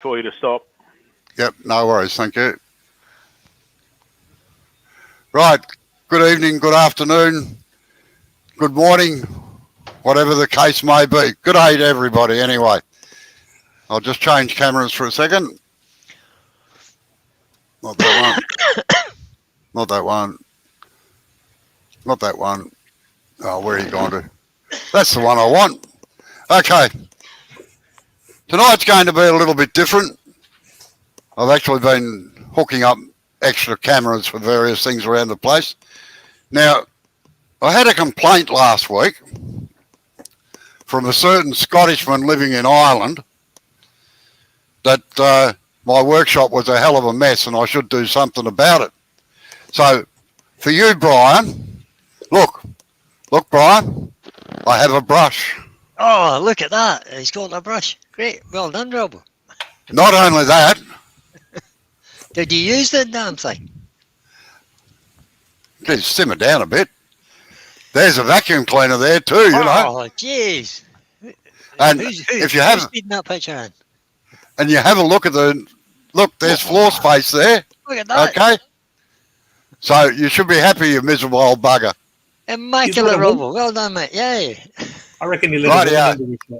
for you to stop. Yep, no worries, thank you. Right, good evening, good afternoon, good morning, whatever the case may be. Good day to everybody anyway. I'll just change cameras for a second. Not that one. Not that one. Not that one. Oh, where are you going to? That's the one I want. Okay. Tonight's going to be a little bit different. I've actually been hooking up extra cameras for various things around the place. Now, I had a complaint last week from a certain Scottishman living in Ireland that my workshop was a hell of a mess and I should do something about it. So, for you, Brian, look, Brian, I have a brush. Oh, look at that. He's got a brush. Great. Well done, Robo. Not only that, Did you use the damn thing? please simmer down a bit. There's a vacuum cleaner there too, you know. Oh, jeez. And Who's feeding that picture in? and you have a look at there's floor space there. Look at that. Okay. So you should be happy, you miserable old bugger. Immaculate Robo. Well done, mate. Yay. I reckon you let it go.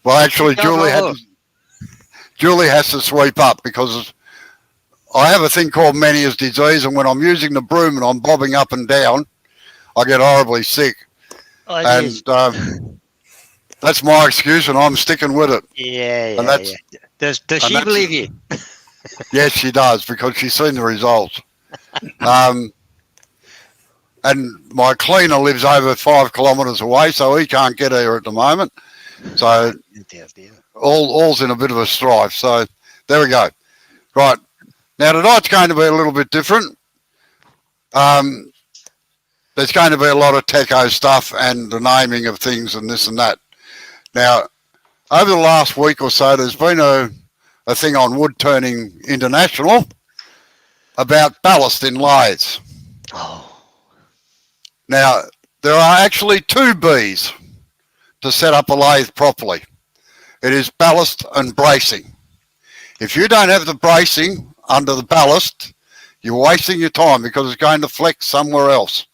Well, actually, Go, Julie has to sweep up because I have a thing called Meniere's disease, and when I'm using the broom and I'm bobbing up and down, I get horribly sick. Oh, and that's my excuse, and I'm sticking with it. Yeah. Does she believe you? Yes, she does, because she's seen the results. And my cleaner lives over 5 kilometres away, so he can't get here at the moment. So all's in a bit of a strife. So there we go. Right. Now, tonight's going to be a little bit different. There's going to be a lot of techo stuff and the naming of things and this and that. Now, over the last week or so, there's been a thing on Wood Turning International about ballast in lathes. Oh. Now, there are actually 2 B's to set up a lathe properly. It is ballast and bracing. If you don't have the bracing under the ballast, you're wasting your time because it's going to flex somewhere else.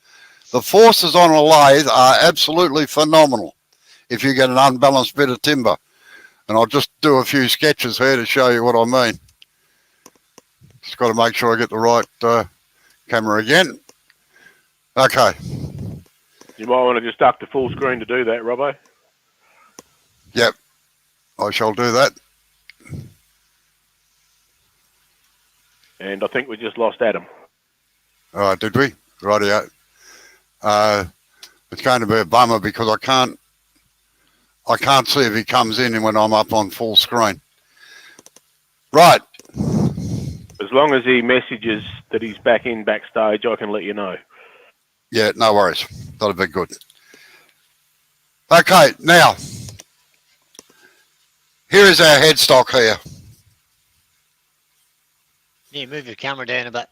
The forces on a lathe are absolutely phenomenal if you get an unbalanced bit of timber. And I'll just do a few sketches here to show you what I mean. Just got to make sure I get the right camera again. Okay. You might want to just duck to full screen to do that, Robbo. Yep, I shall do that. And I think we just lost Adam. All right, did we? Rightio. It's going to be a bummer because I can't see if he comes in when I'm up on full screen. Right. As long as he messages that he's back in backstage, I can let you know. Yeah, no worries. That'll be good. Okay, now, here is our headstock here. You move your camera down a bit,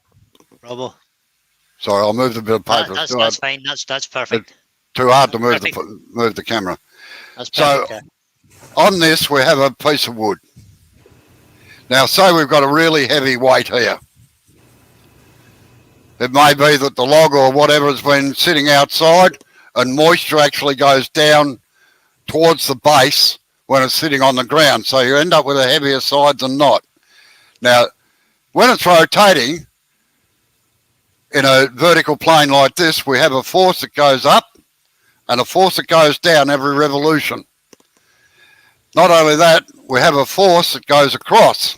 Robo. Sorry, I'll move the bit of paper. That's fine. That's perfect. It's too hard to move the camera. That's perfect. So, on this, we have a piece of wood. Now, say we've got a really heavy weight here. It may be that the log or whatever has been sitting outside and moisture actually goes down towards the base when it's sitting on the ground. So you end up with a heavier side than not. Now, when it's rotating in a vertical plane like this, we have a force that goes up and a force that goes down every revolution. Not only that, we have a force that goes across.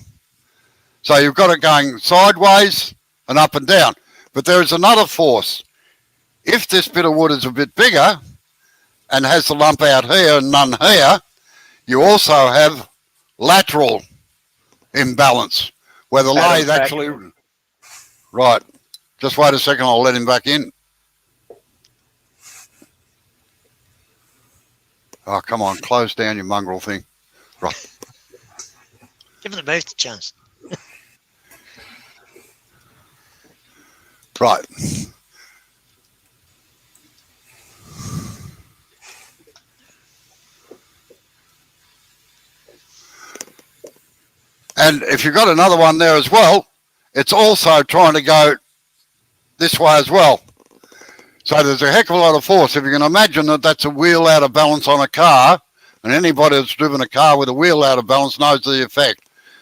So you've got it going sideways and up and down. But there is another force. If this bit of wood is a bit bigger and has the lump out here and none here, you also have lateral imbalance, where the lathe actually... Right. Just wait a second, I'll let him back in. Oh, come on, close down your mongrel thing. Right. Give him the most a chance. Right. And if you've got another one there as well, it's also trying to go this way as well. So there's a heck of a lot of force. If you can imagine that that's a wheel out of balance on a car, and anybody that's driven a car with a wheel out of balance knows the effect.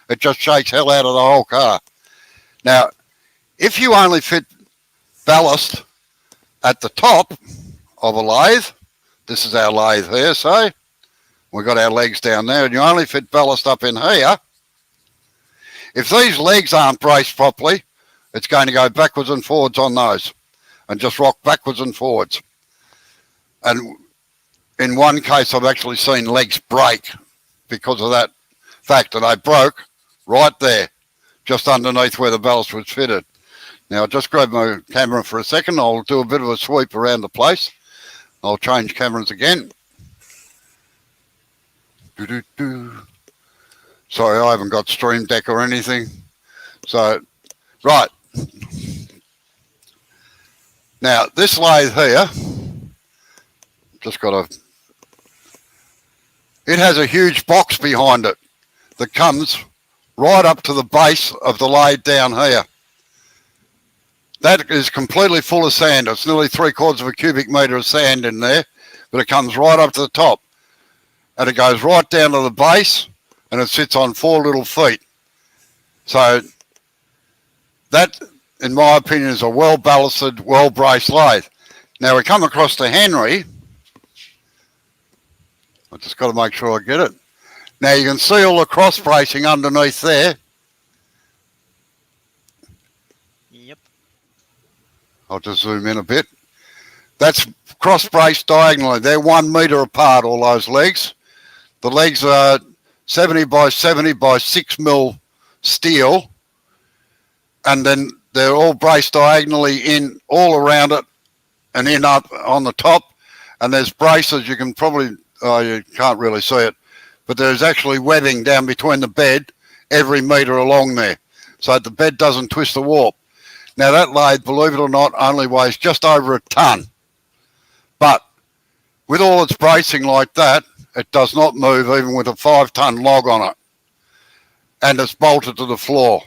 It just shakes hell out of the whole car. Now, if you only fit ballast at the top of a lathe, this is our lathe here, so we've got our legs down there, and you only fit ballast up in here, if these legs aren't braced properly, it's going to go backwards and forwards on those and just rock backwards and forwards. And in one case, I've actually seen legs break because of that fact, and they broke right there, just underneath where the ballast was fitted. Now, I'll just grab my camera for a second. I'll do a bit of a sweep around the place. I'll change cameras again. Sorry, I haven't got Stream Deck or anything. So, right. Now, this lathe here, just got a... It has a huge box behind it that comes right up to the base of the lathe down here. That is completely full of sand. It's nearly 3/4 of a cubic metre of sand in there, but it comes right up to the top. And it goes right down to the base, and it sits on 4 little feet. So that, in my opinion, is a well-ballasted, well-braced lathe. Now, we come across to Henry. I just got to make sure I get it. Now, you can see all the cross-bracing underneath there. Yep. I'll just zoom in a bit. That's cross-braced diagonally. They're 1 metre apart, all those legs. The legs are 70 by 70 by 6 mil steel, and then they're all braced diagonally in all around it and in up on the top. And there's braces, you can probably, you can't really see it, but there's actually webbing down between the bed every metre along there, so the bed doesn't twist or warp. Now, that lathe, believe it or not, only weighs just over a tonne. But with all its bracing like that, it does not move even with a 5-tonne log on it. And it's bolted to the floor.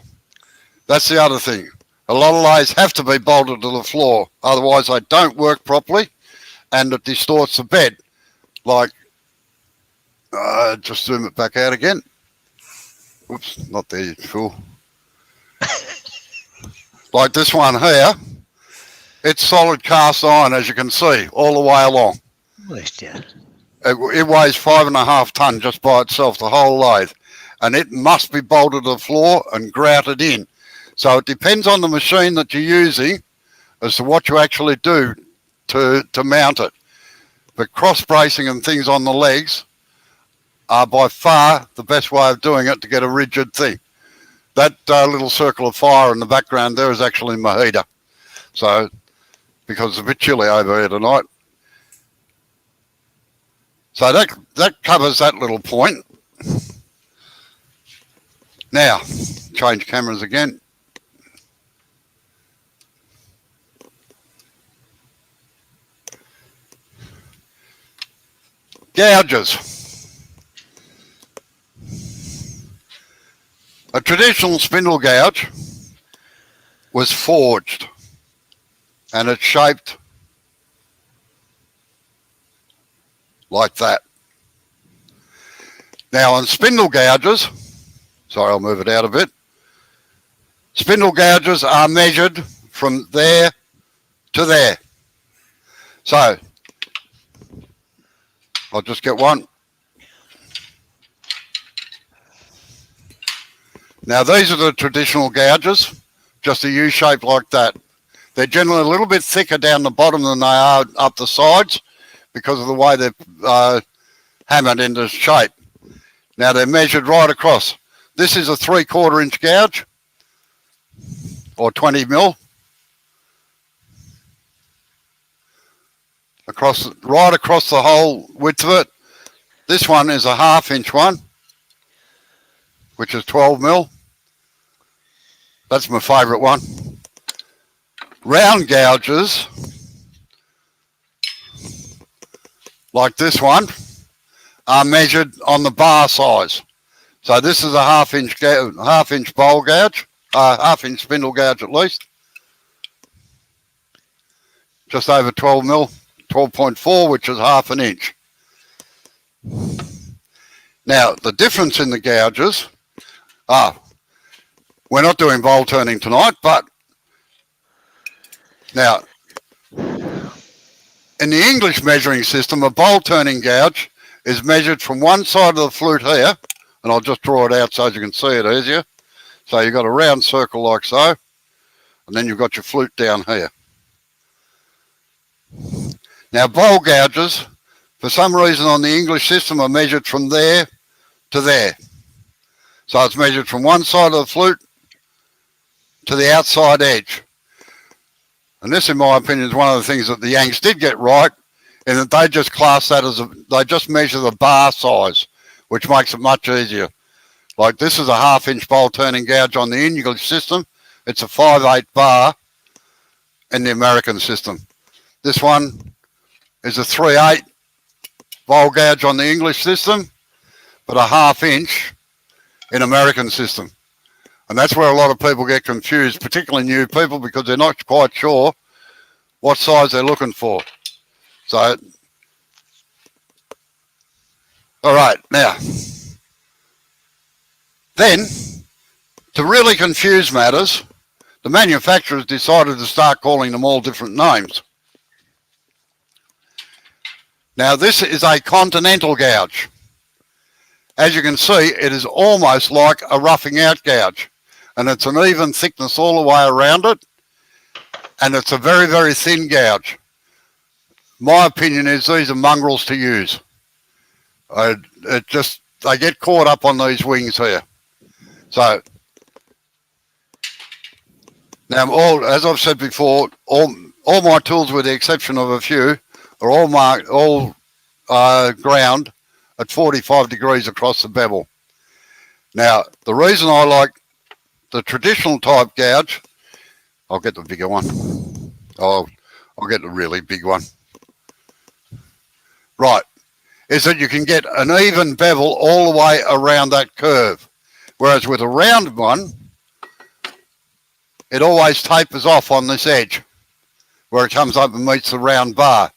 That's the other thing. A lot of lathes have to be bolted to the floor. Otherwise, they don't work properly and it distorts the bed. Like, just zoom it back out again. Oops, not there, you fool. Like this one here, it's solid cast iron, as you can see, all the way along. It weighs 5.5 tonne just by itself, the whole lathe. And it must be bolted to the floor and grouted in. So it depends on the machine that you're using as to what you actually do to mount it. But cross-bracing and things on the legs are by far the best way of doing it to get a rigid thing. That little circle of fire in the background there is actually my heater. So, because it's a bit chilly over here tonight. So that covers that little point. Now, change cameras again. Gouges. A traditional spindle gouge was forged and it's shaped like that. Now on spindle gouges, sorry, I'll move it out a bit. Spindle gouges are measured from there to there. So I'll just get one. Now these are the traditional gouges, just a U shape like that. They're generally a little bit thicker down the bottom than they are up the sides because of the way they're hammered into shape. Now they're measured right across. This is a 3/4 inch gouge or 20 mil. Right across the whole width of it. This one is a 1/2 inch one, which is 12 mil. That's my favourite one. Round gouges, like this one, are measured on the bar size. So this is a half-inch bowl gouge, half-inch spindle gouge at least. Just over 12 mil, 12.4, which is half an inch. Now, the difference in the gouges, we're not doing bowl turning tonight, but now, in the English measuring system, a bowl turning gouge is measured from one side of the flute here, and I'll just draw it out so you can see it easier. So you've got a round circle like so, and then you've got your flute down here. Now, bowl gouges, for some reason on the English system, are measured from there to there. So it's measured from one side of the flute to the outside edge. And this, in my opinion, is one of the things that the Yanks did get right, in that they just class that as they just measure the bar size, which makes it much easier. Like this is a half-inch bowl turning gouge on the English system. It's a 5/8 bar in the American system. This one is a 3/8 bowl gouge on the English system, but a half-inch in American system. And that's where a lot of people get confused, particularly new people, because they're not quite sure what size they're looking for. So, all right, now, then, to really confuse matters, the manufacturers decided to start calling them all different names. Now, this is a Continental Gouge. As you can see, it is almost like a roughing out gouge. And it's an even thickness all the way around it. And it's a very, very thin gouge. My opinion is these are mongrels to use. They get caught up on these wings here. So, now, as I've said before, all my tools, with the exception of a few, are all marked, ground at 45 degrees across the bevel. Now, the reason I like the traditional type gouge, I'll get the bigger one. I'll get the really big one. Right, is that you can get an even bevel all the way around that curve. Whereas with a round one, it always tapers off on this edge where it comes up and meets the round bar.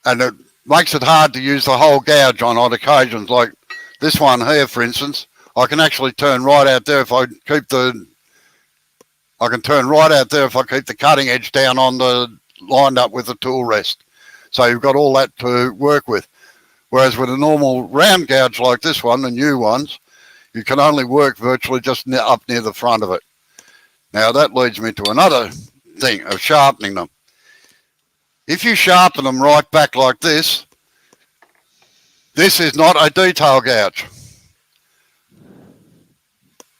And it makes it hard to use the whole gouge on odd occasions. Like this one here, for instance, I can actually turn right out there if I keep the cutting edge down on the lined up with the tool rest. So you've got all that to work with. Whereas with a normal round gouge like this one, the new ones, you can only work virtually just up near the front of it. Now that leads me to another thing of sharpening them. If you sharpen them right back like this is not a detail gouge.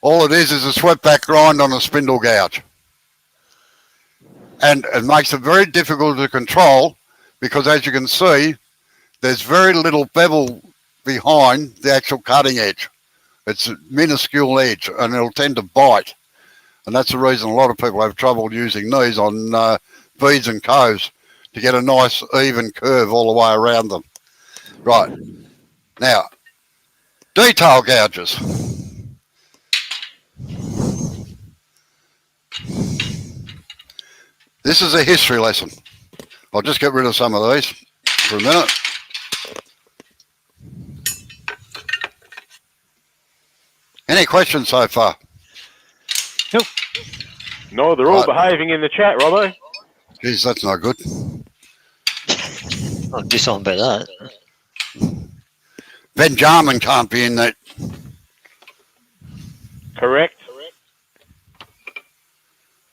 All it is a swept back grind on a spindle gouge. And it makes it very difficult to control because, as you can see, there's very little bevel behind the actual cutting edge. It's a minuscule edge and it'll tend to bite. And that's the reason a lot of people have trouble using these on beads and coves to get a nice even curve all the way around them. Right. Now, detail gouges. This is a history lesson. I'll just get rid of some of these for a minute. Any questions so far? Nope. No, they're all behaving in the chat, Robbo. Geez, that's not good. I'll do something about that. Benjamin can't be in that. Correct.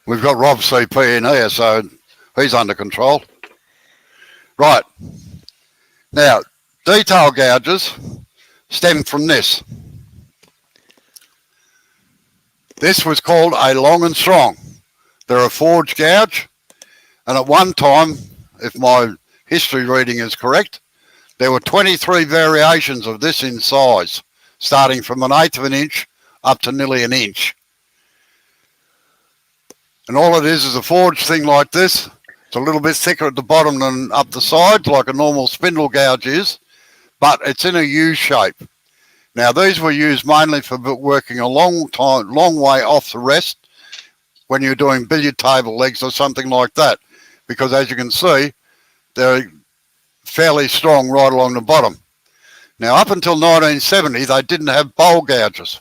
We've got Rob CP in here, so he's under control. Right. Now, detail gouges stem from this. This was called a long and strong. They're a forged gouge, and at one time, if my history reading is correct, there were 23 variations of this in size, starting from 1/8 of an inch up to nearly an inch. And all it is a forged thing like this. It's a little bit thicker at the bottom than up the sides, like a normal spindle gouge is, but it's in a U shape. Now these were used mainly for working a long way off the rest when you're doing billiard table legs or something like that, because as you can see, they're fairly strong right along the bottom. Now up until 1970, they didn't have bowl gouges,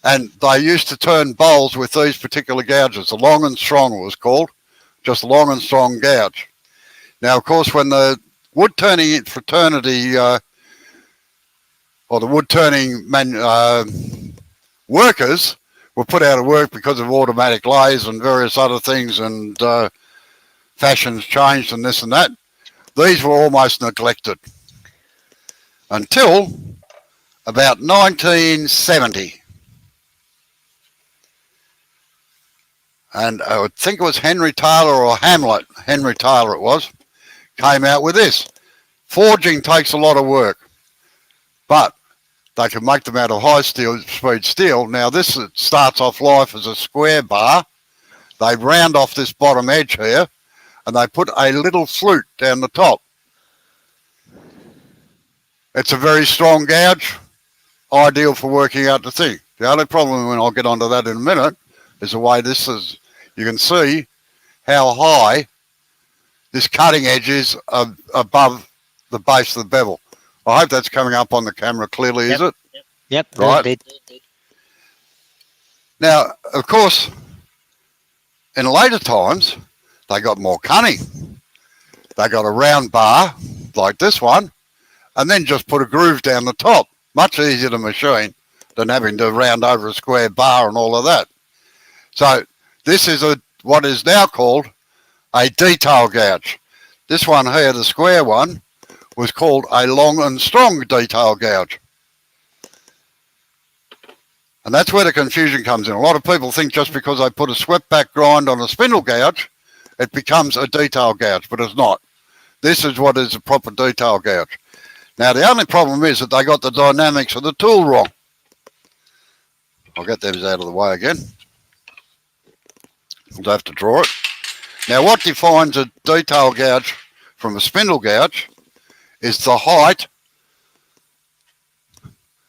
and they used to turn bowls with these particular gouges. The long and strong it was called, just long and strong gouge. Now of course when the wood turning fraternity or the wood turning workers were put out of work because of automatic lathes and various other things, and fashions changed and this and that, these were almost neglected until about 1970. And I would think it was Henry Taylor or Hamlet, Henry Taylor it was, came out with this. Forging takes a lot of work, but they can make them out of high-speed steel. Now this starts off life as a square bar. They round off this bottom edge here, and they put a little flute down the top. It's a very strong gouge, ideal for working out the thing. The only problem, and I'll get onto that in a minute, is the way this is. You can see how high this cutting edge is above the base of the bevel. I hope that's coming up on the camera clearly, Yep. is it? Yep. Right. Now, of course, in later times, they got more cunning. They got a round bar like this one, and then just put a groove down the top. Much easier to machine than having to round over a square bar and all of that. So this is what is now called a detail gouge. This one here, the square one, was called a long and strong detail gouge. And that's where the confusion comes in. A lot of people think just because they put a swept back grind on a spindle gouge, it becomes a detail gouge, but it's not. This is what is a proper detail gouge. Now the only problem is that they got the dynamics of the tool wrong. I'll get those out of the way again. I'll have to draw it. Now what defines a detail gouge from a spindle gouge is the height.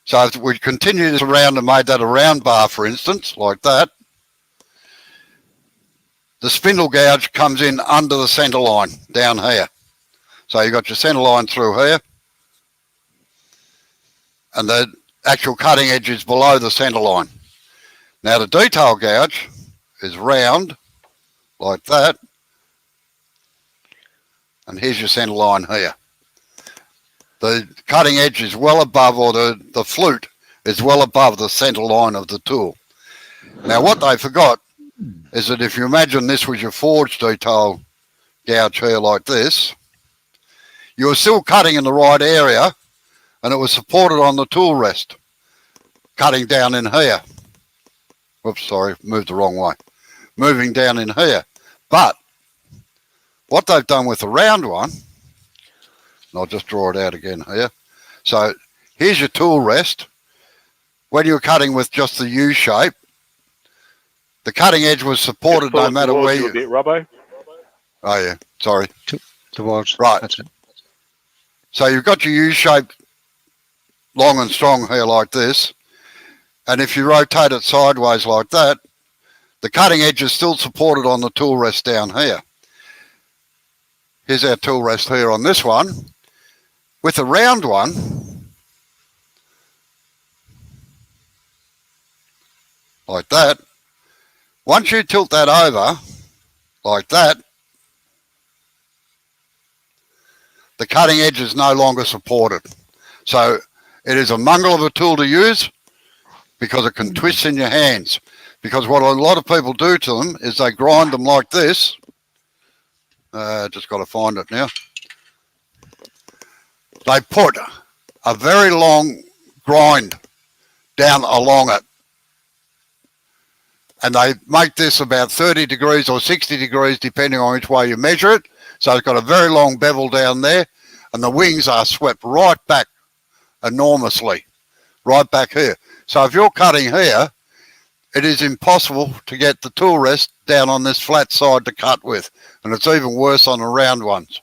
So if we continue this around and made that a round bar, for instance, like that, the spindle gouge comes in under the centre line down here. So you've got your centre line through here, and the actual cutting edge is below the centre line. Now the detail gouge is round like that, and here's your centre line here. The cutting edge is well above, or the flute is well above the centre line of the tool. Now what they forgot is that if you imagine this was your forged detail gouge here like this, you were still cutting in the right area, and it was supported on the tool rest, cutting down in here. Whoops, sorry, moved the wrong way. Moving down in here. But what they've done with the round one, and I'll just draw it out again here. So here's your tool rest. When you're cutting with just the U shape, the cutting edge was supported no matter where you... A bit, Robbo. Oh yeah, sorry. Towards. Right. That's it. So you've got your U-shape long and strong here like this, and if you rotate it sideways like that, the cutting edge is still supported on the tool rest down here. Here's our tool rest here on this one. With a round one, like that, once you tilt that over like that, the cutting edge is no longer supported. So it is a mongrel of a tool to use because it can twist in your hands. Because what a lot of people do to them is they grind them like this. Just got to find it now. They put a very long grind down along it. And they make this about 30 degrees or 60 degrees depending on which way you measure it. So it's got a very long bevel down there, and the wings are swept right back enormously, right back here. So if you're cutting here, it is impossible to get the tool rest down on this flat side to cut with, and it's even worse on the round ones.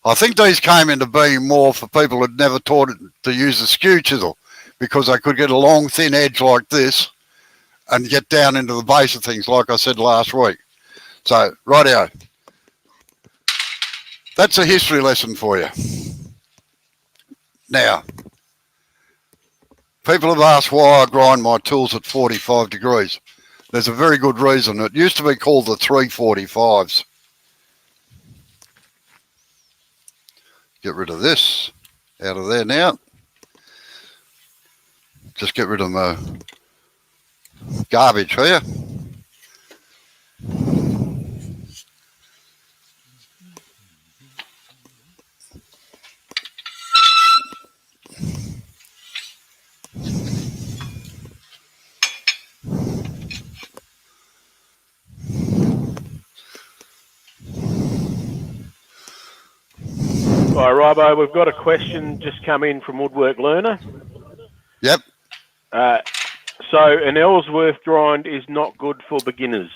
I think these came into being more for people who'd never taught it to use a skew chisel, because they could get a long, thin edge like this and get down into the base of things, like I said last week. So, rightio. That's a history lesson for you. Now, people have asked why I grind my tools at 45 degrees. There's a very good reason. It used to be called the 345s. Get rid of this out of there now. Just get rid of my garbage here. All right, Robbo, we've got a question just come in from Woodwork Learner. Yep. So an Ellsworth grind is not good for beginners,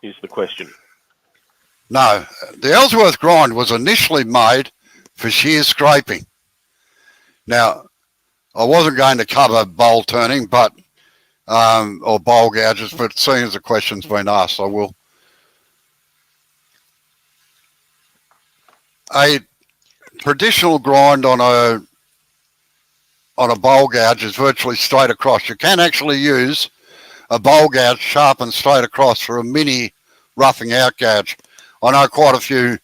is the question. No, the Ellsworth grind was initially made for shear scraping. Now, I wasn't going to cover bowl turning, but or bowl gouges, but seeing as the question's been asked, I will. A traditional grind on a bowl gouge is virtually straight across. You can actually use a bowl gouge sharpened straight across for a mini roughing out gouge. I know quite a few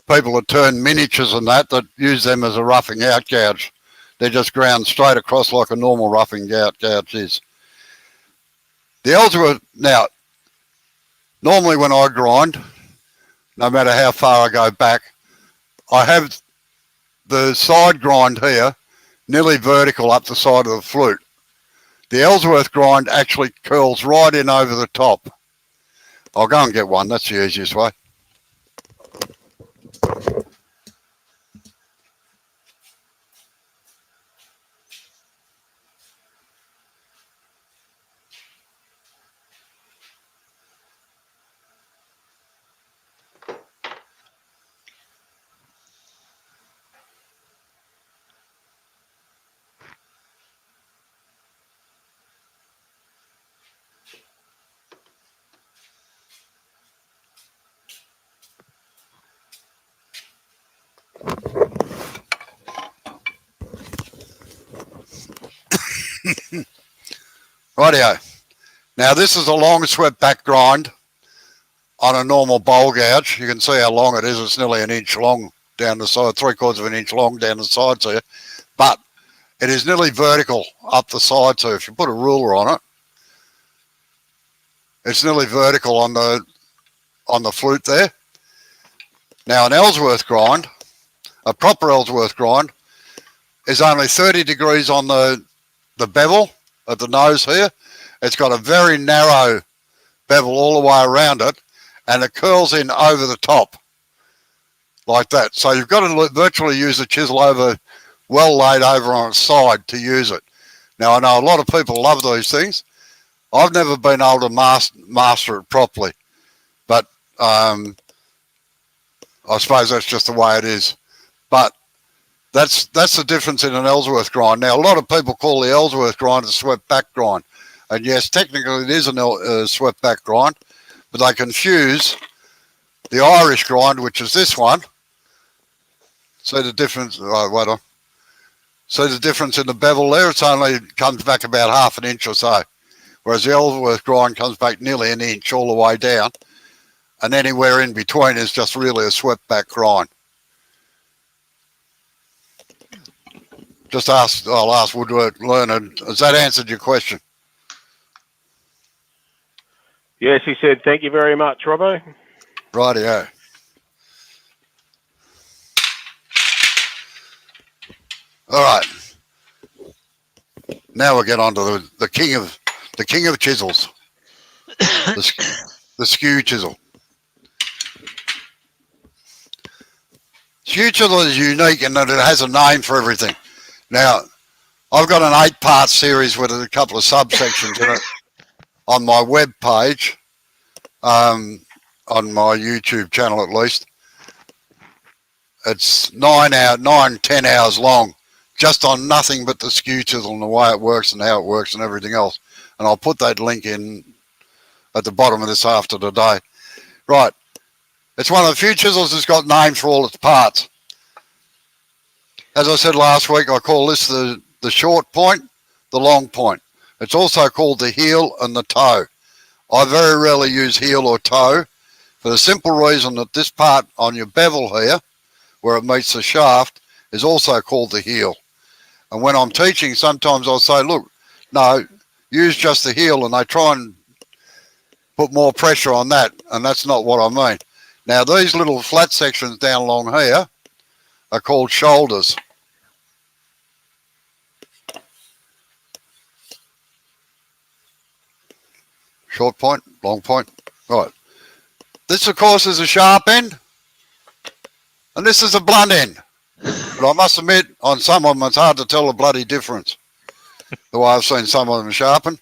people that turn miniatures and that use them as a roughing out gouge. They're just ground straight across like a normal roughing out gouge is. The Ellsworth, now, normally when I grind, no matter how far I go back, I have the side grind here nearly vertical up the side of the flute. The Ellsworth grind actually curls right in over the top. I'll go and get one, that's the easiest way. Rightio. Now this is a long swept back grind on a normal bowl gouge. You can see how long it is. It's nearly an inch long down the side, 3/4 of an inch long down the sides here. But it is nearly vertical up the side. So if you put a ruler on it, it's nearly vertical on the flute there. Now an Ellsworth grind, a proper Ellsworth grind, is only 30 degrees on the bevel at the nose here. It's got a very narrow bevel all the way around it, and it curls in over the top like that. So you've got to virtually use the chisel over, well laid over on its side to use it. Now I know a lot of people love these things. I've never been able to master it properly, but I suppose that's just the way it is. But that's the difference in an Ellsworth grind. Now, a lot of people call the Ellsworth grind a swept back grind. And yes, technically it is a swept back grind, but they confuse the Irish grind, which is this one. See the difference? Oh, wait on. See the difference in the bevel there? It only comes back about half an inch or so, whereas the Ellsworth grind comes back nearly an inch all the way down, and anywhere in between is just really a swept back grind. I'll ask Woodwork Learner, has that answered your question? Yes, he said, thank you very much, Robbo. Rightio. All right. Now we'll get on to the king of chisels, the Skew Chisel. Skew Chisel is unique in that it has a name for everything. Now, I've got an 8-part series with a couple of subsections in it on my web page, on my YouTube channel at least. it's 10 hours long, just on nothing but the skew chisel and the way it works and how it works and everything else. And I'll put that link in at the bottom of this after today. Right. It's one of the few chisels that's got names for all its parts. As I said last week, I call this the short point, the long point. It's also called the heel and the toe. I very rarely use heel or toe for the simple reason that this part on your bevel here, where it meets the shaft, is also called the heel. And when I'm teaching, sometimes I'll say, look, no, use just the heel, and they try and put more pressure on that, and that's not what I mean. Now, these little flat sections down along here are called shoulders. Short point, long point. Right. This, of course, is a sharp end, and this is a blunt end. But I must admit, on some of them, it's hard to tell the bloody difference, the way I've seen some of them sharpened.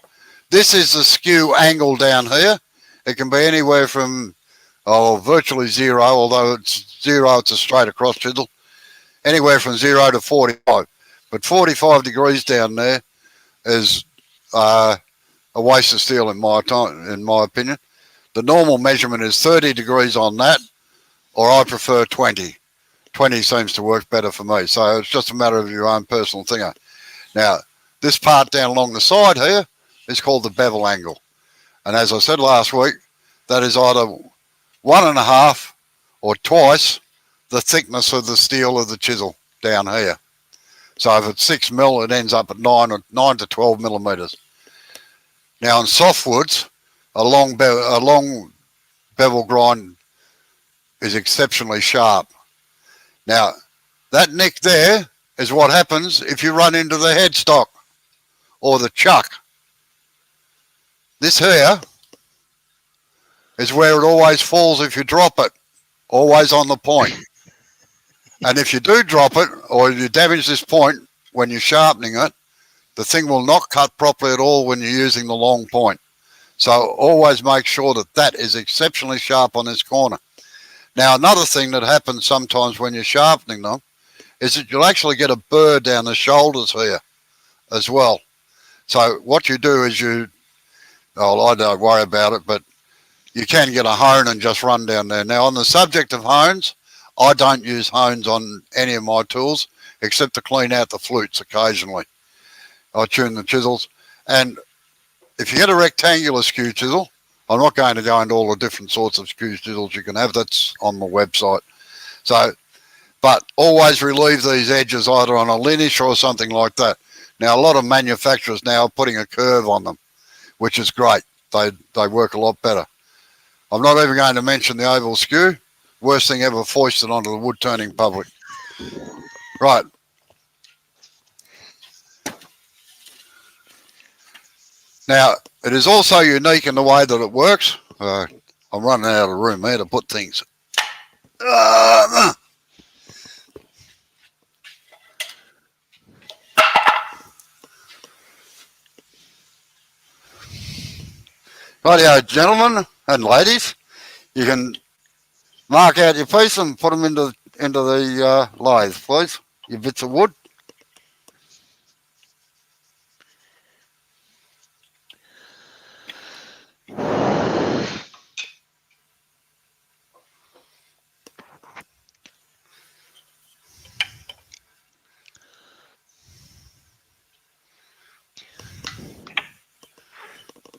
This is the skew angle down here. It can be anywhere from, virtually 0, although it's 0, it's a straight across chisel, anywhere from 0 to 45. But 45 degrees down there is a waste of steel in my opinion. The normal measurement is 30 degrees on that, or I prefer 20. 20 seems to work better for me. So it's just a matter of your own personal thing. Now, this part down along the side here is called the bevel angle. And as I said last week, that is either 1.5 or twice the thickness of the steel of the chisel down here. So if it's 6 mil, it ends up at 9 to 12 millimeters. Now in softwoods, a long bevel grind is exceptionally sharp. Now that nick there is what happens if you run into the headstock or the chuck. This here is where it always falls if you drop it, always on the point. And if you do drop it or you damage this point when you're sharpening it, the thing will not cut properly at all when you're using the long point. So always make sure that that is exceptionally sharp on this corner. Now another thing that happens sometimes when you're sharpening them is that you'll actually get a burr down the shoulders here as well. So what you do is I don't worry about it, but you can get a hone and just run down there. Now on the subject of hones, I don't use hones on any of my tools except to clean out the flutes occasionally. I tune the chisels, and if you get a rectangular skew chisel, I'm not going to go into all the different sorts of skew chisels you can have. That's on the website. So, but always relieve these edges either on a linish or something like that. Now, a lot of manufacturers now are putting a curve on them, which is great. They work a lot better. I'm not even going to mention the oval skew. Worst thing ever foisted onto the wood turning public. Right. Now, it is also unique in the way that it works. I'm running out of room here to put things. Rightio, gentlemen and ladies, you can mark out your piece and put them into the lathe, please. Your bits of wood.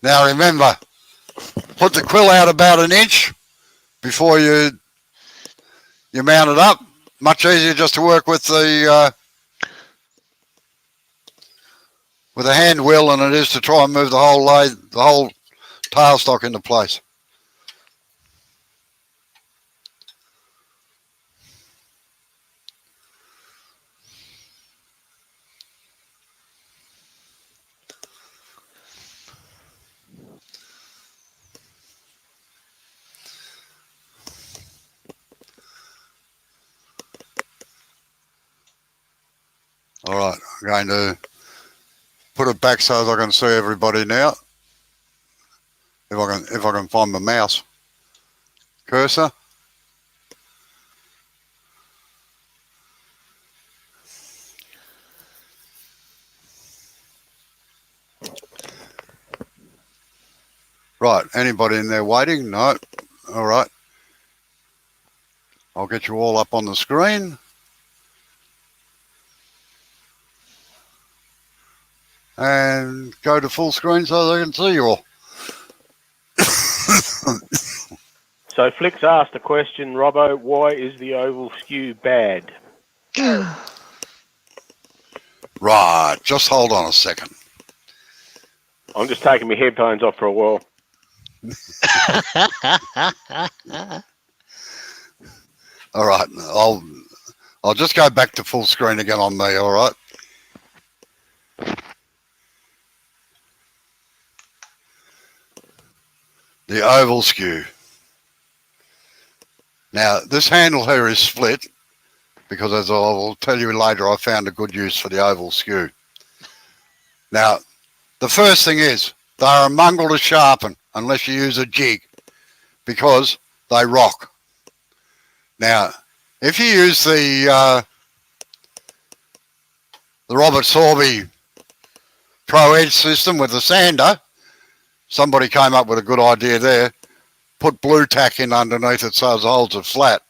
Now remember, put the quill out about 1 inch before you mount it up. Much easier just to work with the hand wheel than it is to try and move the whole lathe, the whole tailstock into place. All right, I'm going to put it back so that I can see everybody now. If I can find my mouse cursor. Right, anybody in there waiting? No. All right. I'll get you all up on the screen. And go to full screen so they can see you all. So Flick's asked a question, Robbo, why is the oval skew bad? Right, just hold on a second. I'm just taking my headphones off for a while. All right, I'll just go back to full screen again on me, all right? The oval skew. Now, this handle here is split because, as I will tell you later, I found a good use for the oval skew. Now, the first thing is they're a mongrel to sharpen unless you use a jig because they rock. Now, if you use the Robert Sorby Pro Edge system with the sander, somebody came up with a good idea there. Put blue tack in underneath it so it holds it flat.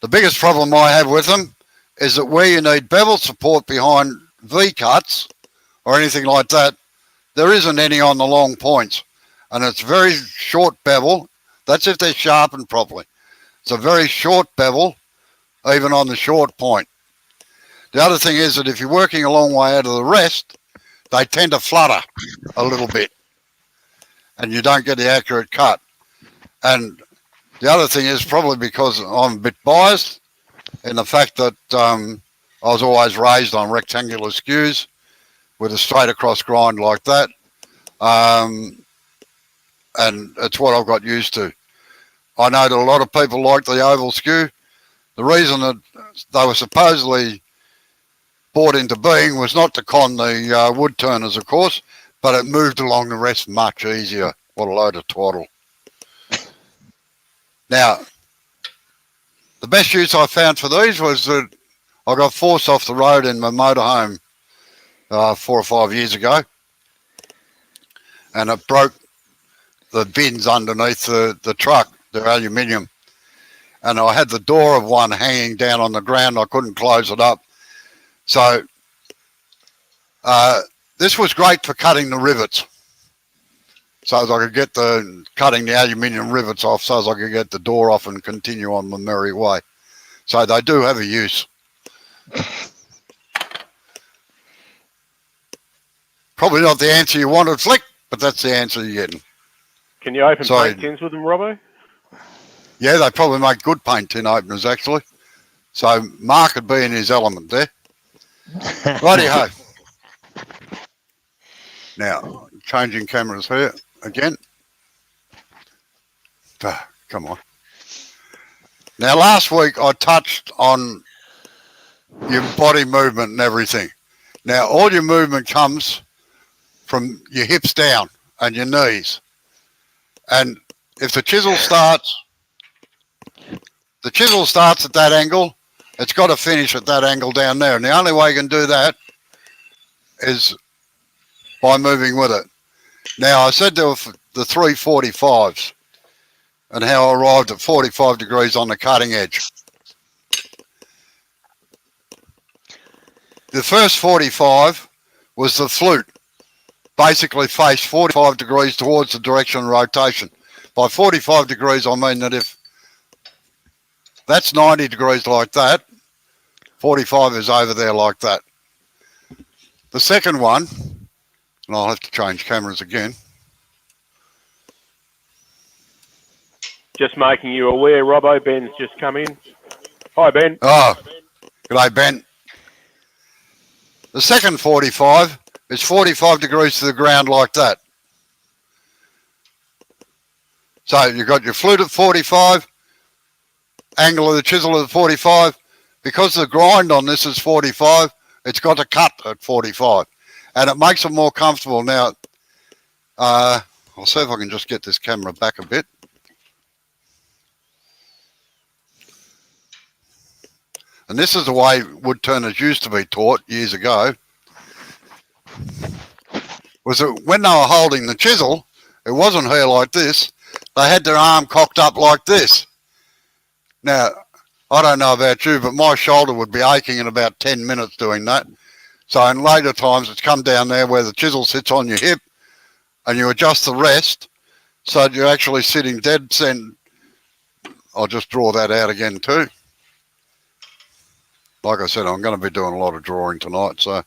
The biggest problem I have with them is that where you need bevel support behind V-cuts or anything like that, there isn't any on the long points. And it's very short bevel. That's if they're sharpened properly. It's a very short bevel, even on the short point. The other thing is that if you're working a long way out of the rest, they tend to flutter a little bit and you don't get the accurate cut. And the other thing is probably because I'm a bit biased in the fact that I was always raised on rectangular skews with a straight across grind like that. And it's what I've got used to. I know that a lot of people like the oval skew. The reason that they were supposedly brought into being was not to con the wood turners, of course, but it moved along the rest much easier. What a load of twaddle. Now, the best use I found for these was that I got forced off the road in my motorhome 4 or 5 years ago, and it broke the bins underneath the truck. They're aluminium, and I had the door of one hanging down on the ground. I couldn't close it up, so this was great for cutting the rivets, so as I could get cutting the aluminium rivets off, so as I could get the door off and continue on my merry way. So they do have a use. Probably not the answer you wanted, Flick, but that's the answer you're getting. Can you open paint tins with them, Robbo? Yeah, they probably make good paint tin openers, actually. So Mark would be in his element there. Righty-ho. Now, changing cameras here again. Come on. Now, last week I touched on your body movement and everything. Now, all your movement comes from your hips down and your knees. And if the chisel starts at that angle, it's got to finish at that angle down there. And the only way you can do that is by moving with it. Now, I said there were the 345s and how I arrived at 45 degrees on the cutting edge. The first 45 was the flute, basically faced 45 degrees towards the direction of rotation. By 45 degrees, I mean that if that's 90 degrees like that, 45 is over there like that. The second one, and I'll have to change cameras again. Just making you aware, Robbo, Ben's just come in. Hi, Ben. Oh, g'day, Ben. The second 45 is 45 degrees to the ground like that. So you've got your flute at 45, angle of the chisel at 45. Because the grind on this is 45, it's got to cut at 45. And it makes it more comfortable. Now, I'll see if I can just get this camera back a bit. And this is the way wood turners used to be taught years ago, was that when they were holding the chisel, it wasn't here like this. They had their arm cocked up like this. Now, I don't know about you, but my shoulder would be aching in about 10 minutes doing that. So in later times, it's come down there where the chisel sits on your hip and you adjust the rest so that you're actually sitting dead center. I'll just draw that out again too. Like I said, I'm going to be doing a lot of drawing tonight, so,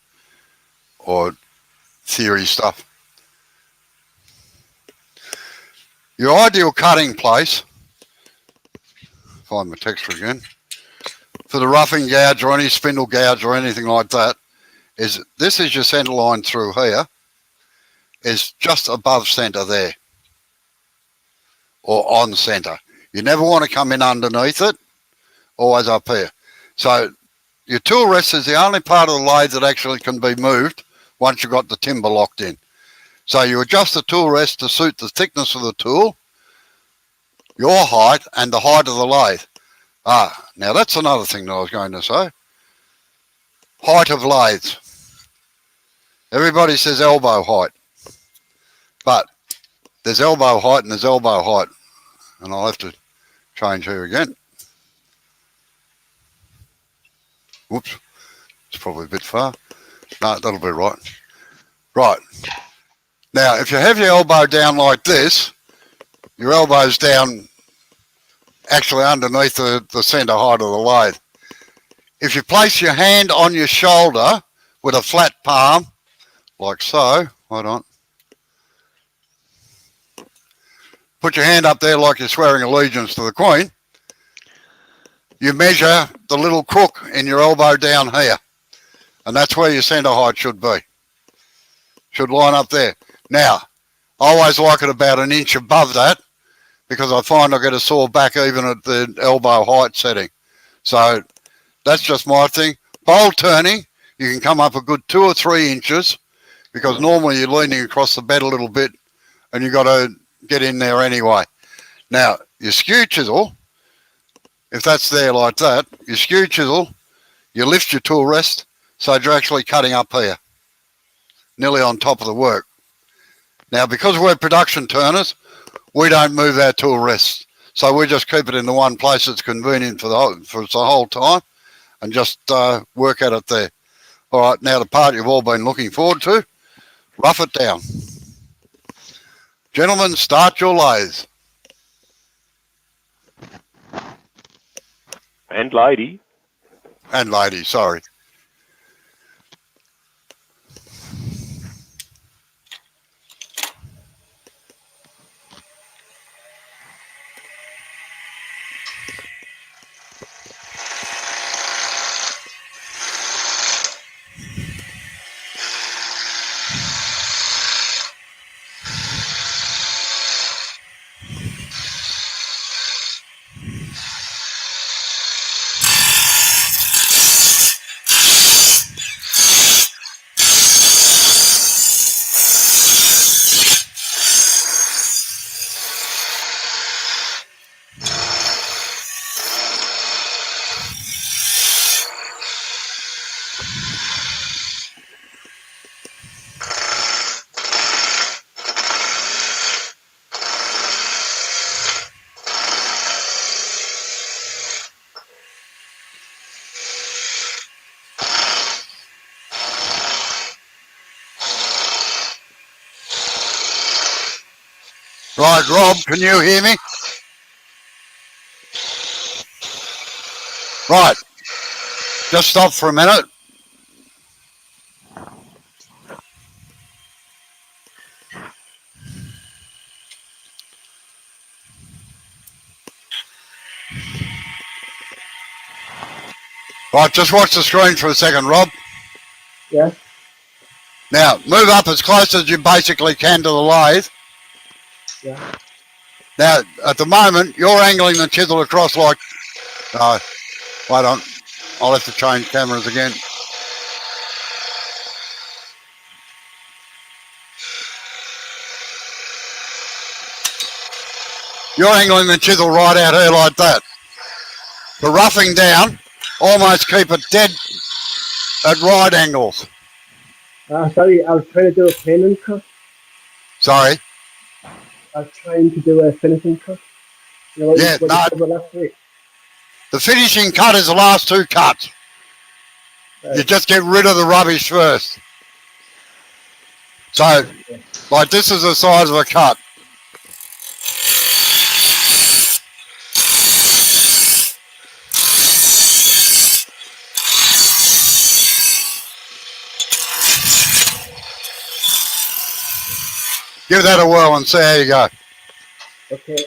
or theory stuff. Your ideal cutting place, find my texture again, for the roughing gouge or any spindle gouge or anything like that, is this is your centre line through here, is just above centre there, or on centre. You never want to come in underneath it, always up here. So your tool rest is the only part of the lathe that actually can be moved once you've got the timber locked in. So you adjust the tool rest to suit the thickness of the tool, your height, and the height of the lathe. Now that's another thing that I was going to say. Height of lathes. Everybody says elbow height, but there's elbow height and there's elbow height. And I'll have to change here again. Whoops, it's probably a bit far. No, that'll be right. Right. Now, if you have your elbow down like this, your elbow's down actually underneath the centre height of the lathe. If you place your hand on your shoulder with a flat palm, like so, hold on. Put your hand up there like you're swearing allegiance to the Queen. You measure the little crook in your elbow down here. And that's where your centre height should be. Should line up there. Now, I always like it about an inch above that because I find I get a sore back even at the elbow height setting. So that's just my thing. Bowl turning, you can come up a good 2 or 3 inches because normally you're leaning across the bed a little bit and you've got to get in there anyway. Now, your skew chisel, if that's there like that, your skew chisel, you lift your tool rest so you're actually cutting up here, nearly on top of the work. Now, because we're production turners, we don't move our tool rest. So we just keep it in the one place that's convenient for the whole time and just work at it there. All right, now the part you've all been looking forward to, rough it down. Gentlemen, start your lathes. And lady. And lady, sorry. Right, Rob, can you hear me? Right, just stop for a minute. Right, just watch the screen for a second, Rob. Yeah. Now, move up as close as you basically can to the lathe. Yeah. Now, at the moment, you're angling the chisel across like... No, wait on. I'll have to change cameras again. You're angling the chisel right out here like that. The roughing down, almost keep it dead at right angles. Sorry, I was trying to do a payment cut. Sorry. trying to do a finishing cut. You know, Yeah, what no. you said about last week. The finishing cut is the last 2 cuts. You just get rid of the rubbish first. So, like this is the size of a cut. Give that a whirl and see how you go. Okay.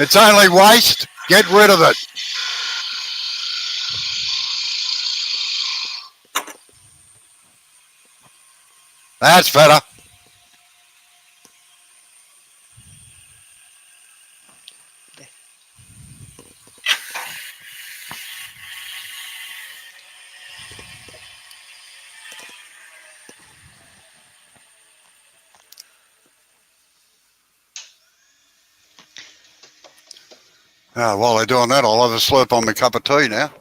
It's only waste. Get rid of it. That's better. While they're doing that, I'll have a slurp on my cup of tea now.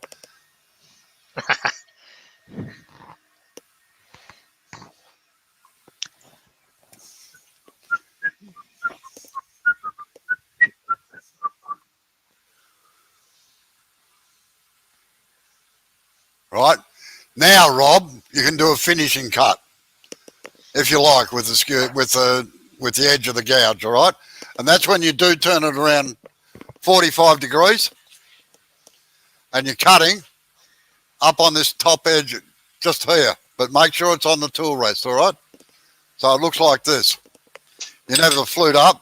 Right. Now, Rob, you can do a finishing cut, if you like, with the skew, with the edge of the gouge, all right? And that's when you do turn it around 45 degrees and you're cutting up on this top edge just here, but make sure it's on the tool rest, all right? So it looks like this. You never the flute up.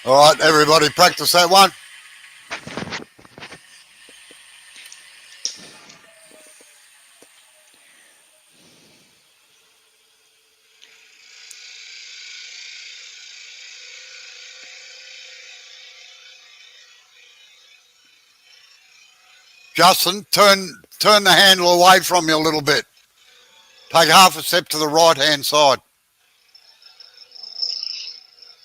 All right, everybody practice that one. Justin, turn the handle away from you a little bit. Take half a step to the right-hand side.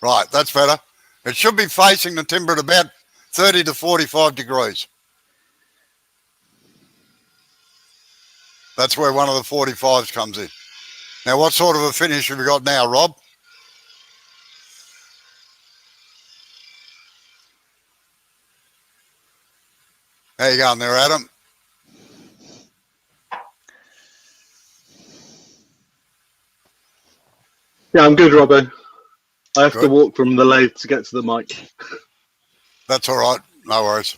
Right, that's better. It should be facing the timber at about 30 to 45 degrees. That's where one of the 45s comes in. Now, what sort of a finish have we got now, Rob? How you going there, Adam? Yeah, I'm good, Robbo. I have to Good. walk from the lathe to get to the mic. That's all right. No worries.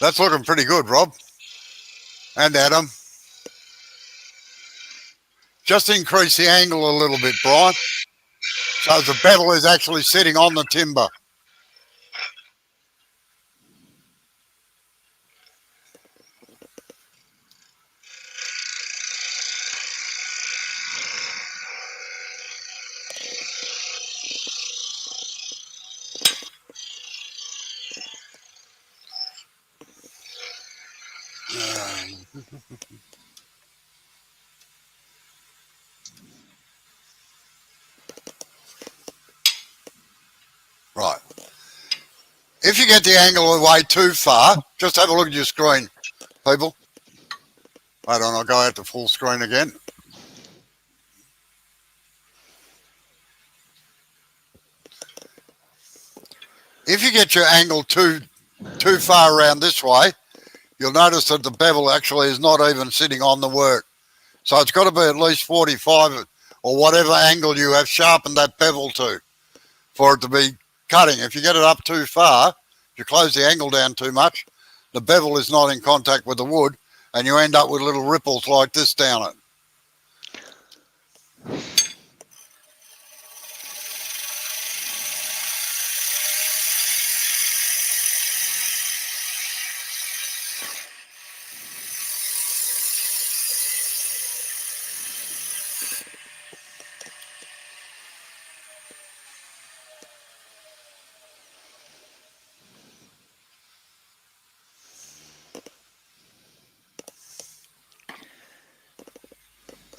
That's looking pretty good, Rob. And Adam. Just increase the angle a little bit, Brian. So the bevel is actually sitting on the timber. Right. If you get the angle away too far, just have a look at your screen, people. Hold on, I'll go out to full screen again. If you get your angle too far around this way, you'll notice that the bevel actually is not even sitting on the work. So it's got to be at least 45 or whatever angle you have sharpened that bevel to for it to be cutting. If you get it up too far, if you close the angle down too much, the bevel is not in contact with the wood and you end up with little ripples like this down it.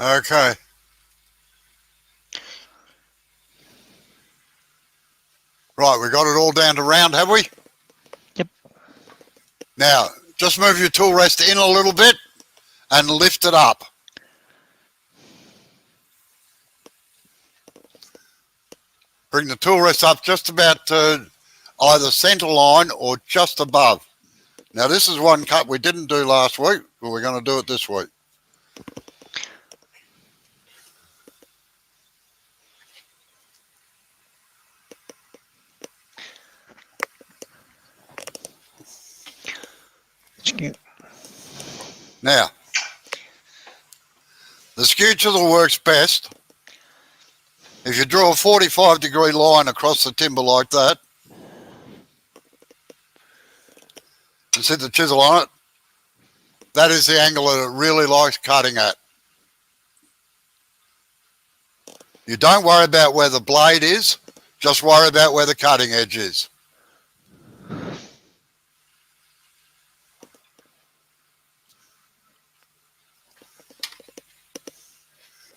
Okay. Right, we got it all down to round, have we? Yep. Now, just move your tool rest in a little bit and lift it up. Bring the tool rest up just about either center line or just above. Now, this is one cut we didn't do last week, but we're going to do it this week. Skew. Now, the skew chisel works best if you draw a 45-degree line across the timber like that and set the chisel on it. That is the angle that it really likes cutting at. You don't worry about where the blade is, just worry about where the cutting edge is.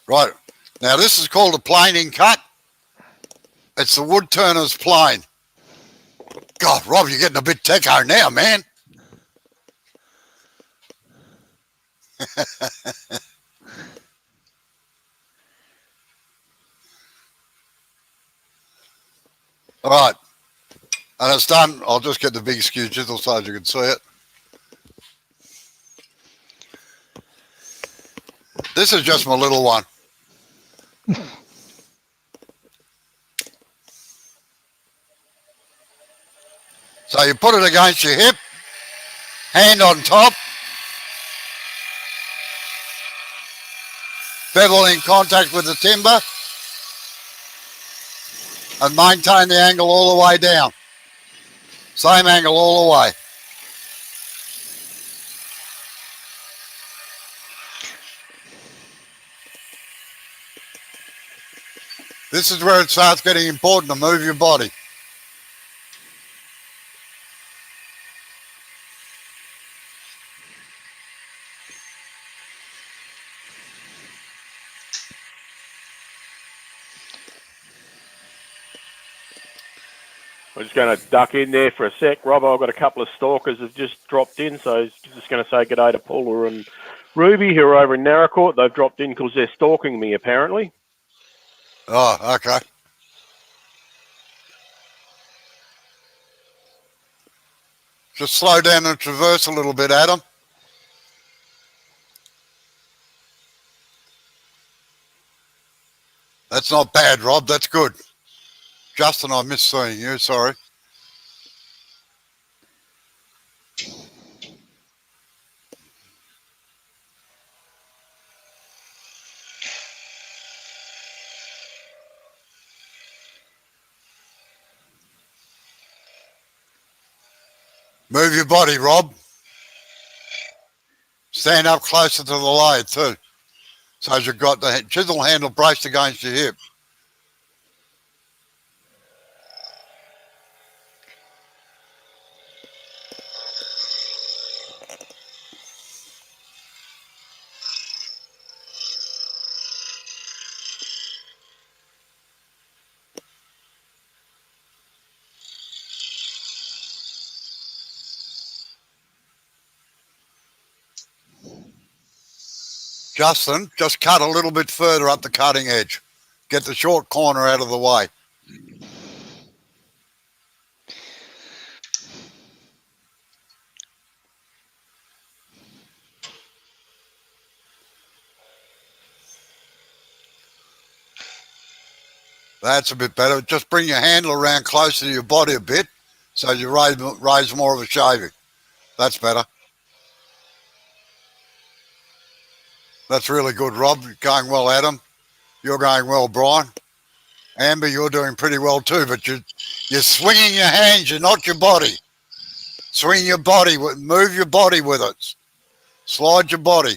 Right, now this is called a planing cut. It's the wood turner's plane. God, Rob, you're getting a bit techo now, man. All right, and it's done. I'll just get the big skew chisel so you can see it. This is just my little one. So you put it against your hip, hand on top, bevel in contact with the timber, and maintain the angle all the way down. Same angle all the way. This is where it starts getting important to move your body. We're just going to duck in there for a sec. Robbo, I've got a couple of stalkers have just dropped in, so I'm just going to say good day to Paula and Ruby, who are over in Narracourt. They've dropped in because they're stalking me, apparently. Oh, okay. Just slow down and traverse a little bit, Adam. That's not bad, Rob. That's good. Justin, I missed seeing you. Sorry. Move your body, Rob. Stand up closer to the lathe too. So you've got the chisel handle braced against your hip. Justin, just cut a little bit further up the cutting edge. Get the short corner out of the way. That's a bit better. Just bring your handle around closer to your body a bit so you raise more of a shaving. That's better. That's really good, Rob. You're going well, Adam. You're going well, Brian. Amber, you're doing pretty well too, but you're swinging your hands, you're not your body. Swing your body, move your body with it. Slide your body.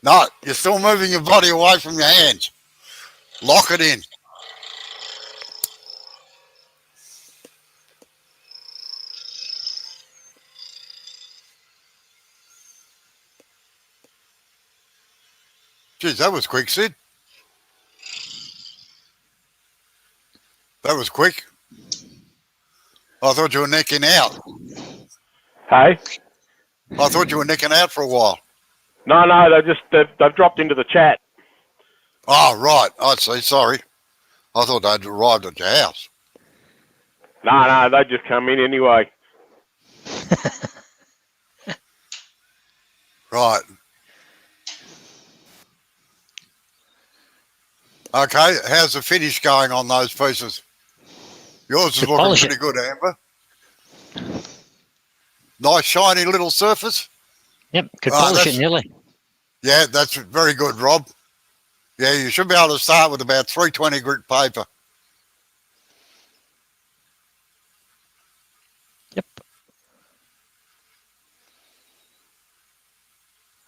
No, you're still moving your body away from your hands. Lock it in. Geez, that was quick, Sid. That was quick. I thought you were nicking out. Hey? I thought you were nicking out for a while. No, they've dropped into the chat. Oh, right. I see. Sorry. I thought they'd arrived at your house. No, they just come in anyway. Right. Okay. How's the finish going on those pieces? Yours is Could looking polish pretty good, Amber. Nice shiny little surface. Yep, could polish it nearly. Yeah, that's very good, Rob. Yeah, you should be able to start with about 320 grit paper. Yep.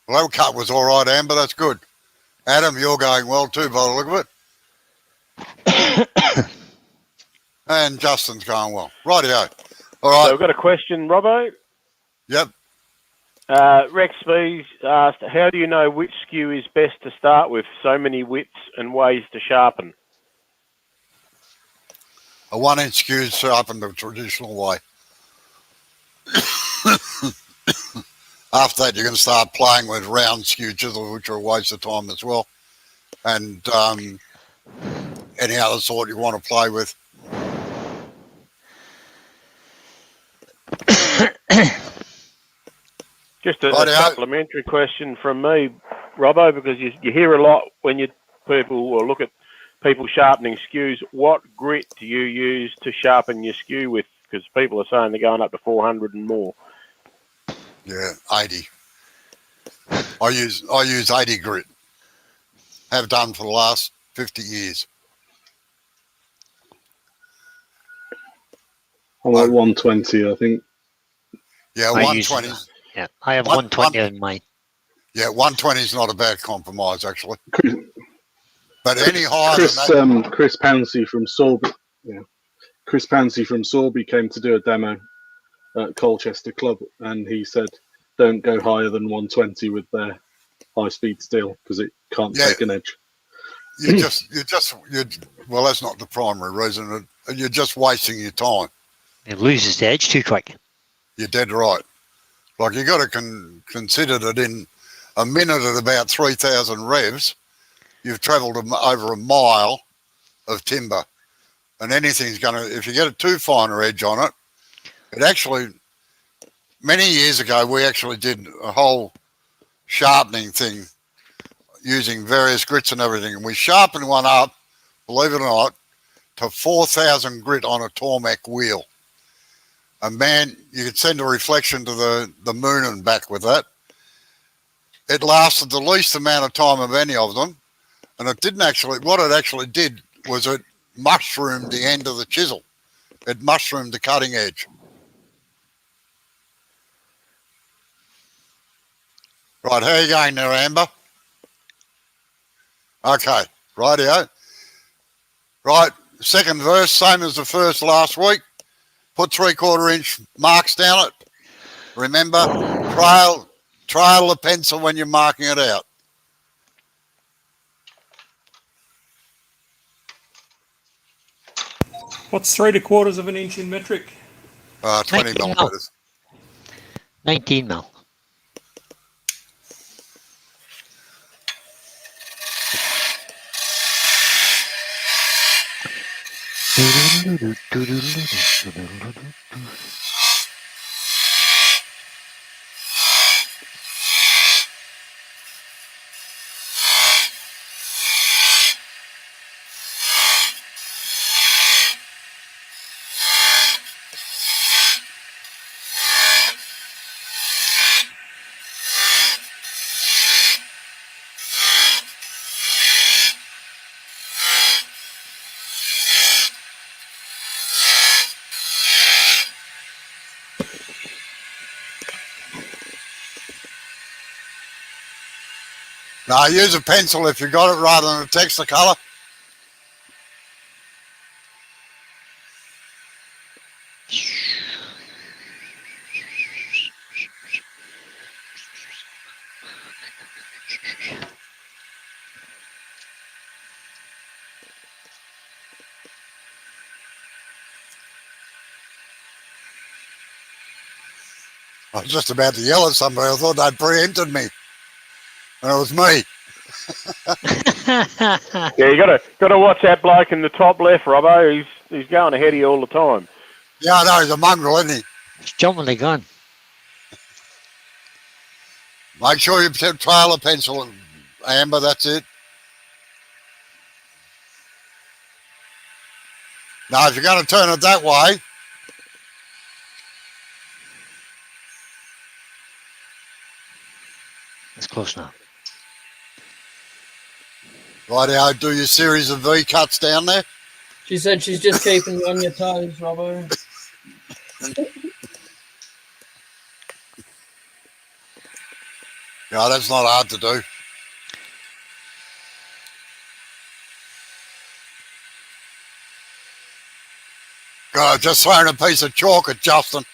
Low cut was all right, Amber. That's good. Adam, you're going well too, by the look of it. And Justin's going well. Rightio. All right. So we've got a question, Robbo. Yep. Rex V's asked, how do you know which skew is best to start with? So many widths and ways to sharpen. A 1-inch skew is sharpened the traditional way. After that, you're going to start playing with round skew chisels, which are a waste of time as well. And any other sort you want to play with. Just a supplementary question from me, Robbo, because you hear a lot when people or look at people sharpening skews. What grit do you use to sharpen your skew with? Because people are saying they're going up to 400 and more. Yeah, 80. I use 80 grit. Have done for the last 50 years. I'm at 120, I think. Yeah, 120. Yeah, I have 120 in mine. Yeah, 120 is not a bad compromise, actually. But any higher than that... Chris Pouncey from Sorby, Chris Pouncey from Sorby came to do a demo at Colchester Club, and he said, don't go higher than 120 with their high-speed steel, because it can't take an edge. Well, that's not the primary reason. You're just wasting your time. It loses the edge too quick. You're dead right. Like, you got to consider that in a minute at about 3,000 revs, you've travelled over a mile of timber. And anything's going to, if you get a too finer edge on it, it actually, many years ago, we actually did a whole sharpening thing using various grits and everything. And we sharpened one up, believe it or not, to 4,000 grit on a Tormac wheel. And man, you could send a reflection to the moon and back with that. It lasted the least amount of time of any of them. And it didn't actually, what it actually did was it mushroomed the end of the chisel. It mushroomed the cutting edge. Right, how are you going there, Amber? Okay, rightio. Right, second verse, same as the first last week. Put 3/4 inch marks down it. Remember, trail the pencil when you're marking it out. What's 3/4 of an inch in metric? 20 millimetres. 19 mil. Now, use a pencil if you got it rather than a texture colour. I was just about to yell at somebody. I thought they'd preempted me. And it was me. Yeah, you gotta watch that bloke in the top left, Robbo. He's going ahead of you all the time. Yeah, I know. He's a mongrel, isn't he? He's jumping the gun. Make sure you trail a pencil, Amber. That's it. Now, if you're going to turn it that way, That's close now. rightio, do your series of V cuts down there. She said she's just keeping you on your toes, Robbo. Yeah, that's not hard to do. God, I've just thrown a piece of chalk at Justin.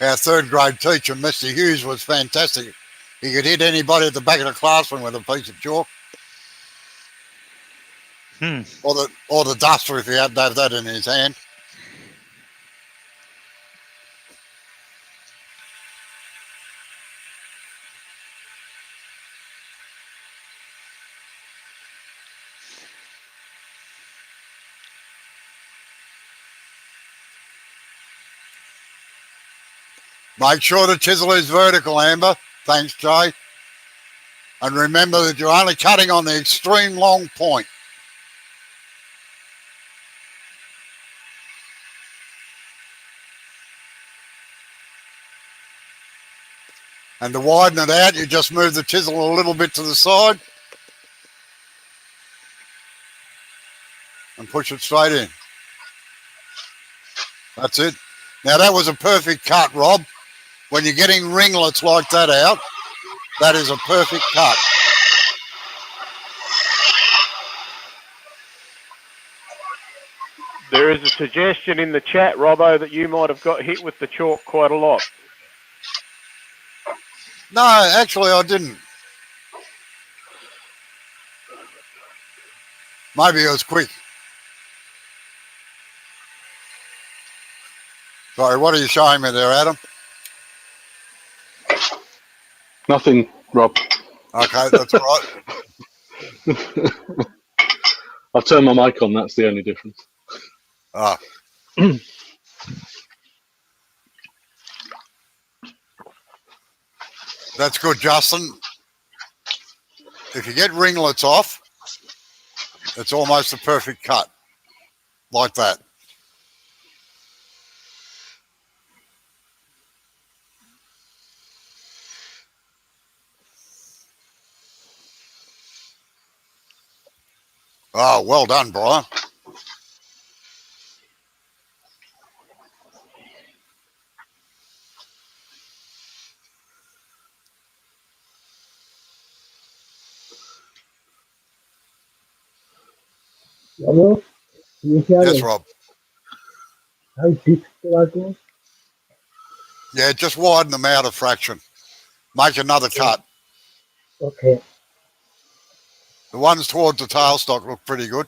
Our third grade teacher, Mr. Hughes, was fantastic. He could hit anybody at the back of the classroom with a piece of chalk. Or the duster if he had to have that in his hand. Make sure the chisel is vertical, Amber. Thanks, Jay. And remember that you're only cutting on the extreme long point. And to widen it out, you just move the chisel a little bit to the side and push it straight in. That's it. Now, that was a perfect cut, Rob. When you're getting ringlets like that out, that is a perfect cut. There is a suggestion in the chat, Robbo, that you might have got hit with the chalk quite a lot. No, actually, I didn't. Maybe it was quick. Sorry, what are you showing me there, Adam? Nothing, Rob. Okay, that's all right. I've turned my mic on. That's the only difference. Ah. That's good, Justin. If you get ringlets off, it's almost a perfect cut, like that. Oh, well done, Brian. Robbo, can you hear Yes, me? Rob. How deep do I go? Yeah, just widen them out a fraction. Make another cut. Okay. The ones towards the tailstock look pretty good,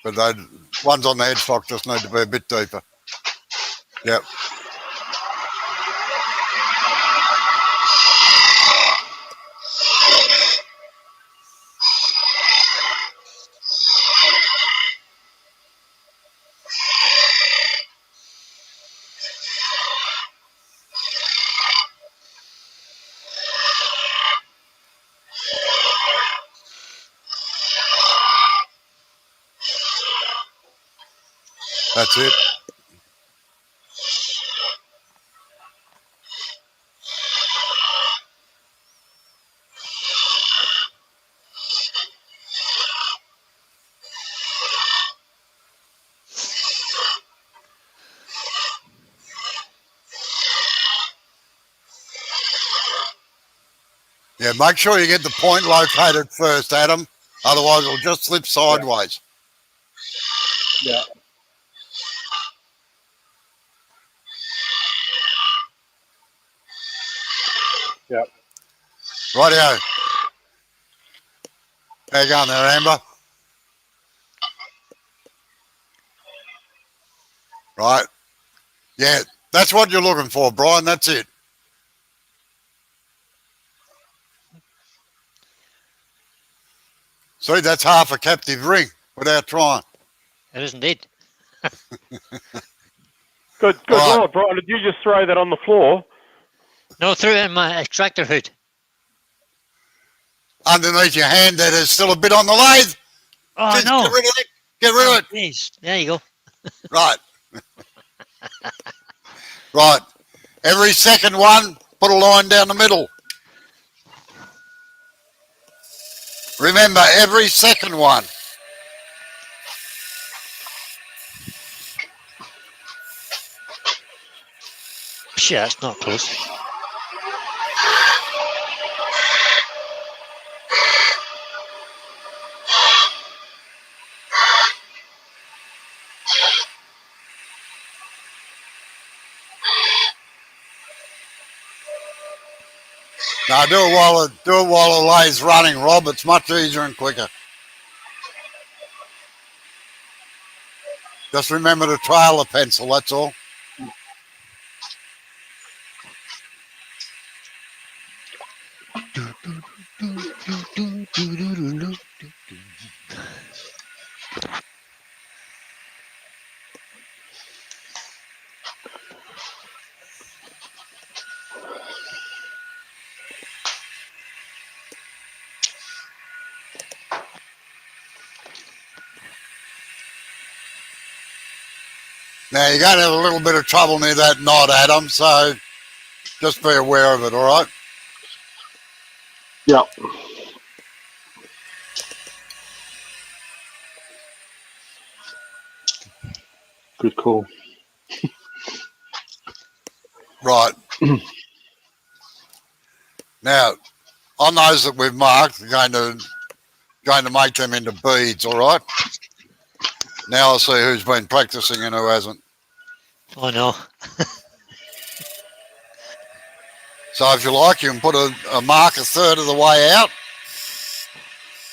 but the ones on the headstock just need to be a bit deeper. Yep. That's it. Yeah, make sure you get the point located first, Adam. Otherwise, it'll just slip sideways. Yeah. Yep. Rightio. How you going there, Amber? Right. Yeah, that's what you're looking for, Brian. That's it. See, that's half a captive ring without trying. It is indeed. Good All right. Lord, Brian, did you just throw that on the floor? No, threw it in my extractor hood. Underneath your hand, there's still a bit on the lathe. Oh, Just no. Get rid of it. Get rid of it. Please. There you go. Right. Right. Every second one, put a line down the middle. Remember, every second one. Shit, that's not close. Now do it while the lathe's running, Rob. It's much easier and quicker. Just remember to trail the pencil, that's all. Now, you're going to have a little bit of trouble near that knot, Adam, so just be aware of it, all right? Yep. Good call. Right. Now, on those that we've marked, we're going to make them into beads, all right? Now I'll see who's been practicing and who hasn't. Oh, no. So if you like, you can put a mark a third of the way out,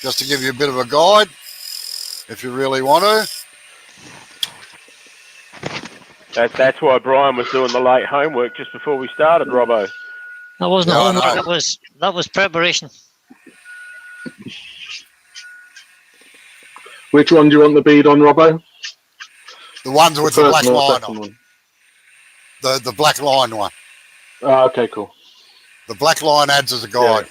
just to give you a bit of a guide, if you really want to. That's why Brian was doing the late homework just before we started, Robbo. That wasn't Yeah, I homework. know. That was preparation. Which one do you want the bead on, Robbo? The ones with the First black one or line second on. one? The black line one. Okay, cool. The black line adds as a guide.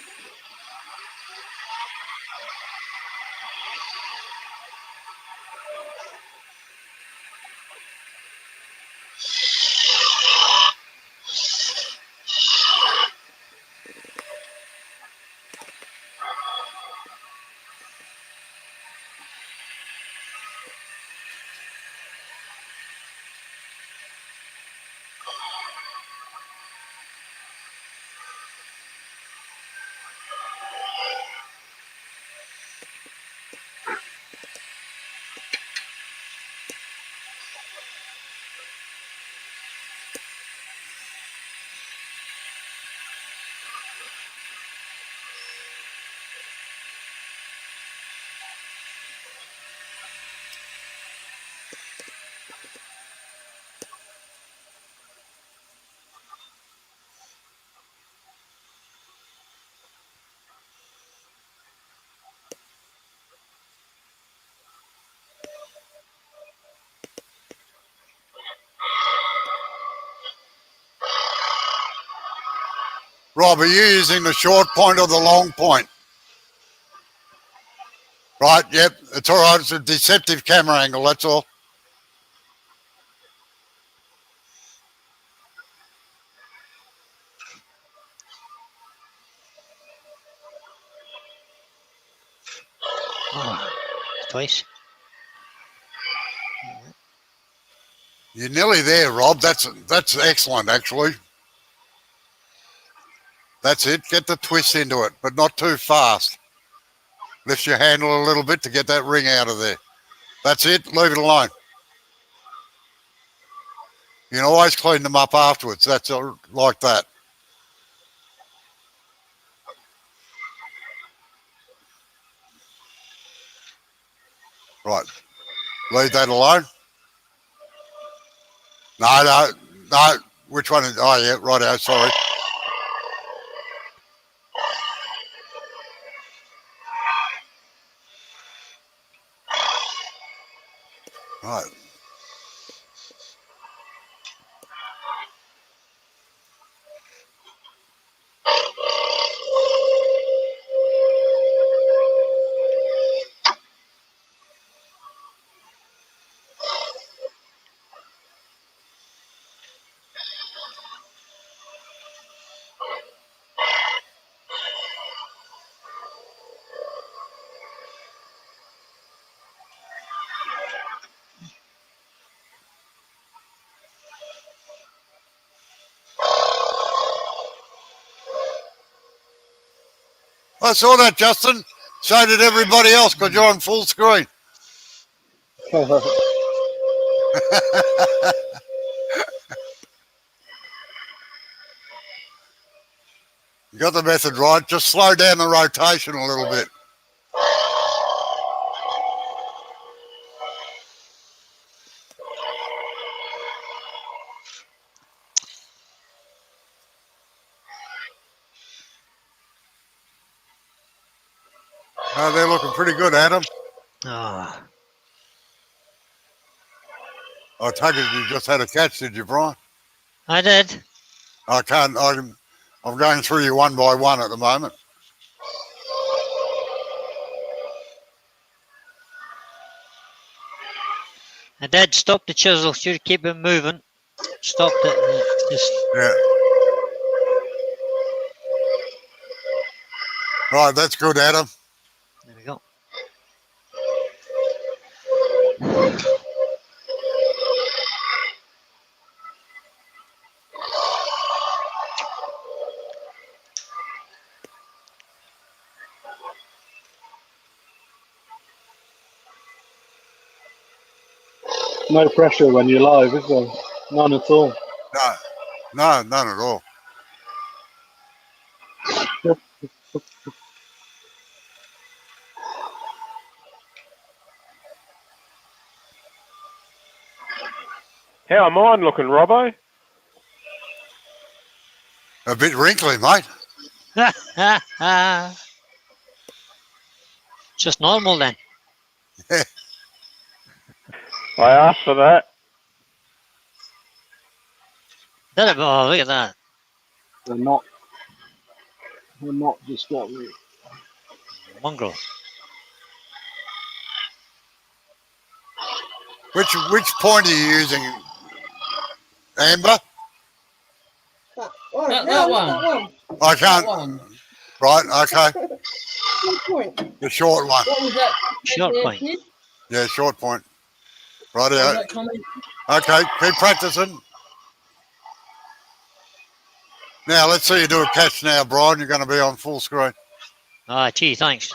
Rob, are you using the short point or the long point? Right, yep, it's all right. It's a deceptive camera angle, that's all. Oh, twice. You're nearly there, Rob. That's excellent, actually. That's it. Get the twist into it, but not too fast. Lift your handle a little bit to get that ring out of there. That's it. Leave it alone. You can always clean them up afterwards. That's like that. Leave that alone. No. Which one is? Oh, yeah, righto. Sorry. Right. I saw that, Justin. So did everybody else because you're on full screen. You got the method right. Just slow down the rotation a little bit. Oh, they're looking pretty good, Adam. Oh, I take it you just had a catch, did you, Brian? I did. I can't. I'm going through you one by one at the moment. I did stop the chisel. Should keep it moving. Stopped it. Just Yeah. Right, that's good, Adam. there we go. No pressure when you're live, is there? None at all. No, none at all. How am mine looking, Robbo? A bit wrinkly, mate. Just normal then. I asked for that. Did it? Oh, look at that. They're not just what we. Mongrel. Which point are you using, Amber? That one. I can't. That one. Right, okay. Good point. The short one. What was that? Short there, point. kid? Yeah, short point. What was Rightio. that comment? Okay, keep practicing. Now, let's see you do a catch now, Brian. You're going to be on full screen. Ah, gee, thanks.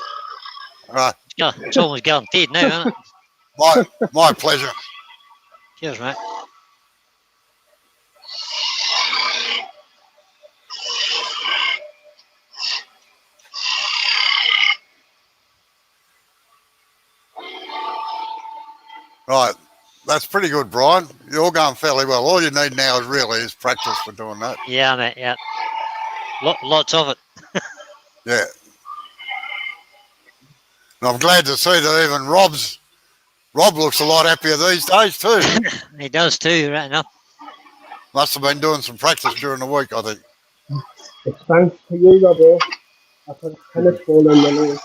Right. It's almost guaranteed now, isn't it? My pleasure. Cheers, mate. Right. That's pretty good, Brian. You're going fairly well. All you need now is practice for doing that. Yeah, mate, yeah. Lots of it. Yeah. And I'm glad to see that even Rob looks a lot happier these days too. He does too, right now. Must have been doing some practice during the week, I think. It's thanks to you, Robbo. I put a tennis ball in the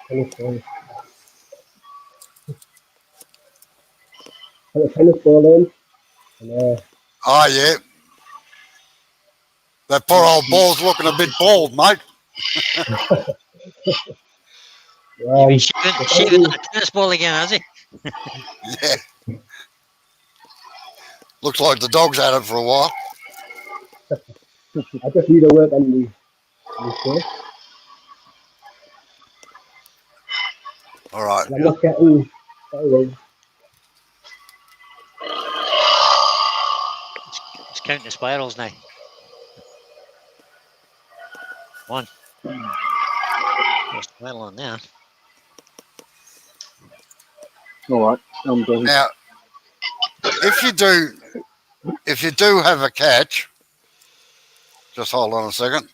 tennis ball. Put a tennis ball in. And, Oh, yeah. That poor old ball's looking a bit bald, mate. well, He's shaving that tennis ball again, has he? Yeah. Looks like the dog's had it for a while. I just need to work on the face. All right. I'm not getting sorry. It's counting the spirals now. One. There's a spiral on there. All right, I'm done. Now, if you do have a catch, just hold on a second.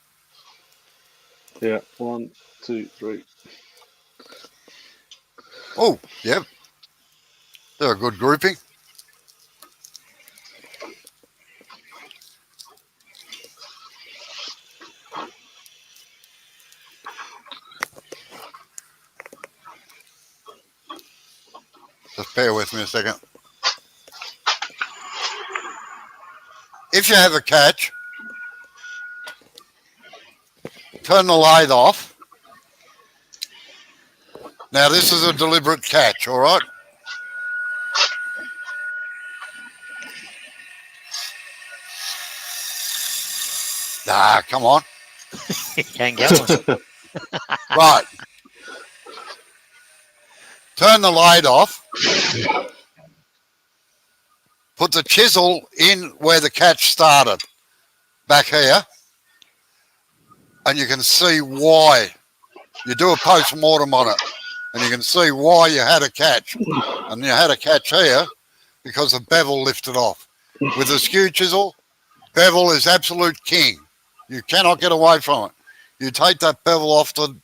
Yeah, 1, 2, 3. Oh, yep. They're a good grouping. Just bear with me a second. If you have a catch, turn the lathe off. Now, this is a deliberate catch, all right? Ah, come on. Can't get one. Right. Turn the lathe off. Put the chisel in where the catch started, back here. And you can see why. You do a post-mortem on it. And you can see why you had a catch. And you had a catch here because the bevel lifted off. With the skew chisel, bevel is absolute king. You cannot get away from it. You take that bevel off the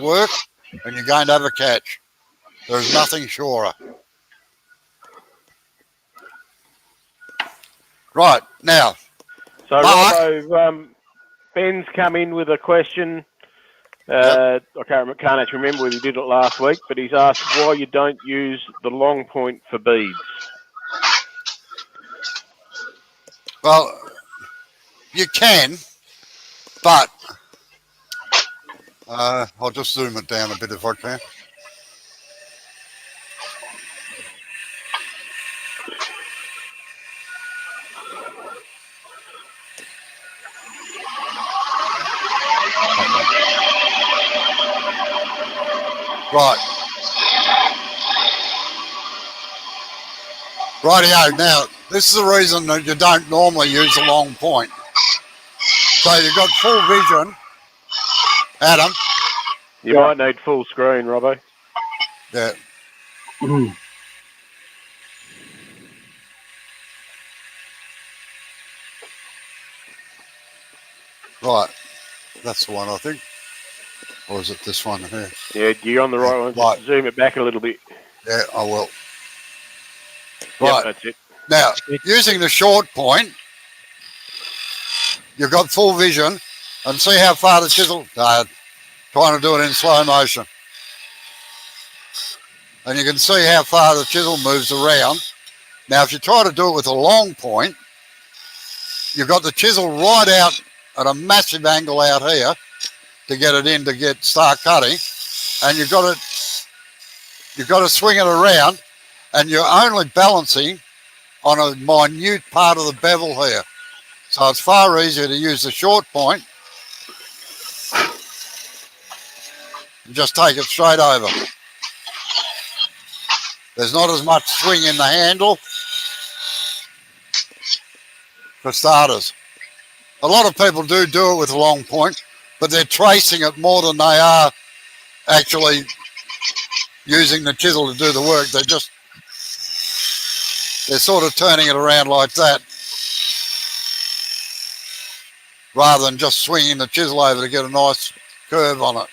work and you're going to have a catch. There's nothing surer. Right, now. So, Mark. Robbo, Ben's come in with a question. I can't actually remember whether he did it last week, but he's asked why you don't use the long point for beads. Well, you can, but I'll just zoom it down a bit if I can. Right. Rightio. Now, this is the reason that you don't normally use a long point. So you've got full vision, Adam. You might need full screen, Robbo. Yeah. Right. That's the one, I think. Or is it this one here? Yeah, you're on the right one. Just zoom it back a little bit. Yeah, I will. Yep, Right. that's it. Now, using the short point, you've got full vision, and see how far the chisel, trying to do it in slow motion. And you can see how far the chisel moves around. Now, if you try to do it with a long point, you've got the chisel right out at a massive angle out here to get it in to start cutting, and you've got to swing it around, and you're only balancing on a minute part of the bevel here. So it's far easier to use the short point and just take it straight over. There's not as much swing in the handle for starters. A lot of people do it with a long point, but they're tracing it more than they are actually using the chisel to do the work. They're sort of turning it around like that rather than just swinging the chisel over to get a nice curve on it.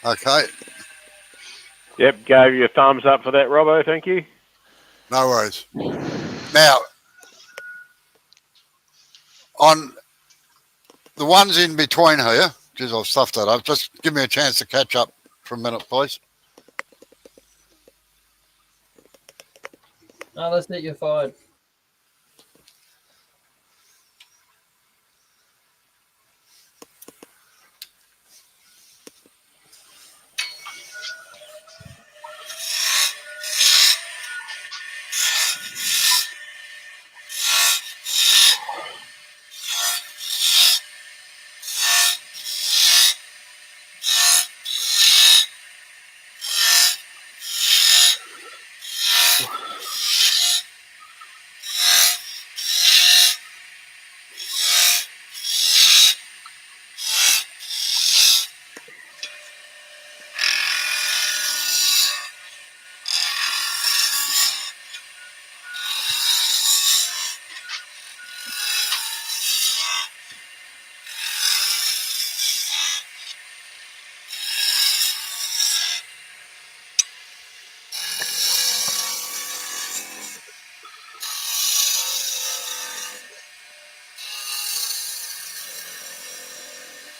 Okay. Yep, gave you a thumbs up for that, Robbo. Thank you. No worries. Now, on the ones in between here, geez, I've stuffed that up. Just give me a chance to catch up for a minute, please. No, that's it. You're fired.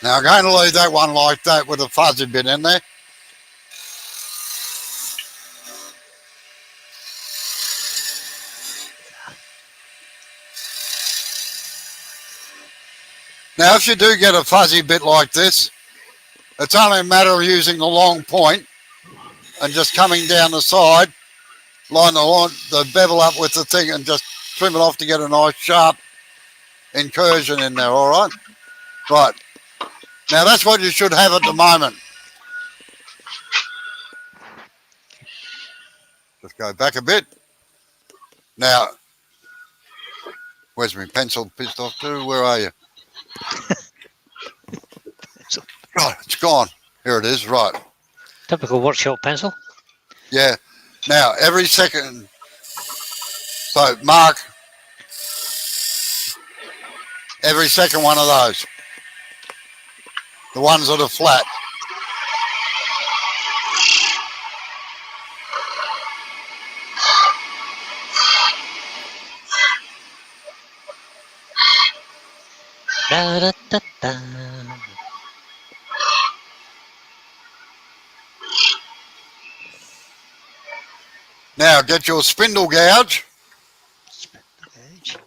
Now I'm going to leave that one like that with a fuzzy bit in there. Now if you do get a fuzzy bit like this, it's only a matter of using the long point and just coming down the side, line the bevel up with the thing and just trim it off to get a nice sharp incursion in there, all right? Right. Now that's what you should have at the moment. Just go back a bit. Now, where's my pencil pissed off to? Where are you? Right, it's gone. Here it is, right. Typical workshop pencil. Yeah. Now, every second, so mark every second one of those. The ones that are flat. Da, da, da, da. Now, get your spindle gouge. Gouge.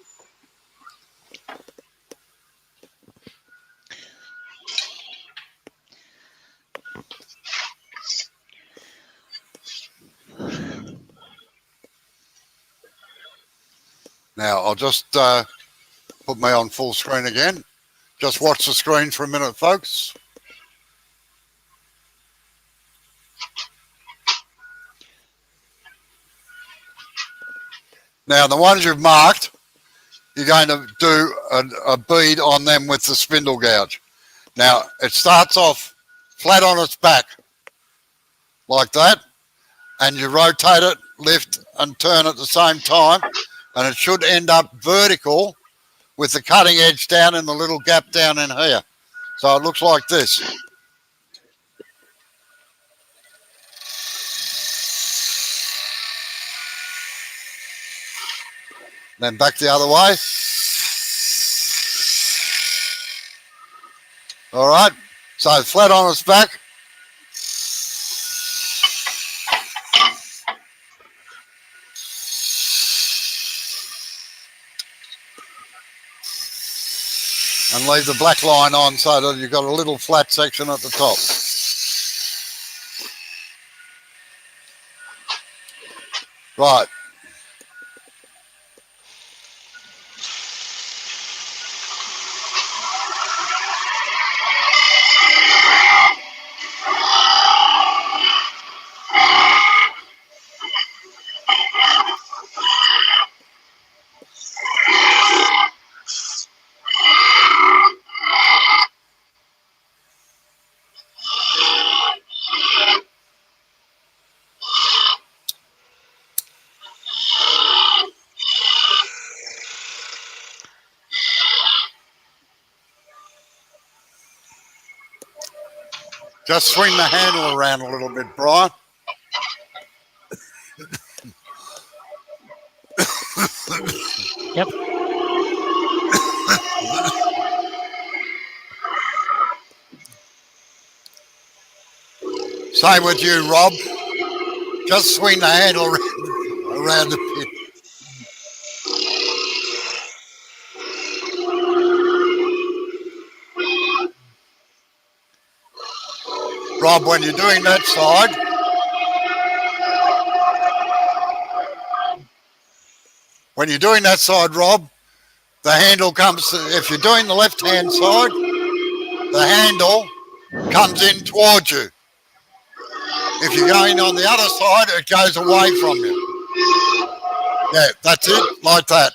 Now, I'll just put me on full screen again. Just watch the screen for a minute, folks. Now, the ones you've marked, you're going to do a bead on them with the spindle gouge. Now, it starts off flat on its back, like that, and you rotate it, lift and turn at the same time, and it should end up vertical with the cutting edge down in the little gap down in here. So it looks like this. Then back the other way. All right, so flat on its back. And leave the black line on so that you've got a little flat section at the top. Right. Just swing the handle around a little bit, Brian. Yep. Same with you, Rob. Just swing the handle around a bit. Rob, when you're doing that side, Rob, the handle comes, if you're doing the left-hand side, the handle comes in towards you. If you're going on the other side, it goes away from you. Yeah, that's it, like that.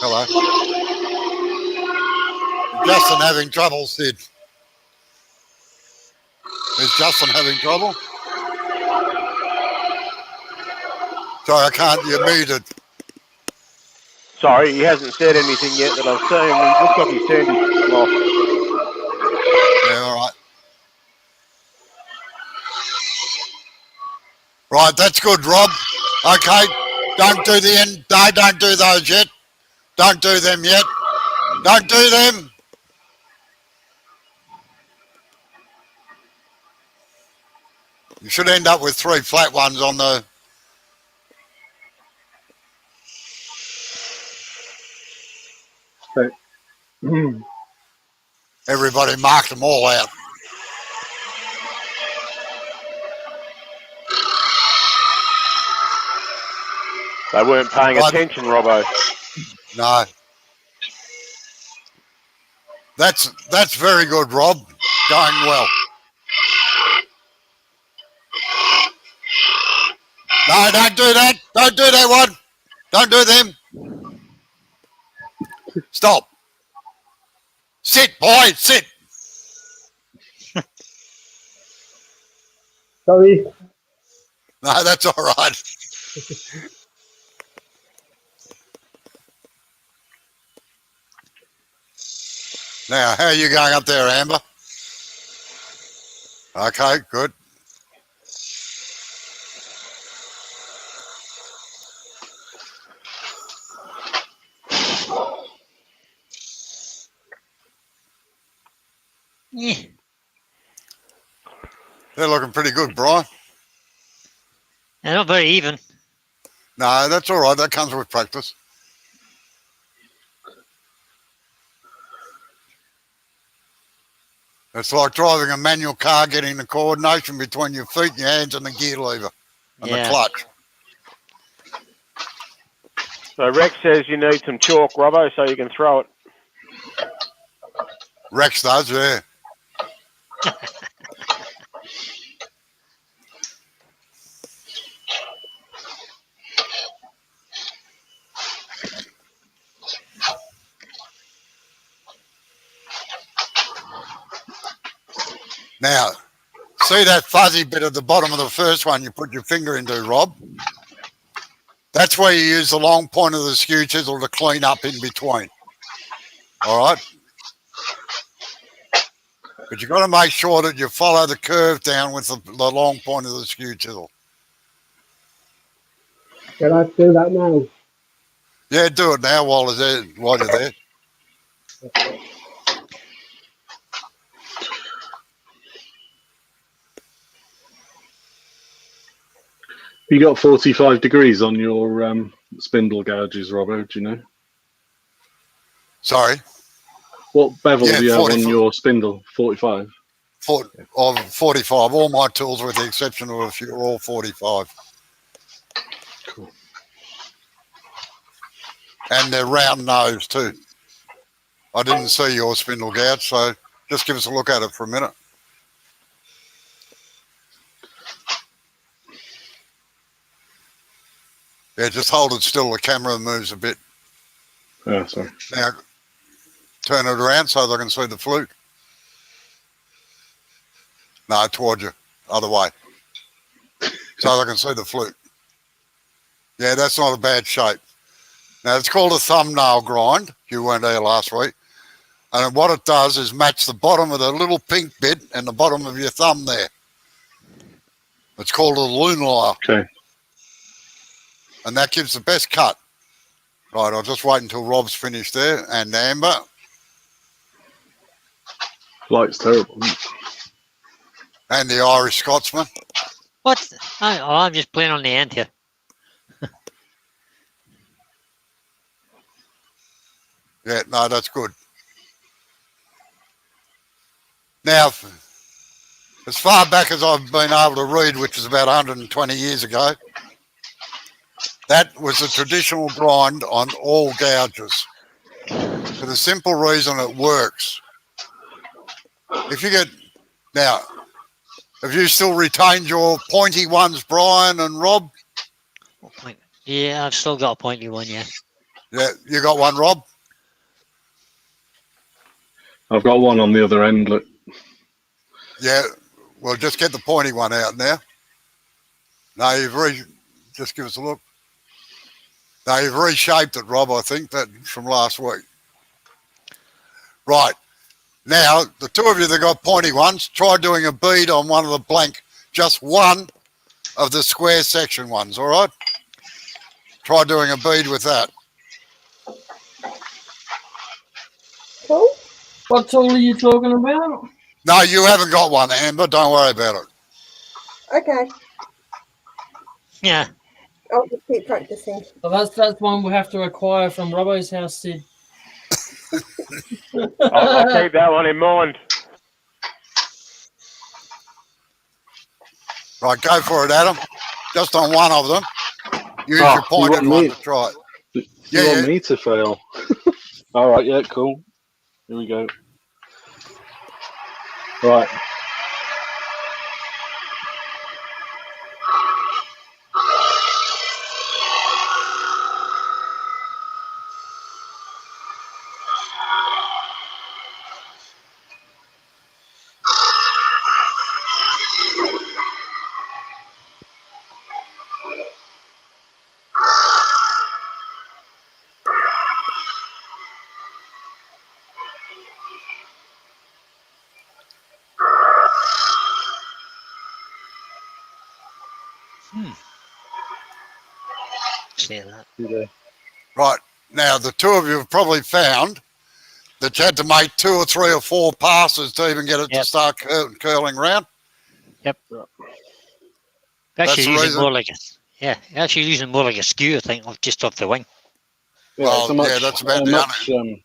Hello. Justin having trouble, Sid. Is Justin having trouble? Sorry, I can't, you're muted. Sorry, he hasn't said anything yet that I've seen. He looks like he's turned his off. Yeah, all right. Right, that's good, Rob. Okay, don't do the end. No, don't do those yet. Don't do them yet. Don't do them. You should end up with 3 flat ones on the... Everybody marked them all out. They weren't paying Right. attention, Robbo. No. That's very good, Rob. Going well. No, don't do that. Don't do that one. Don't do them. Stop. Sit, boy, sit. Sorry. No, that's all right. Now, how are you going up there, Amber? Okay, good. Yeah. They're looking pretty good, Brian. They're not very even. No, that's all right. That comes with practice. It's like driving a manual car, getting the coordination between your feet, your hands, and the gear lever and the clutch. So Rex says you need some chalk, Robbo, so you can throw it. Rex does, yeah. Now, see that fuzzy bit at the bottom of the first one you put your finger into, Rob? That's where you use the long point of the skew chisel to clean up in between. All right? But you've got to make sure that you follow the curve down with the long point of the skew chisel. Can I do that now? Yeah, do it now while you're there. You got 45 degrees on your spindle gouges, Robbo, do you know? Sorry? What bevel do you have 45. on your spindle? 45? 45. All my tools, with the exception of a few, are all 45. Cool. And they're round nose too. I didn't see your spindle gouge, so just give us a look at it for a minute. Yeah, just hold it still. The camera moves a bit. Oh, sorry. Now, turn it around so they can see the flute. No, toward you. Other way. So they can see the flute. Yeah, that's not a bad shape. Now, it's called a thumbnail grind. You weren't there last week. And what it does is match the bottom of the little pink bit and the bottom of your thumb there. It's called a lunula. Okay. And that gives the best cut. Right, I'll just wait until Rob's finished there. And Amber. Light's terrible. And the Irish Scotsman. What? I'm just playing on the end here. Yeah, no, that's good. Now, as far back as I've been able to read, which is about 120 years ago, that was a traditional grind on all gouges. For the simple reason it works. If you get... Now, have you still retained your pointy ones, Brian and Rob? Yeah, I've still got a pointy one, yeah. Yeah, you got one, Rob? I've got one on the other end, look. Yeah, well, just get the pointy one out now. No, just give us a look. No, you've reshaped it, Rob, I think, that from last week. Right. Now, the two of you that got pointy ones, try doing a bead on one of the blank. Just one, of the square section ones, all right? Try doing a bead with that. Cool. What tool are you talking about? No, you haven't got one, Amber. Don't worry about it. Okay. Yeah. I'll just keep practicing. Well, that's one we have to acquire from Robbo's house, Sid. I'll keep that one in mind. Right, go for it, Adam. Just on one of them. Use Oh, your pointed you want one me? to try it. You Yeah, want yeah. me to fail? All right, yeah, cool. Here we go. Right. See that? Okay. Right. Now, the two of you have probably found that you had to make 2 or 3 or 4 passes to even get it to Yep. start curling round. Actually the using reason. more like a actually using more like a skew, I think, just off the wing. Yeah, Well, it's a much, yeah, that's about the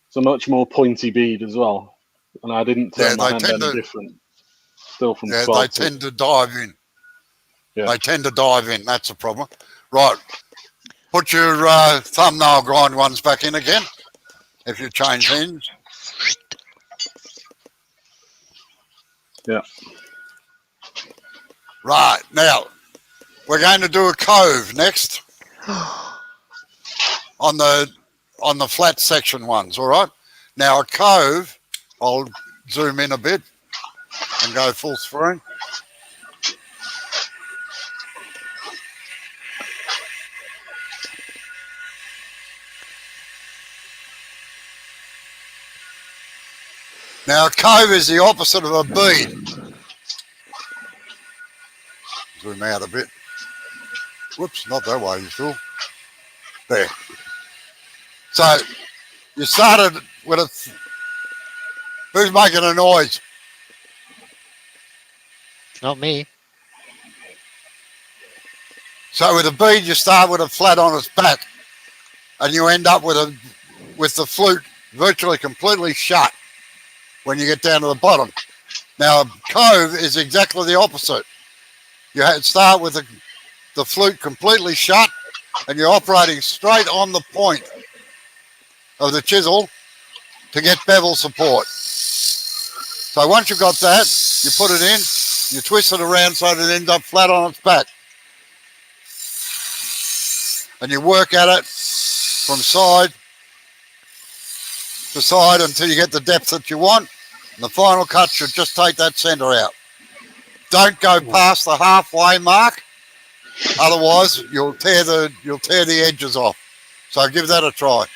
it's a much more pointy bead as well. And I didn't turn Yeah, my they hand tend any to- different. Still from Yeah, 12 they tend to dive in. Yeah. They tend to dive in. That's the problem. Right. Put your thumbnail grind ones back in again if you change hands. Yeah. Right. Now, we're going to do a cove next on the flat section ones, all right? Now, a cove, I'll zoom in a bit and go full screen. Now, a cove is the opposite of a bead. Zoom out a bit. Whoops, not that way, you fool. There. So, you started with a... Who's making a noise? Not me. So, with a bead, you start with a flat on its back, and you end up with the flute virtually completely shut when you get down to the bottom. Now, a cove is exactly the opposite. You start with the flute completely shut, and you're operating straight on the point of the chisel to get bevel support. So once you've got that, you put it in, you twist it around so that it ends up flat on its back. And you work at it from side to side until you get the depth that you want. And the final cut should just take that center out. Don't go past the halfway mark, otherwise you'll tear the edges off. So give that a try.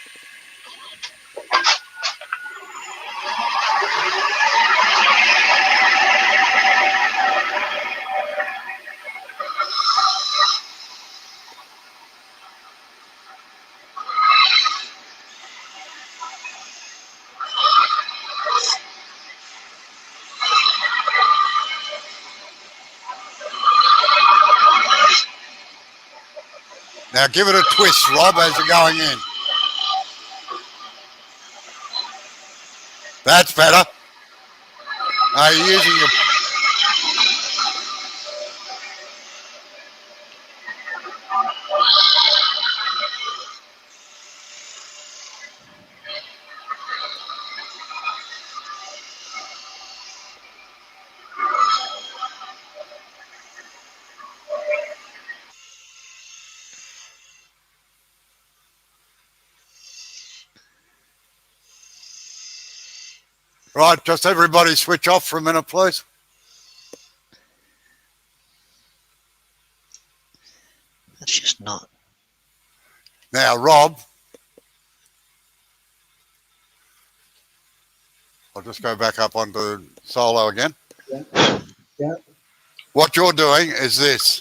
Now give it a twist, Rob, as you're going in. That's better. Now you're using your... Right, just everybody switch off for a minute, please. That's just not. Now, Rob, I'll just go back up onto solo again. Yeah. what you're doing is this.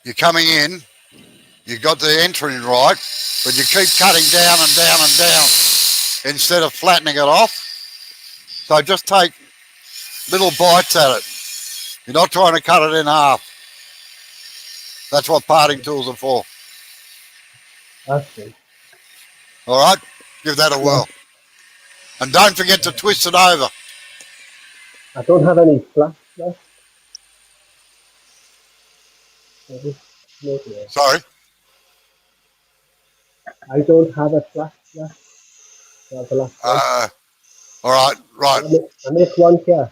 You're coming in, you got the entry right, but you keep cutting down and down and down instead of flattening it off. So just take little bites at it. You're not trying to cut it in half. That's what parting tools are for. I see. All right? Give that a whirl. And don't forget to twist it over. I don't have any flash left. So just make it. Sorry? I don't have a flash left. That's the last one. All right, right. I make one here.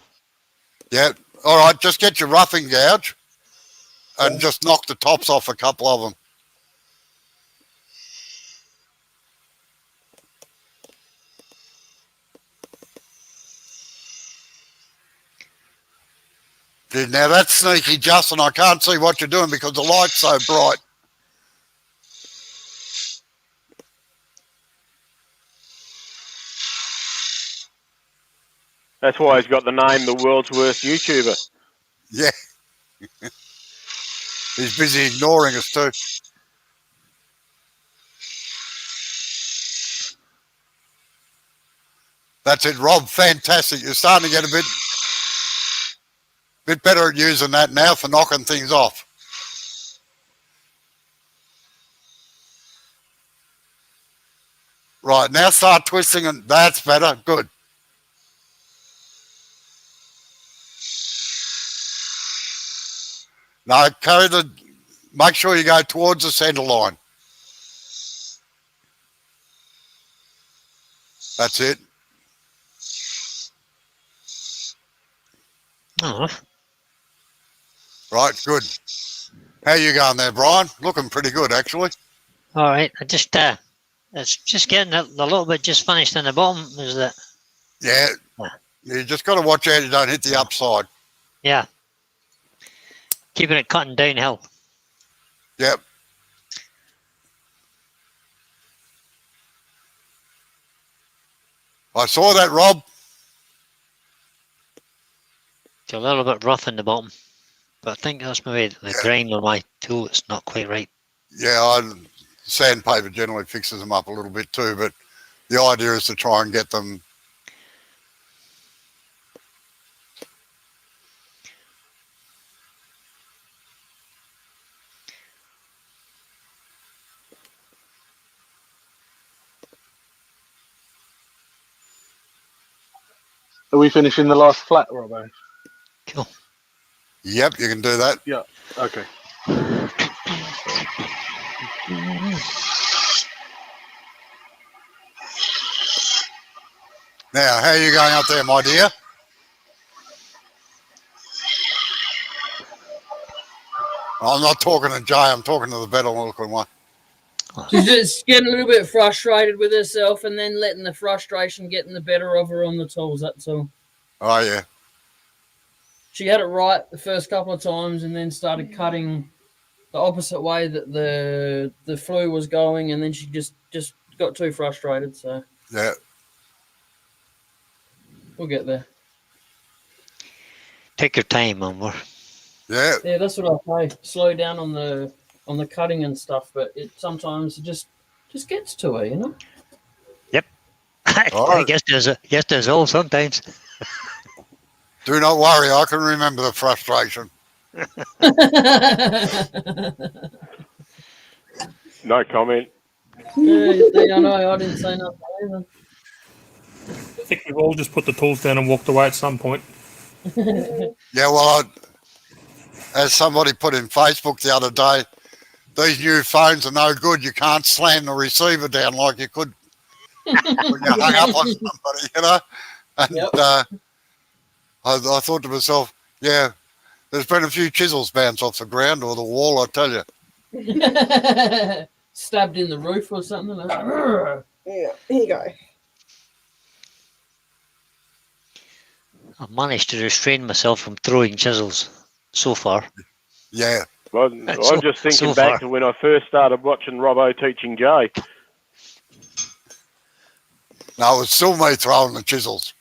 Yeah. All right, just get your roughing gouge and just knock the tops off a couple of them. Now that's sneaky, Justin. I can't see what you're doing because the light's so bright. That's why he's got the name the world's worst YouTuber. Yeah. He's busy ignoring us too. That's it, Rob. Fantastic. You're starting to get a bit better at using that now for knocking things off. Right, now start twisting and that's better. Good. Now make sure you go towards the centre line. That's it. Oh, Right, good. How you going there, Brian? Looking pretty good, actually. all right. I just it's just getting a little bit just finished on the bottom. Is that? Yeah. You just got to watch out you don't hit the upside. Yeah. Keeping it cutting downhill. Yep. I saw that, Rob. It's a little bit rough in the bottom, but I think that's maybe the grain on my tool. It's not quite right. Yeah, sandpaper generally fixes them up a little bit too, but the idea is to try and get them. Are we finishing the last flat, Robbo? Cool. Yep, you can do that. Yeah. Okay. Now, how are you going up there, my dear? I'm not talking to Jay, I'm talking to the better looking one. She's just getting a little bit frustrated with herself and then letting the frustration getting the better of her on the tools, that's all. Oh, yeah. She had it right the first couple of times and then started cutting the opposite way that the flue was going, and then she just got too frustrated, so Yeah. we'll get there. Take your time, Amber. Yeah. Yeah, that's what I say. Slow down on the cutting and stuff, but it sometimes it just gets to her, you know? All I right. guess there's all sometimes. Do not worry, I can remember the frustration. No comment. Yeah, I know, I didn't say nothing either. I think we've all just put the tools down and walked away at some point. Yeah, well, as somebody put in Facebook the other day, these new phones are no good. You can't slam the receiver down like you could when you hung up on somebody, you know? And Yep. I thought to myself, yeah, there's been a few chisels bounce off the ground or the wall, I tell you. Stabbed in the roof or something. Like, Yeah, here you go. I've managed to restrain myself from throwing chisels so far. Yeah. Well, I'm just thinking so back far. to when I first started watching Robbo teaching Jay. No, it's still me throwing the chisels.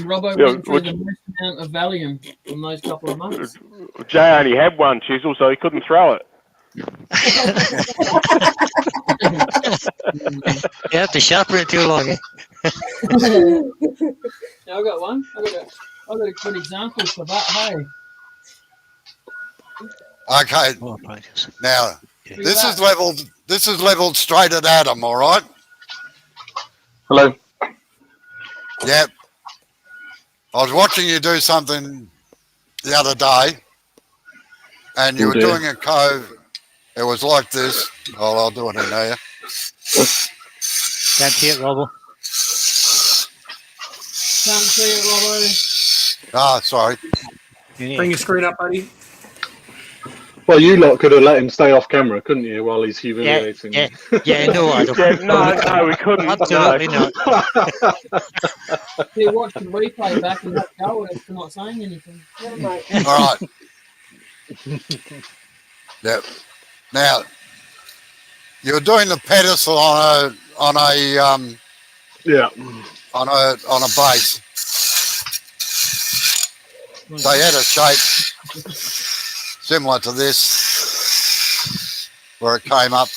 Robbo Yeah, went through the most amount of Valium in those couple of months. Jay only had one chisel, so he couldn't throw it. You have to sharpen it too long. Yeah, I got one. I got a good example for that. Hey, Okay, More practice. now look at this that. is leveled. This is leveled straight at Adam. All right. Hello. Yep. I was watching you do something the other day, and you Oh, were dear. doing a cove. It was like this. Oh, I'll do it in here. Can't see it, Robbo. Can't see it, Robbo. Ah, sorry. You need Bring to- your screen up, buddy. Well, you lot could have let him stay off camera, couldn't you, while he's humiliating yeah, me? yeah, no, I don't. Yeah, no, we couldn't. Absolutely No. not. You watch the replay back and have go at us for not saying anything. Yeah, mate. All right. Yep. Now, you're doing the pedestal on a Yeah. base. They had a shape similar to this, where it came up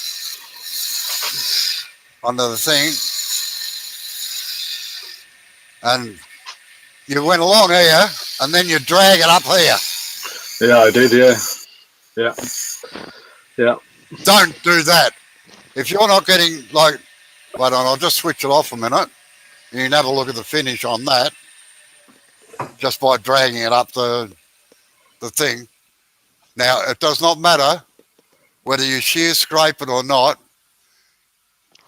onto the thing, and you went along here, and then you drag it up here. Yeah, I did. Yeah. Yeah. Yeah. Don't do that. If you're not getting like, wait on, I'll just switch it off a minute. You can have a look at the finish on that, just by dragging it up the thing. Now, it does not matter whether you shear scrape it or not,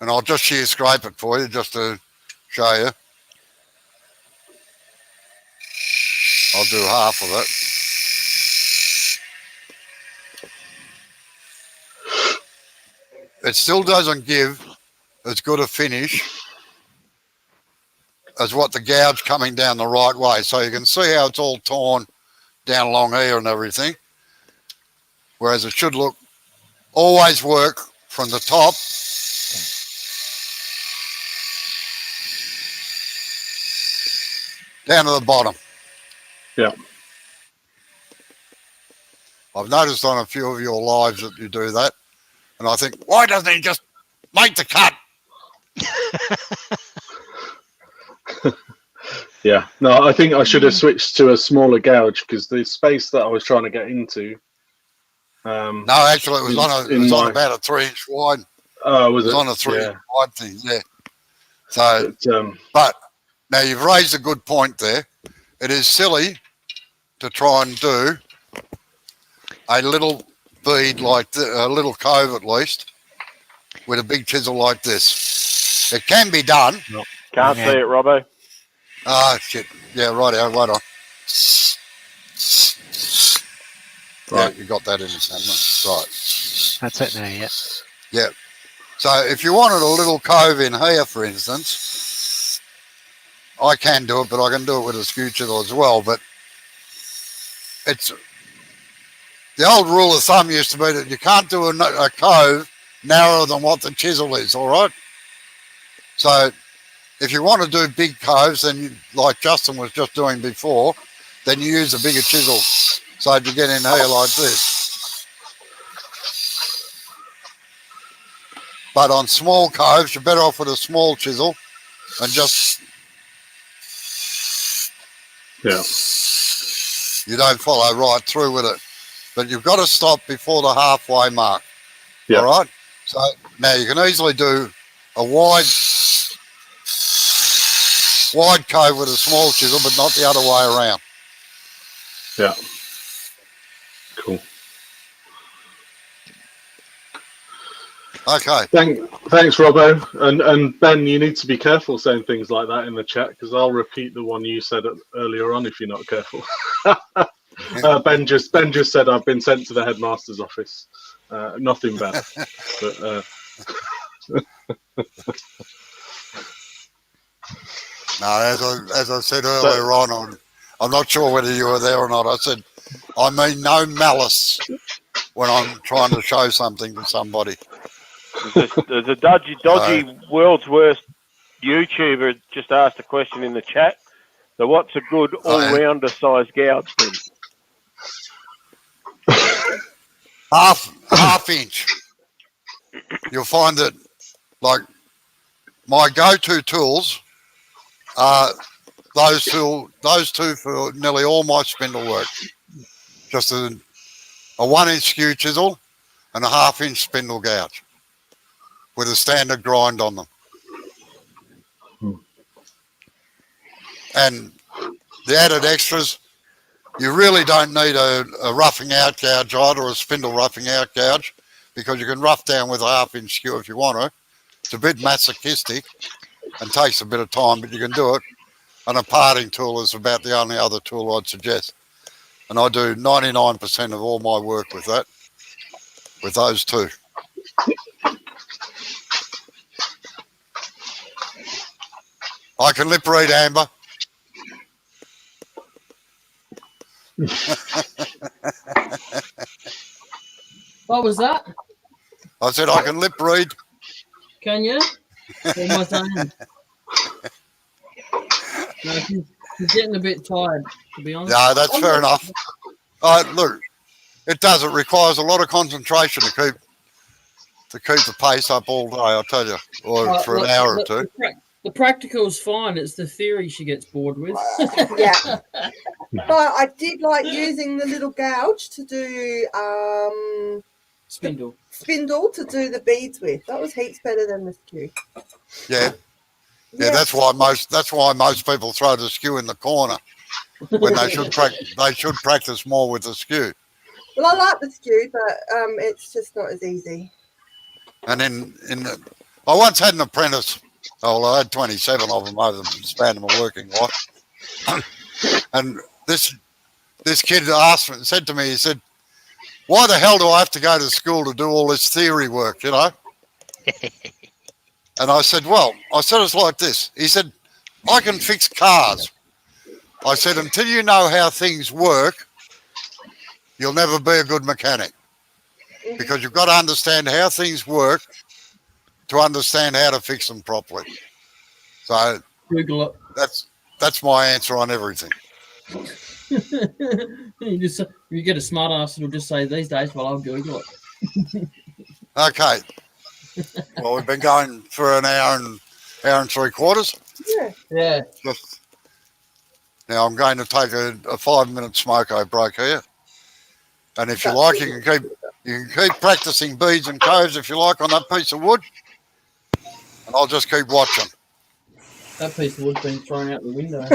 and I'll just shear scrape it for you just to show you. I'll do half of it. It still doesn't give as good a finish as what the gouge coming down the right way. So you can see how it's all torn down along here and everything. Whereas it should look, always work from the top down to the bottom. Yeah. I've noticed on a few of your lives that you do that. And I think, why doesn't he just make the cut? Yeah. No, I think I should have switched to a smaller gouge because the space that I was trying to get into. No, actually, it was on about a 3-inch wide. Oh, It was was it? on a 3-inch Yeah. wide thing, yeah. So, but now you've raised a good point there. It is silly to try and do a little bead like a little cove at least, with a big chisel like this. It can be done. Can't see it, Robbo. Ah, shit. Yeah, right on. Right. Yeah, you got that in the camera. Right. That's it now, yeah. Yeah. So if you wanted a little cove in here, for instance, I can do it, but I can do it with a skew chisel as well. But it's the old rule of thumb used to be that you can't do a cove narrower than what the chisel is, all right? So if you want to do big coves, then you, like Justin was just doing before, then you use a bigger chisel. So you get in here like this. But on small coves, you're better off with a small chisel and just... Yeah. You don't follow right through with it. But you've got to stop before the halfway mark. Yeah. All right? So now you can easily do a wide cove with a small chisel, but not the other way around. Yeah. Cool. Okay. Thanks, Robbo. And Ben, you need to be careful saying things like that in the chat because I'll repeat the one you said earlier on if you're not careful. Ben just said I've been sent to the headmaster's office. Nothing bad, but No, as I said earlier on, I'm not sure whether you were there or not. I said, I mean no malice when I'm trying to show something to somebody. There's a dodgy world's worst YouTuber just asked a question in the chat. So what's a good all-rounder size gouge then? Half inch. You'll find that, like, my go-to tools are those two for nearly all my spindle work. Just a 1-inch skew chisel and a 1/2-inch spindle gouge with a standard grind on them. And the added extras, you really don't need a roughing out gouge either, or a spindle roughing out gouge, because you can rough down with a 1/2-inch skew if you want to. It's a bit masochistic and takes a bit of time, but you can do it. And a parting tool is about the only other tool I'd suggest. And I do 99% of all my work with that, with those two. I can lip read, Amber. What was that? I said I can lip read. Can you? What am I saying? No, she's getting a bit tired, to be honest. No, that's fair enough. Look, it does. It requires a lot of concentration to keep the pace up all day, I'll tell you, or for an hour or two. The practical's fine. It's the theory she gets bored with. Yeah. But I did like using the little gouge to do Spindle to do the beads with. That was heaps better than the skew. Yeah. Yeah, that's why most people throw the skew in the corner when they should practice more with the skew. Well, I like the skew, but it's just not as easy. And I once had an apprentice. Oh, I had 27 of them over the span of my working life. And this kid said to me, he said, "Why the hell do I have to go to school to do all this theory work, you know?" And I said, it's like this. He said, "I can fix cars." I said, "Until you know how things work, you'll never be a good mechanic, because you've got to understand how things work to understand how to fix them properly." So Google it. That's my answer on everything. You get a smart ass, it'll just say these days, well, I'll Google it. Okay. Well, we've been going for an hour and 3/4. Yeah. Now I'm going to take a 5-minute smoko break here. And if you like, you can keep practicing beads and coves if you like on that piece of wood. And I'll just keep watching. That piece of wood's been thrown out the window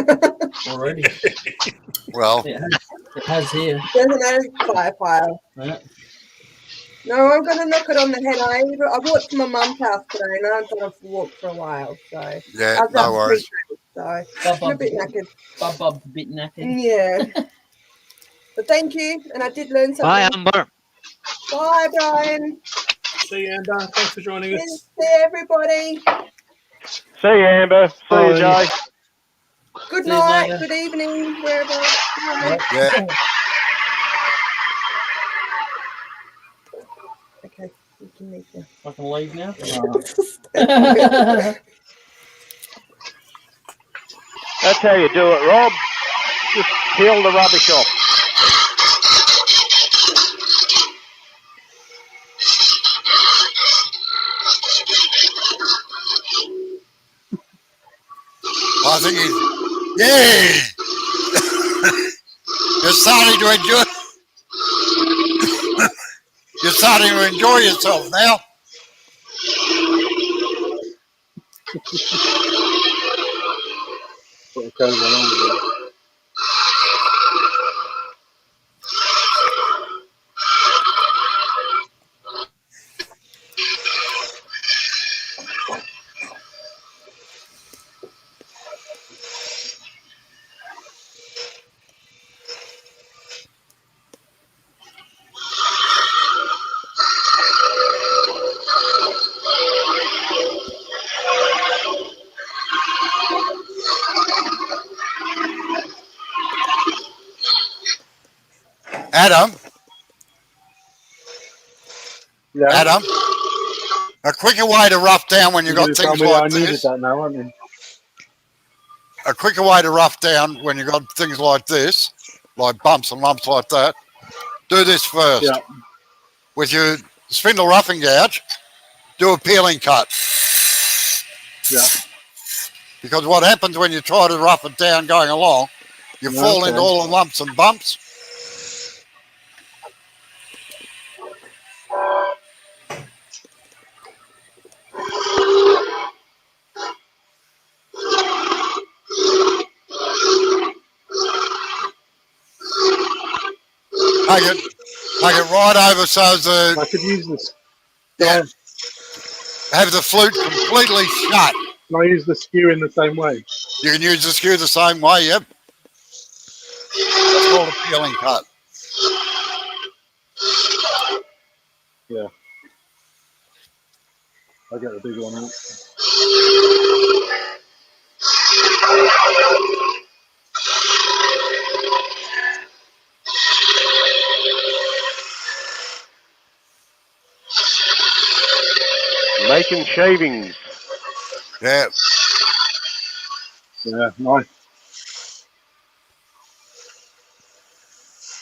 already. Well, it has here. There's an old fire. Yeah. No, I'm going to knock it on the head. I walked to my mum's house today, and I haven't done a walk for a while. So yeah, no worries. So I'm a bit knackered. Bub's a bit knackered. Yeah. But thank you, and I did learn something. Bye, Amber. Bye, Brian. See you, Amber. Thanks for joining us. See everybody. See you, Amber. See you, Jay. Good night, good evening, wherever. Bye. Yeah. Okay, you can leave now. I can leave now. That's how you do it, Rob. Just peel the rubbish off. I think yeah. You're starting to enjoy. You're starting to enjoy yourself now. What goes along with it. Adam. Yeah. Adam. A quicker way to rough down when you've You're got gonna tell things me I like needed this. that now, aren't you? A quicker way to rough down when you've got things like this, like bumps and lumps like that. Do this first. Yeah. With your spindle roughing gouge, do a peeling cut. Yeah. Because what happens when you try to rough it down going along, you fall into all the lumps and bumps. Take it right over so I could use this. yeah, have the flute completely shut. Can I use the skew in the same way? You can use the skew the same way, yep. That's called a peeling cut. Yeah. I get the big one out. Making shavings. Yeah. Yeah, nice.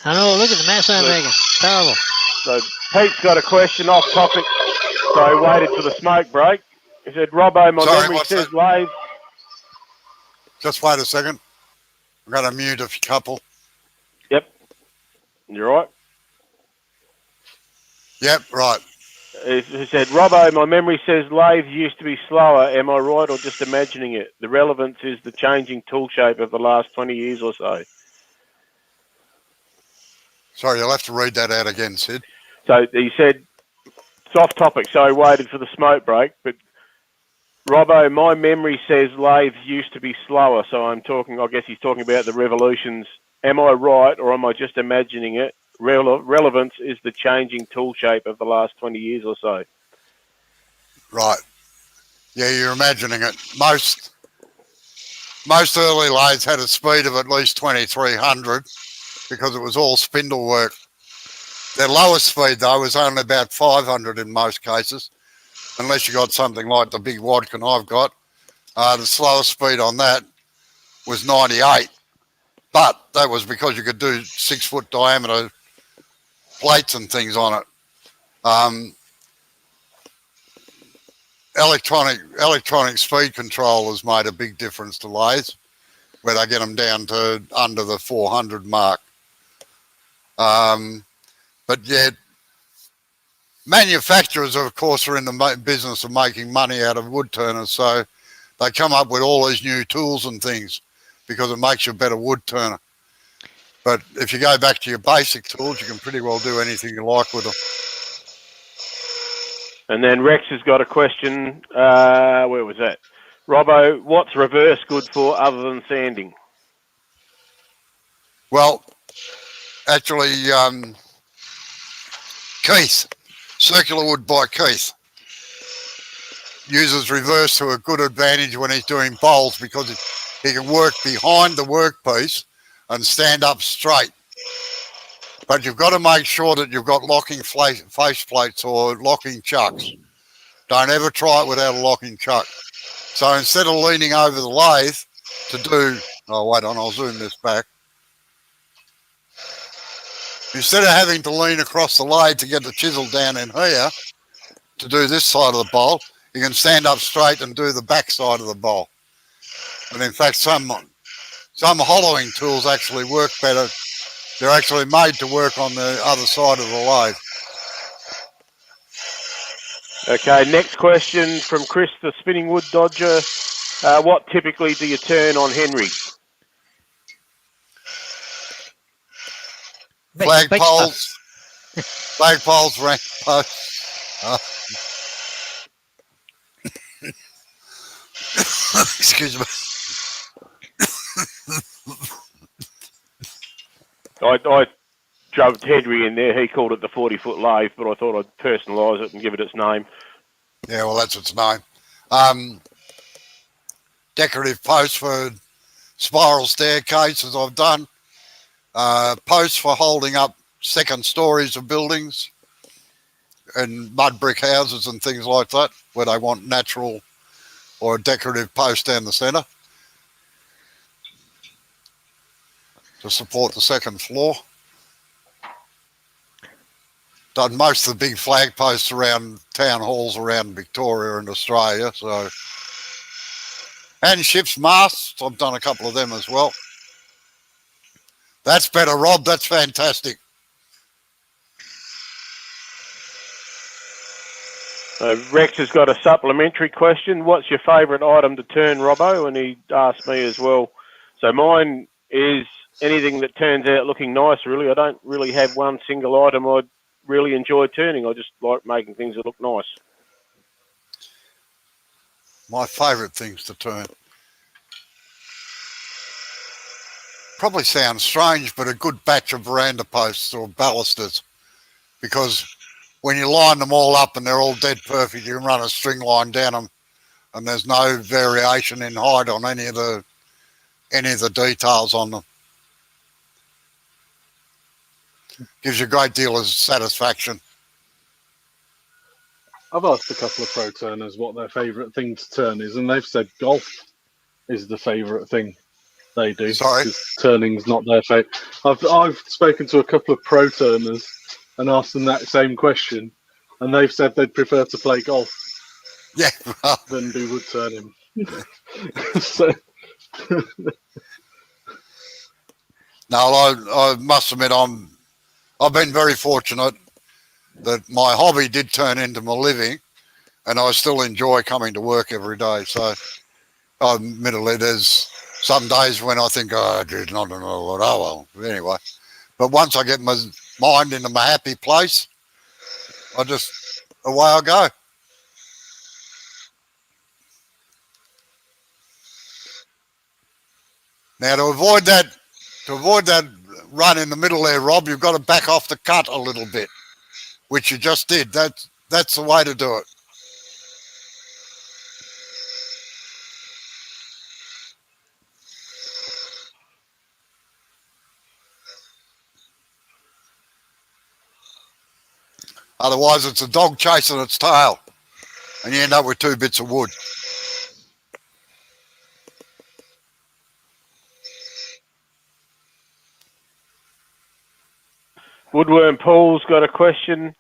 I know, look at the mess I'm making. Terrible. So Pete's got a question off topic, so he waited for the smoke break. He said, Robbo, my Sorry, memory what's says that? lathe. Just wait a second. I'm going to mute a couple. Yep. You're right. Yep, right. He said, Robbo, my memory says lathe used to be slower. Am I right or just imagining it? The relevance is the changing tool shape of the last 20 years or so. Sorry, you'll have to read that out again, Sid. So he said, it's off topic, so he waited for the smoke break. But Robbo, my memory says lathes used to be slower. So I'm talking, I guess he's talking about the revolutions. Am I right or am I just imagining it? Relevance is the changing tool shape of the last 20 years or so. Right. Yeah, you're imagining it. Most early lathes had a speed of at least 2,300 because it was all spindle work. Their lowest speed, though, was only about 500 in most cases, unless you got something like the big Wadkin I've got. The slowest speed on that was 98, but that was because you could do 6-foot diameter plates and things on it. Electronic speed control has made a big difference to lathes, where they get them down to under the 400 mark. But yet, manufacturers, of course, are in the business of making money out of wood turners, so they come up with all these new tools and things because it makes you a better wood turner. But if you go back to your basic tools, you can pretty well do anything you like with them. And then Rex has got a question. Where was that? Robbo, what's reverse good for other than sanding? Well, actually, Keith, Circular Wood by Keith, uses reverse to a good advantage when he's doing bowls because he can work behind the workpiece and stand up straight. But you've got to make sure that you've got locking face plates or locking chucks. Don't ever try it without a locking chuck. So instead of leaning over the lathe to do, oh, wait on, I'll zoom this back. Instead of having to lean across the lathe to get the chisel down in here to do this side of the bowl, you can stand up straight and do the back side of the bowl. And in fact, some hollowing tools actually work better. They're actually made to work on the other side of the lathe. Okay, next question from Chris, the Spinning Wood Dodger. What typically do you turn on Henry? Flagpoles, rank posts. Excuse me. I drove Henry in there. He called it the 40-foot lathe, but I thought I'd personalise it and give it its name. Yeah, well, that's its name. Decorative posts for spiral staircases I've done. Posts for holding up second stories of buildings. in mud brick houses and things like that, where they want natural or a decorative post down the centre to support the second floor. Done most of the big flag posts around town halls around Victoria and Australia. So, and ships masts, I've done a couple of them as well. That's better, Rob. That's fantastic. Rex has got a supplementary question. What's your favourite item to turn, Robbo? And he asked me as well. So mine is anything that turns out looking nice, really. I don't really have one single item I really enjoy turning. I just like making things that look nice. My favourite things to turn. Probably sounds strange, but a good batch of veranda posts or balusters, because when you line them all up and they're all dead perfect, you can run a string line down them, and there's no variation in height on any of the details on them. Gives you a great deal of satisfaction. I've asked a couple of pro turners what their favourite thing to turn is, and they've said golf is the favourite thing they do. Sorry? Because turning's not their favourite. I've spoken to a couple of pro turners and asked them that same question, and they've said they'd prefer to play golf Yeah. than do wood turning. So, No, I must admit I've been very fortunate that my hobby did turn into my living, and I still enjoy coming to work every day. So, admittedly, there's some days when I think, oh, geez, not another lot. Oh, well, anyway. But once I get my mind into my happy place, away I go. Now, to avoid that run in the middle there, Rob, you've got to back off the cut a little bit, which you just did. That's the way to do it. Otherwise, it's a dog chasing its tail, and you end up with 2 bits of wood. Woodworm Paul's got a question.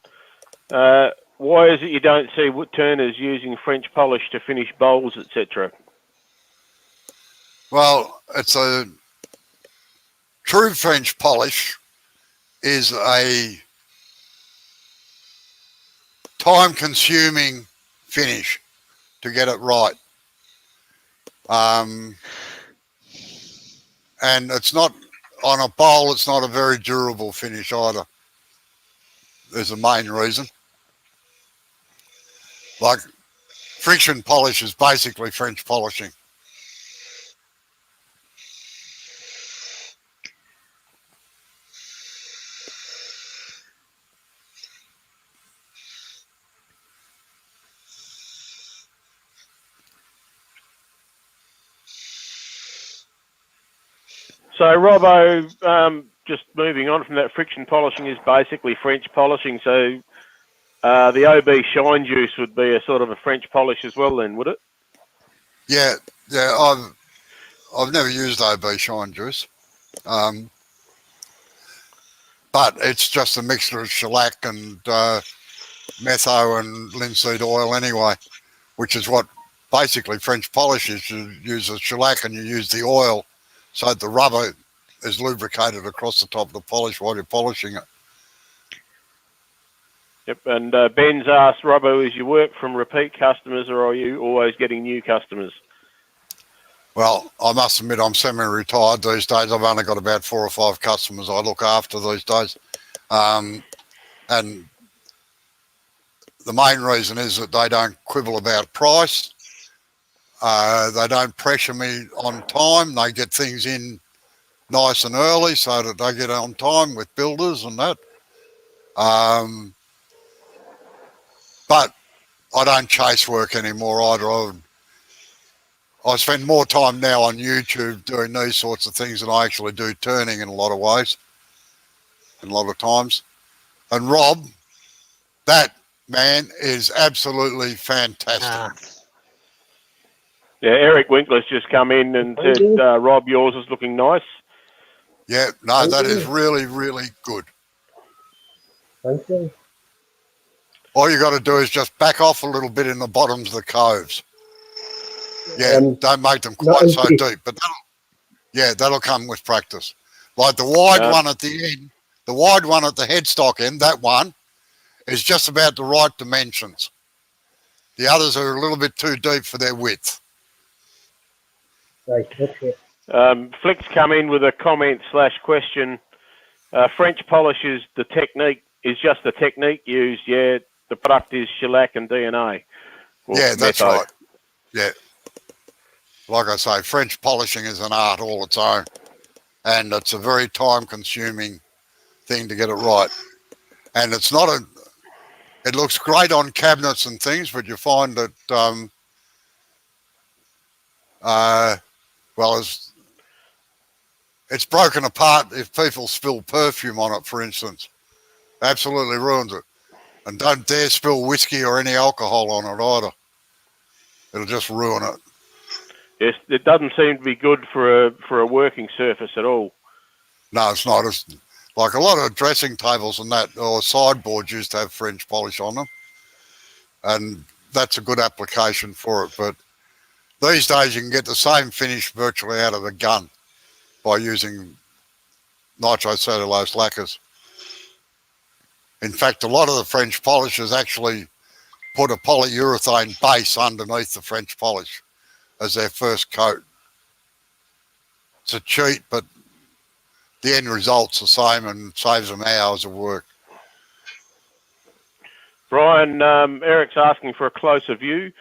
Why is it you don't see wood turners using French polish to finish bowls, etc.? Well, it's a true French polish is a time-consuming finish to get it right. And it's not, on a bowl, it's not a very durable finish either. There's a main reason. Like, friction polish is basically French polishing. So, Robbo, just moving on from that, friction polishing is basically French polishing. So, the OB Shine Juice would be a sort of a French polish as well, then, would it? Yeah. I've never used OB Shine Juice, but it's just a mixture of shellac and metho and linseed oil anyway, which is what basically French polish is. You use the shellac and you use the oil, so the rubber is lubricated across the top of the polish while you're polishing it. Yep, and Ben's asked, Robbo, is your work from repeat customers or are you always getting new customers? Well, I must admit I'm semi-retired these days. I've only got about 4 or 5 customers I look after these days. And the main reason is that they don't quibble about price. They don't pressure me on time. They get things in nice and early so that they get on time with builders and that. But I don't chase work anymore either. I spend more time now on YouTube doing these sorts of things than I actually do turning in a lot of ways, in a lot of times. And Rob, that man, is absolutely fantastic. Ah, Yeah, Eric Winkler's just come in and said, Rob, yours is looking nice. Yeah, no, that is really, really good. Thank you. All you got to do is just back off a little bit in the bottoms of the coves. Yeah, don't make them quite so deep, but that'll come with practice. Like the wide one at the end, the wide one at the headstock end, that one is just about the right dimensions. The others are a little bit too deep for their width. Right, okay. Flick's come in with a comment/question. French polish is just the technique used. Yeah, the product is shellac and DNA. Yeah, that's right. Yeah. Like I say, French polishing is an art all its own, and it's a very time-consuming thing to get it right. And it's not it looks great on cabinets and things, but you find that, it's broken apart if people spill perfume on it, for instance. Absolutely ruins it. And don't dare spill whiskey or any alcohol on it either. It'll just ruin it. Yes, it doesn't seem to be good for a working surface at all. No, it's not. It's like a lot of dressing tables and that, or sideboards used to have French polish on them. And that's a good application for it. But these days you can get the same finish virtually out of the gun by using nitrocellulose lacquers. In fact, a lot of the French polishers actually put a polyurethane base underneath the French polish as their first coat. It's a cheat, but the end result's the same and saves them hours of work. Brian, Eric's asking for a closer view.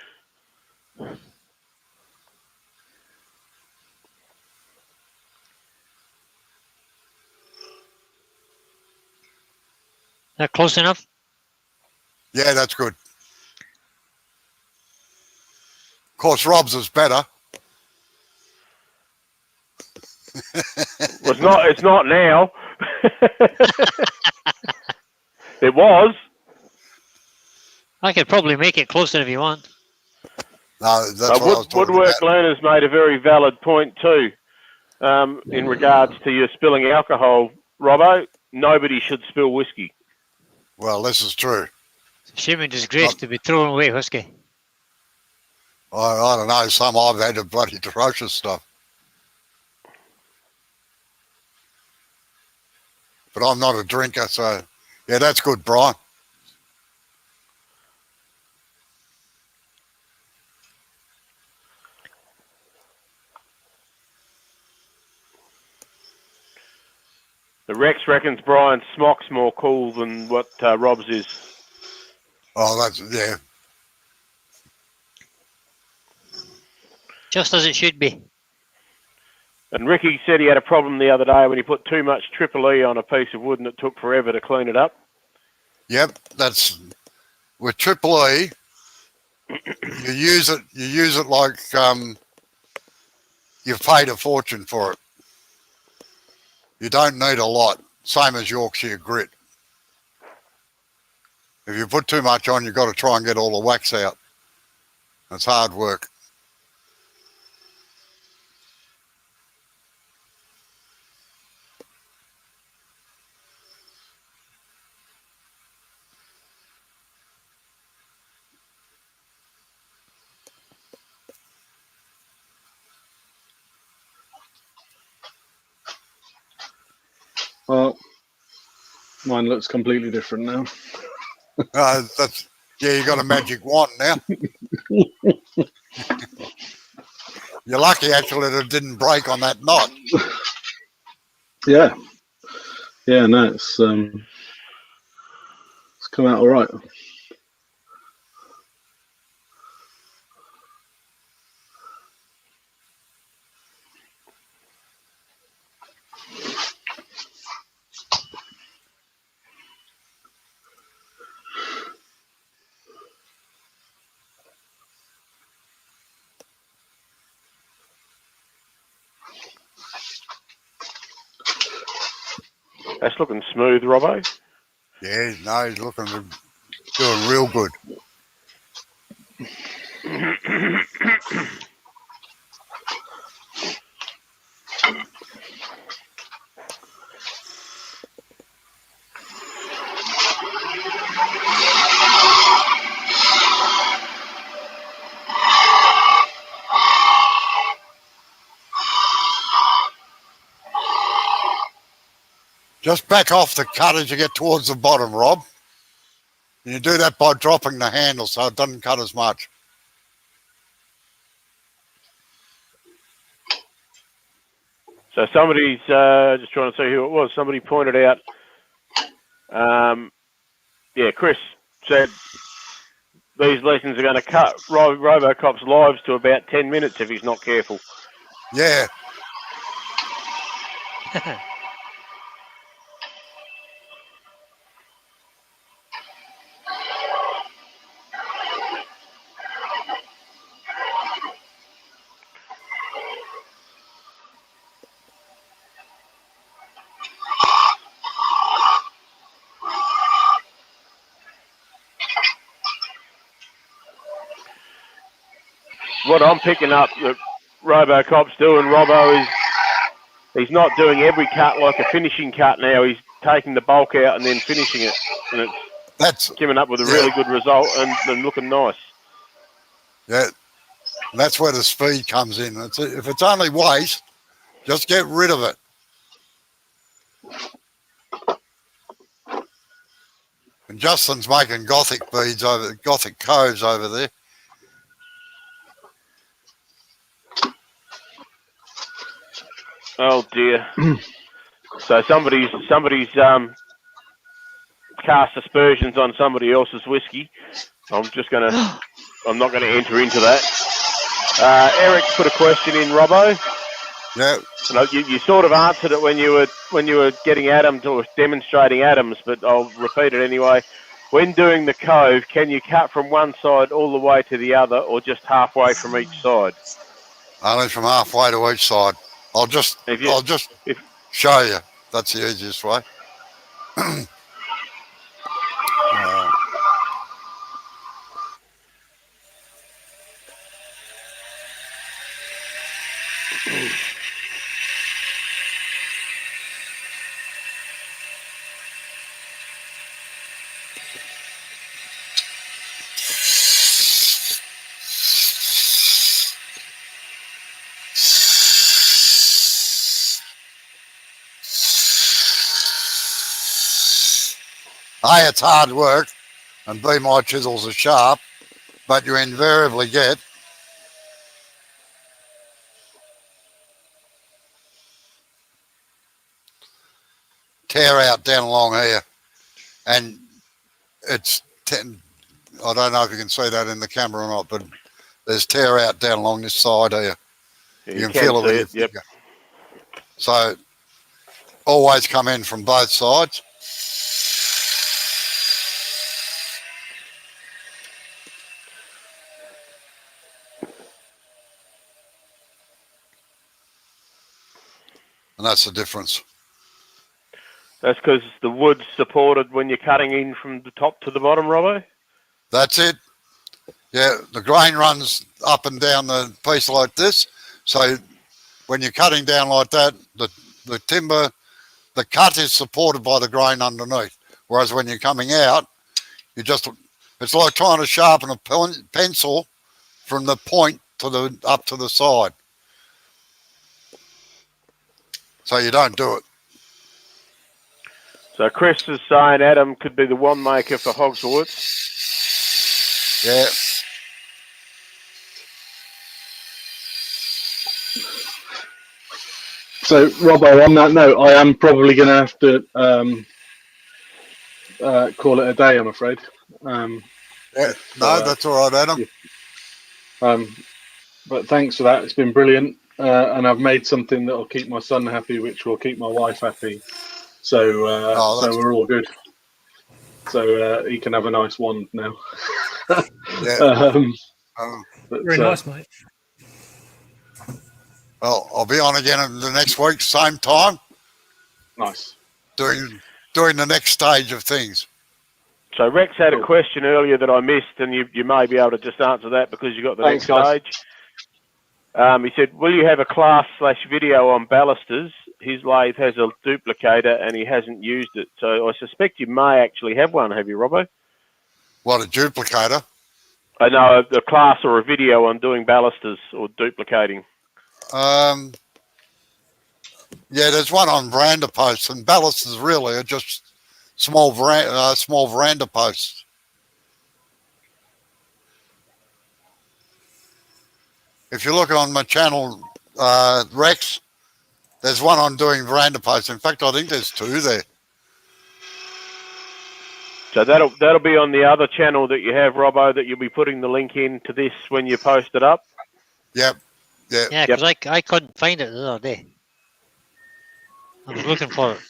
that close enough? Yeah, that's good. Of course, Rob's is better. Well, it's not now. It was. I could probably make it closer if you want. No, that's what I was talking Woodwork about. Learner's made a very valid point too, in regards to you spilling alcohol. Robbo, nobody should spill whiskey. Well, this is true. It's a shame and disgrace to be throwing away whiskey. I don't know. Some I've had of bloody atrocious stuff. But I'm not a drinker, so yeah, that's good, Brian. The Rex reckons Brian's smock's more cool than what Rob's is. Oh, that's, yeah. Just as it should be. And Ricky said he had a problem the other day when he put too much Triple E on a piece of wood and it took forever to clean it up. Yep, that's with Triple E. You use it like you've paid a fortune for it. You don't need a lot, same as Yorkshire grit. If you put too much on, you've got to try and get all the wax out. It's hard work. Well, mine looks completely different now. That's, yeah, you got a magic wand now. You're lucky actually that it didn't break on that knot. Yeah. Yeah, no, it's come out all right. That's looking smooth, Robbo. Yeah, no, he's looking Doing real good. Just back off the cut as you get towards the bottom, Rob. And you do that by dropping the handle so it doesn't cut as much. So somebody's just trying to see who it was. Somebody pointed out. Chris said these lessons are going to cut Robocop's lives to about 10 minutes if he's not careful. Yeah. What I'm picking up that Robocop's doing, Robbo, is he's not doing every cut like a finishing cut now. He's taking the bulk out and then finishing it. And it's coming up with a really good result and looking nice. Yeah. And that's where the speed comes in. If it's only waste, just get rid of it. And Justin's making Gothic coves over there. Oh dear. So somebody's cast aspersions on somebody else's whiskey. I'm not gonna enter into that. Eric's put a question in, Robbo. Yeah. You sort of answered it when you were getting Adams or demonstrating Adams, but I'll repeat it anyway. When doing the Cove, can you cut from one side all the way to the other, or just halfway from each side? Only from halfway to each side. I'll just show you. That's the easiest way. A, it's hard work, and B, my chisels are sharp, but you invariably get tear out down along here. And it's, I don't know if you can see that in the camera or not, but there's tear out down along this side here. Yeah, you can feel it with your finger. So always come in from both sides. And that's the difference. That's because the wood's supported when you're cutting in from the top to the bottom, Robbo? That's it. Yeah, the grain runs up and down the piece like this. So when you're cutting down like that, the timber, the cut is supported by the grain underneath. Whereas when you're coming out, it's like trying to sharpen a pencil from the point to up to the side. So you don't do it. So Chris is saying Adam could be the wand maker for Hogsworth. Yeah. So, Robbo, on that note, I am probably going to have to call it a day, I'm afraid. That's all right, Adam. But thanks for that. It's been brilliant. And I've made something that will keep my son happy, which will keep my wife happy. So, so we're all good. So he can have a nice wand now. Very nice, mate. Well, I'll be on again in the next week, same time. Nice. Doing the next stage of things. So Rex had a question earlier that I missed, and you may be able to just answer that because you got the Thanks, next guys. stage. He said, will you have a class/video on balusters? His lathe has a duplicator and he hasn't used it. So I suspect you may actually have one, have you, Robbo? What, a duplicator? I know a class or a video on doing balusters or duplicating. Yeah, there's one on veranda posts, and balusters really are just small veranda posts. If you look on my channel, Rex, there's one on doing veranda posts. In fact, I think there's two there. So that'll be on the other channel that you have, Robbo, that you'll be putting the link in to this when you post it up. Yep. Yeah. Yeah, because I couldn't find it the other day. I was looking for it.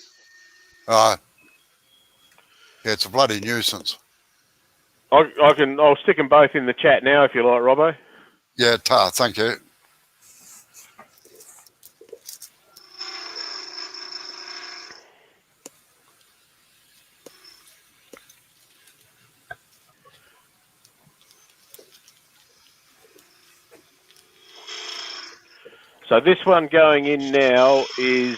Yeah, it's a bloody nuisance. I'll stick them both in the chat now if you like, Robbo. Yeah, thank you. So this one going in now is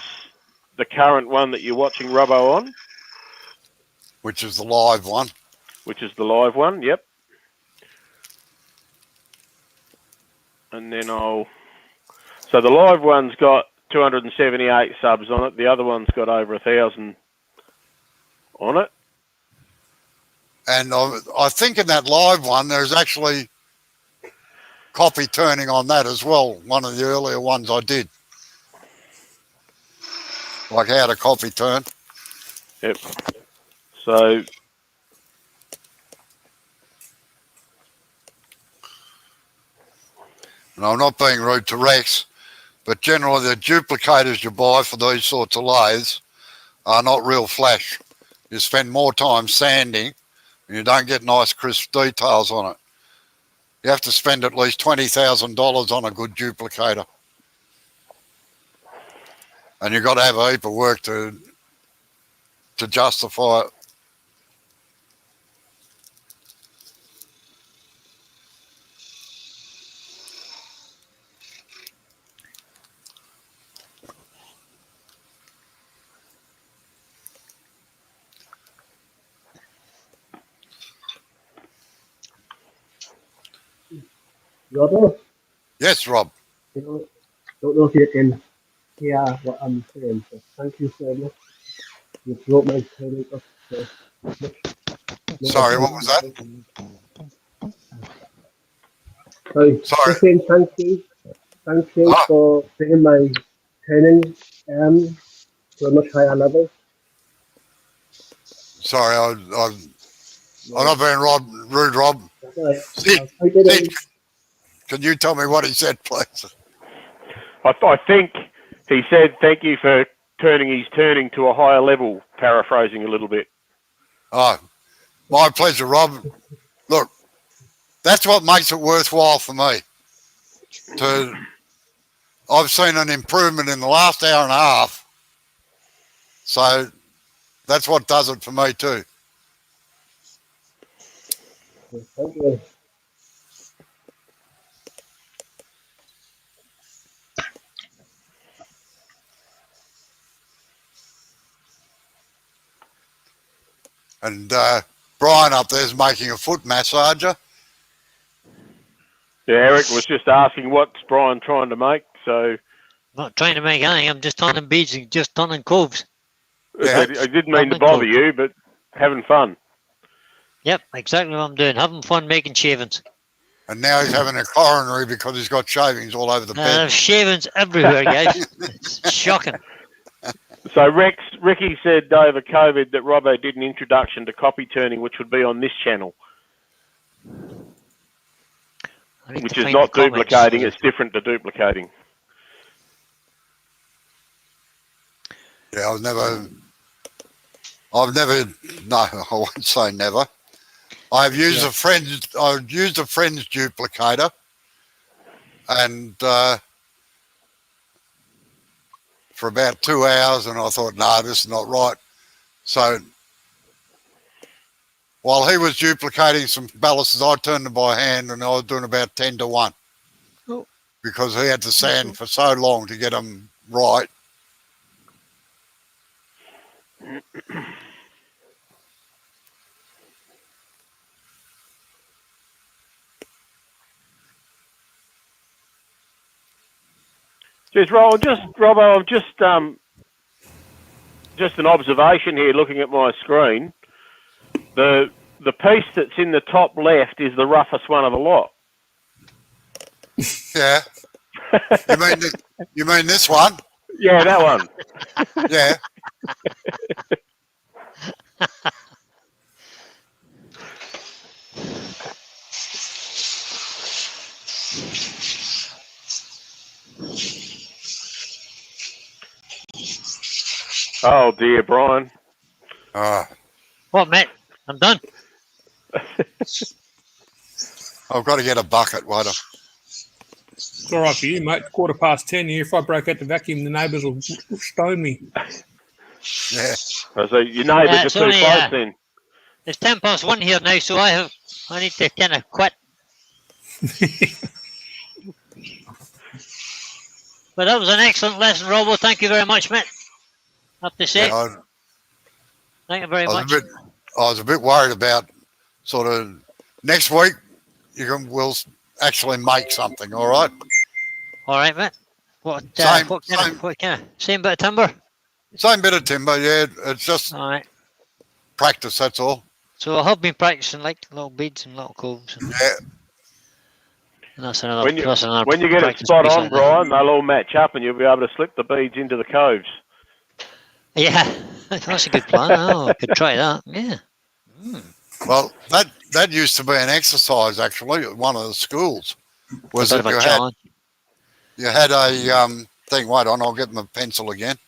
the current one that you're watching Robbo on. Which is the live one. Which is the live one, yep. And then so the live one's got 278 subs on it. The other one's got over 1,000 on it. And I think in that live one, there's actually copy turning on that as well. One of the earlier ones I did. Like how to copy turn. Yep. So and I'm not being rude to Rex, but generally the duplicators you buy for these sorts of lathes are not real flash. You spend more time sanding and you don't get nice crisp details on it. You have to spend at least $20,000 on a good duplicator. And you've got to have a heap of work to justify it. Robert, Yes, Rob. don't know if you can hear what I'm saying, so thank you so much. You brought my turning up so much. Sorry, what was that? Sorry. Just saying thank you. Thank you for bringing my turning to a much higher level. Sorry, I'm not being rude, Rob. That's all right. Sid, can you tell me what he said, please? I think he said thank you for turning his turning to a higher level, paraphrasing a little bit. Oh, my pleasure, Rob. Look, that's what makes it worthwhile for me. I've seen an improvement in the last hour and a half. So that's what does it for me too. Thank you. And Brian up there's making a foot massager. Yeah, Eric was just asking what's Brian trying to make, so... I'm not trying to make anything, I'm just turning beads and just turning coves. Yeah. I didn't mean to bother you, but having fun. Yep, exactly what I'm doing. Having fun making shavings. And now he's having a coronary because he's got shavings all over the bed. Shavings everywhere, guys. It's shocking. So Ricky said over COVID that Robbo did an introduction to copy turning, which would be on this channel. Which is not duplicating, it's different to duplicating. Yeah, I've never, no, I won't say never. I've used a friend's duplicator, and for about 2 hours, and I thought, no, this is not right. So While he was duplicating some ballasts, I turned them by hand, and I was doing about 10 to 1. Oh. Because he had to sand for so long to get them right. Just Robbo, just an observation here, looking at my screen. The piece that's in the top left is the roughest one of the lot. Yeah. You mean this one? Yeah, that one. Yeah. Oh dear, Brian. What, mate? I'm done. I've got to get a bucket, wait. It's all right for you, mate. 10:15 here. If I break out the vacuum, the neighbours will stone me. Yeah. So your neighbours are too close then. It's 1:10 here now, so I need to kind of quit. But that was an excellent lesson, Robbo. Thank you very much, mate. I have to say. Yeah, Thank you very much. I was a bit worried about sort of next week. We'll actually make something. All right. All right, mate. What kind of same bit of timber? Same bit of timber. Yeah, it's just all right. Practice. That's all. So I have been practicing like little beads and little coves. And yeah. And that's another. When you get it spot on, Brian, they'll all match up, and you'll be able to slip the beads into the coves. Yeah, that's a good plan. Oh, I could try that. Yeah. Well, that used to be an exercise actually at one of the schools. Was that you had a thing? Wait on, I'll get my pencil again.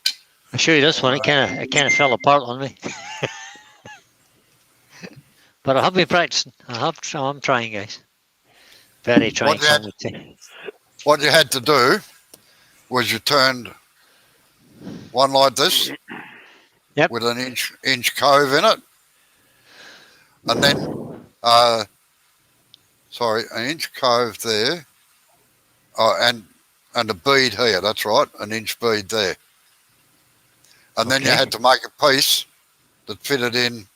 I show you this one. It kind of fell apart on me. But I have been practicing. I'm trying, guys. Very trying. What you had to do was you turned one like this, with an inch cove in it, and then an inch cove there, and a bead here. That's right, an inch bead there, and then you had to make a piece that fitted in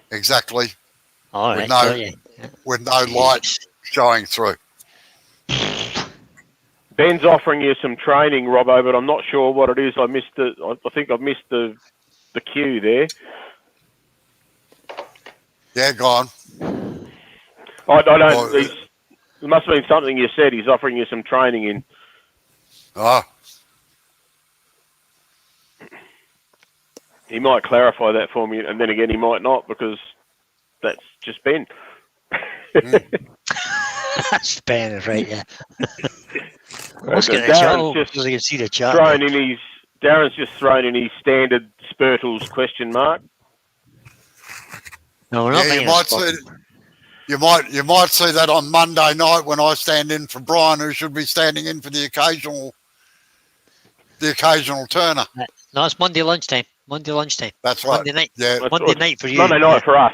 exactly with no light showing through. Ben's offering you some training, Robbo, but I'm not sure what it is. I think I've missed the cue there. Yeah, go on. I don't. It must have been something you said. He's offering you some training in. Oh. He might clarify that for me, and then again, he might not, because that's just Ben. That's Ben, right? Yeah. Let's get the chat so they can see the chat. Darren's just thrown in his standard Spurtles question mark. No, we're not you might see that on Monday night when I stand in for Brian, who should be standing in for the occasional turner. No, it's Monday lunchtime. That's right. Monday night. Yeah. Monday night for you. Monday night for us.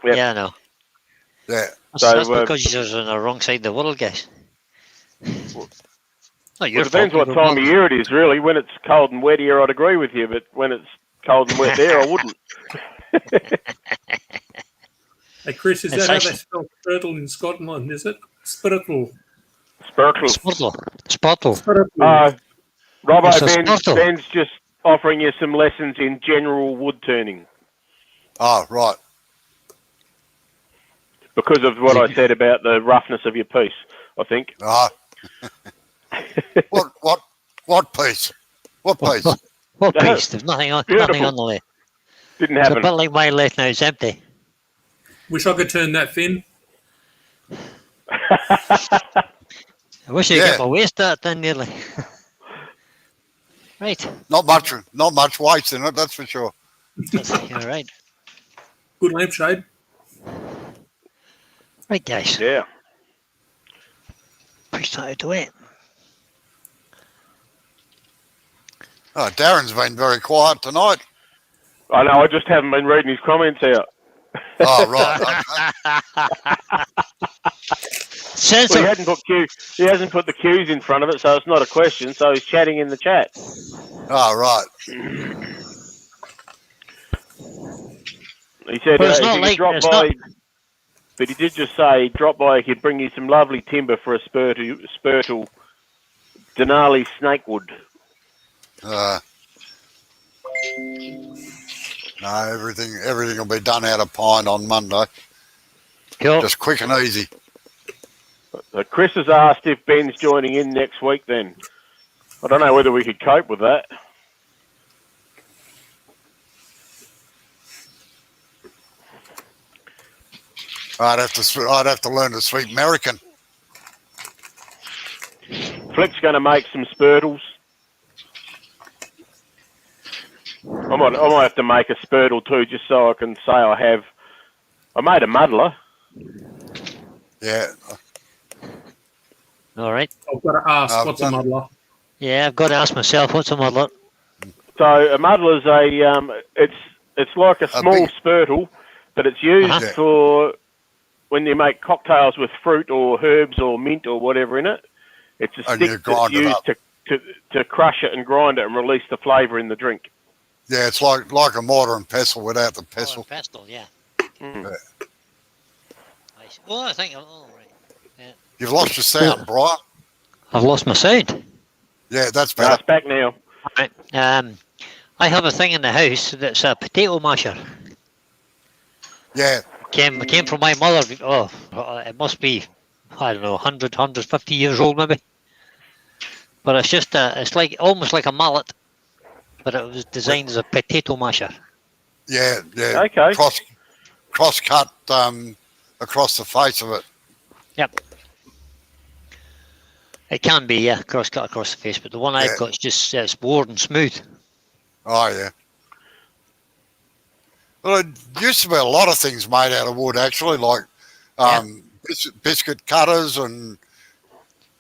Yep. Yeah, I know. Yeah. That's because you're on the wrong side of the world, guys. It depends what time of year it is, really. When it's cold and wet here, I'd agree with you, but when it's cold and wet there, I wouldn't. Hey, Chris, is that how they spell Spurtle in Scotland, is it? Spurtle. Robbo, Ben's just offering you some lessons in general wood turning. Oh, right. Because of what I said about the roughness of your piece, I think. Ah. What piece? What piece? What piece? There's nothing on the lathe. Didn't happen. It's a bit like my lathe now, it's empty. Wish I could turn that fin. I wish I could get my waist out then nearly. Right. Not much waste in it, that's for sure. You're right. Good lampshade. Right, guys. Yeah. Push that out of the way. Oh, Darren's been very quiet tonight. I know, I just haven't been reading his comments out. Oh, right. Okay. Censor. Well, he hasn't put the cues in front of it, so it's not a question. So he's chatting in the chat. Oh, right. He said Well, it's if not he could like- drop it's by, not- but he did just say drop by. He could bring you some lovely timber for a spurtle Denali snakewood. No, everything will be done out of pine on Monday. Cool. Just quick and easy. Chris has asked if Ben's joining in next week. Then I don't know whether we could cope with that. I'd have to learn to speak American. Flick's going to make some spurtles. I might have to make a spurtle too, just so I can say I made a muddler. Yeah. All right. I've got to ask, I've what's a done- muddler? Yeah, I've got to ask myself, what's a muddler? So a muddler's it's like a small big- spurtle, but it's used Uh-huh. for when you make cocktails with fruit or herbs or mint or whatever in it. It's a And you stick that's grind it used up. to crush it and grind it and release the flavour in the drink. Yeah, it's like a mortar and pestle without the pestle. Oh, pestle, yeah. Mm. Yeah. Nice. Well, I think, oh, right. You've lost your sound, Brian. I've lost my sound. Yeah, that's No, better. it's back now. Right. I have a thing in the house that's a potato masher. Yeah, Came from my mother. Oh, it must be, I don't know, 100, 150 years old maybe. But it's just it's like almost like a mallet, but it was designed as a potato masher. yeah. Okay. Cross cut across the face of it. Yep. It can be, yeah, cross cut across the face, but the one I've got is just it's bored and smooth. Oh, yeah. Well, it used to be a lot of things made out of wood, actually, like biscuit cutters and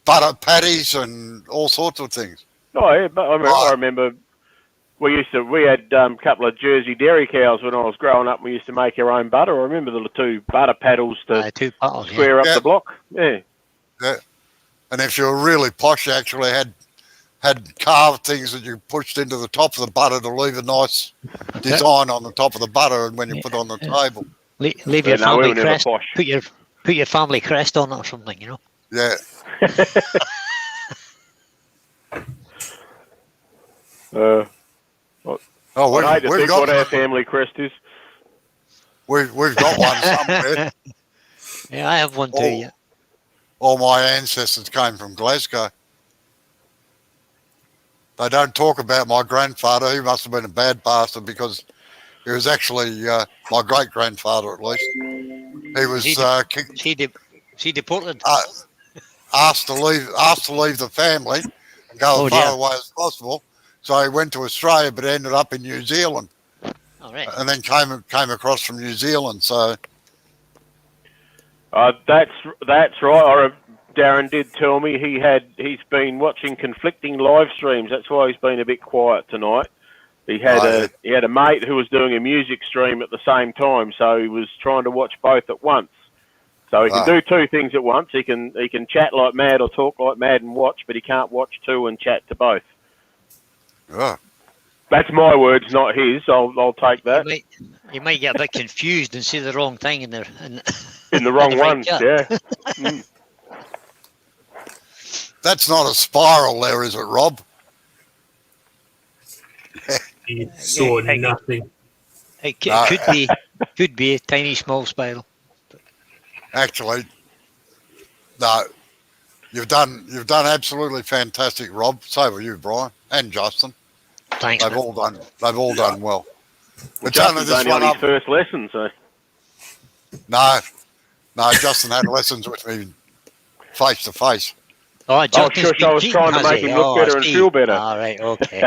butter patties and all sorts of things. Oh, yeah, but I remember we had a couple of Jersey dairy cows when I was growing up. We used to make our own butter. I remember the two butter paddles to Two bottles, square up Yeah. the block. Yeah. Yeah. And if you were really posh, you actually had carved things that you pushed into the top of the butter to leave a nice design on the top of the butter, and when you put it on the table. Leave Yeah, your no, we family were never crest. posh. Put your family crest on it or something, you know. Yeah. Oh, I'd hate to we've think what our got family crest is. we've got one somewhere. Yeah, I have one too. Oh. Yeah. All my ancestors came from Glasgow. They don't talk about my grandfather. He must have been a bad bastard because he was actually my great grandfather, at least. He was She deported. asked to leave the family and go as far dear. away as possible. So he went to Australia, but ended up in New Zealand, All right. and then came across from New Zealand. So That's right. Darren did tell me he's been watching conflicting live streams. That's why he's been a bit quiet tonight. He had a mate who was doing a music stream at the same time, so he was trying to watch both at once. So he can do two things at once. He can chat like mad or talk like mad and watch, but he can't watch two and chat to both. yeah. That's my words, not his. I'll take that. You might get a bit confused and say the wrong thing in the Wrong the right one. chat. Yeah. Mm. That's not a spiral there, is it, Rob? You saw nothing. It No. could be a tiny small spiral. Actually, no. You've done absolutely fantastic, Rob. So were you, Brian, and Justin. Thanks. They've man. all done well. It's Justin's only on his up. first lesson, so. No, Justin had lessons with me face to face. Oh, Justin's shush, I was been trying to cheating, make has him he? look better and see. feel better. All right, okay.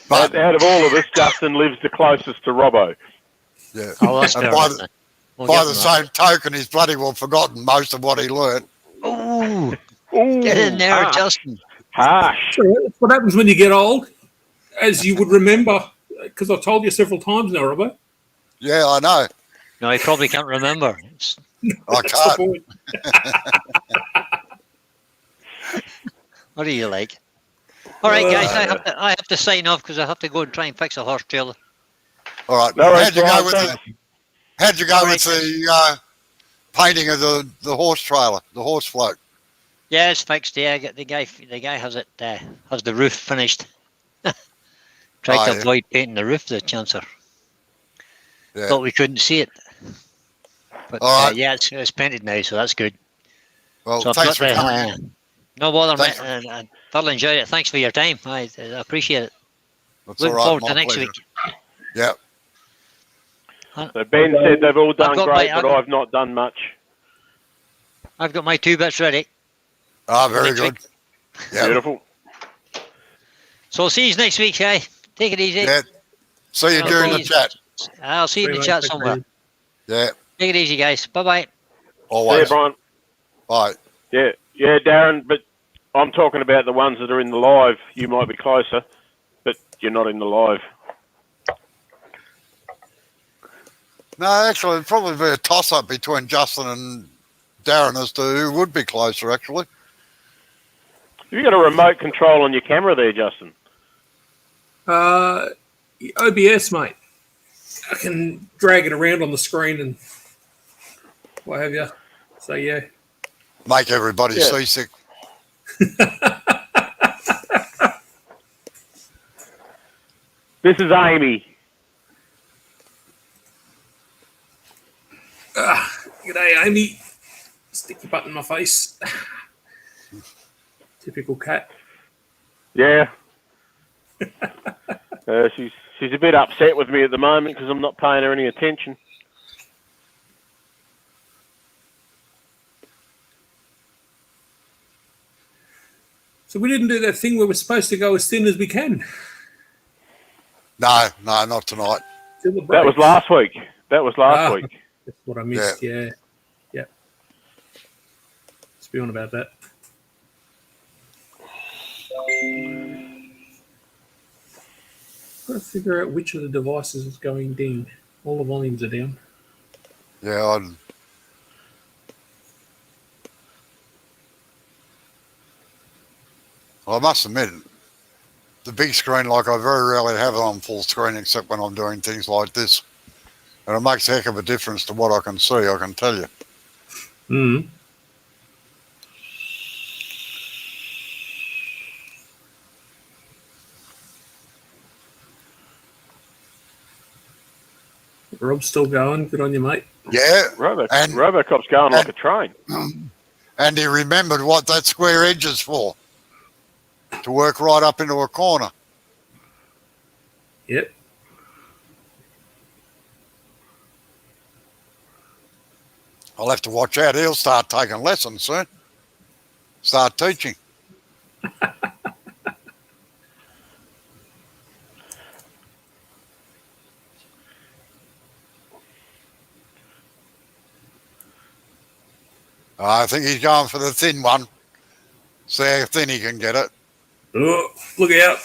But Out of all of us, Justin lives the closest to Robbo. yeah, Oh, that's and fair by enough, the, then. We'll by give the him that. same token, he's bloody well forgotten most of what he learnt. Ooh, Ooh, get in there, harsh. Justin. Harsh. That's what happens when you get old. As you would remember, because I've told you several times now, Robbo. Yeah, I know. No, he probably can't remember. I That's the can't. point. What do you like? All right, guys, I have to sign off because I have to go and try and fix a horse trailer. All right. No worries, How'd you Brian, go with thanks. the painting of the horse trailer, the horse float? Yeah, it's fixed. Yeah, the guy has it has the roof finished. Tried to avoid painting the roof, the chancer. Yeah. Thought we couldn't see it. But All right. yeah, it's painted now, so that's good. Well, So I've thanks got for coming in. no bother, Thanks. mate. I thoroughly enjoyed it. Thanks for your time. I appreciate it. That's Looking all right. forward My to next pleasure. week. Yeah. So Ben said they've all done got great, my- but I've not done much. I've got my 2 bits ready. Ah, very Next good. week. Yeah. Beautiful. So I'll see you next week, guys. Take it easy. Yeah. See you Okay. during the chat. I'll see you in the Very chat much, somewhere. Yeah. Take it easy, guys. Bye-bye. Yeah, Always. Brian. Bye. Yeah, Darren, but I'm talking about the ones that are in the live. You might be closer, but you're not in the live. No, actually, it'd probably be a toss-up between Justin and Darren as to who would be closer, actually. Have you got a remote control on your camera there, Justin? OBS, mate. I can drag it around on the screen and what have you. So, yeah. Make everybody Yeah. seasick. This is Amy. G'day, Amy. Stick your butt in my face. Typical cat. Yeah. She's a bit upset with me at the moment because I'm not paying her any attention. So we didn't do that thing where we're supposed to go as thin as we can. No, not tonight. Till the That was breaks. last week. Week. That's what I missed. Yeah. Let's be on about that. Got to figure out which of the devices is going ding. All the volumes are down. Yeah, I must admit, the big screen, like I very rarely have it on full screen except when I'm doing things like this. And it makes a heck of a difference to what I can see, I can tell you. Mm. Rob's still going. Good on you, mate. Yeah, Robocop's going like a train. and he remembered what that square edge is for. To work right up into a corner. Yep. I'll have to watch out. He'll start taking lessons soon. Start teaching. I think he's going for the thin one. See how thin he can get it. Oh, look out.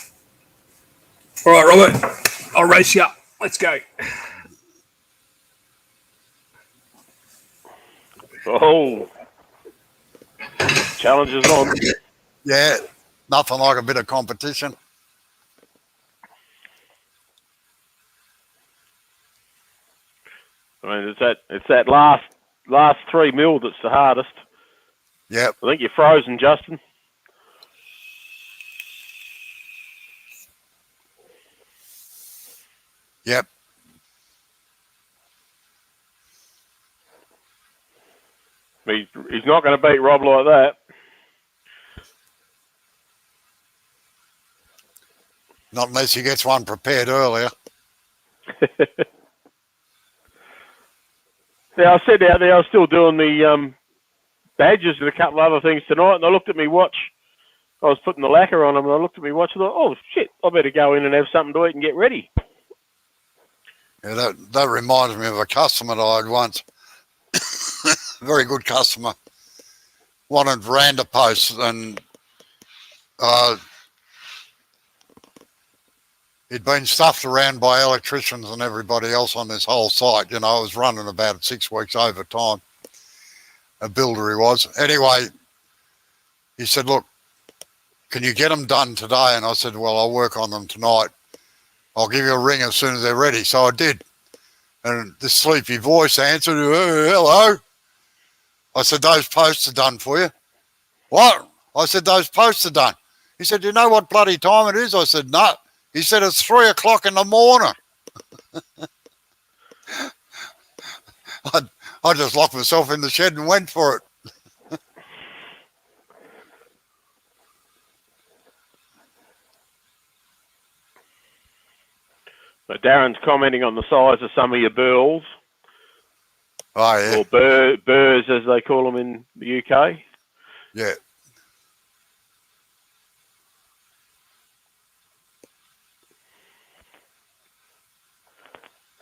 All right, Robert. I'll race you up. Let's go. Oh. Challenge is on. Yeah, nothing like a bit of competition. I mean, it's that last 3 mil that's the hardest. Yep. I think you're frozen, Justin. Yep. He's not going to beat Rob like that. Not unless he gets one prepared earlier. Yeah, I said out there I was still doing the badges and a couple of other things tonight, and I looked at my watch. I was putting the lacquer on them, and I looked at my watch and thought, oh, shit, I better go in and have something to eat and get ready. Yeah, that reminds me of a customer that I had once. Very good customer. Wanted veranda posts, and he'd been stuffed around by electricians and everybody else on this whole site. You know, I was running about 6 weeks overtime. A builder he was. Anyway, he said, look, can you get them done today? And I said, well, I'll work on them tonight. I'll give you a ring as soon as they're ready. So I did. And this sleepy voice answered, hello. I said, those posts are done for you. What? I said, those posts are done. He said, you know what bloody time it is? I said, no. He said, it's 3 o'clock in the morning. I just locked myself in the shed and went for it. So Darren's commenting on the size of some of your burls, Oh, yeah. or burrs as they call them in the UK. Yeah.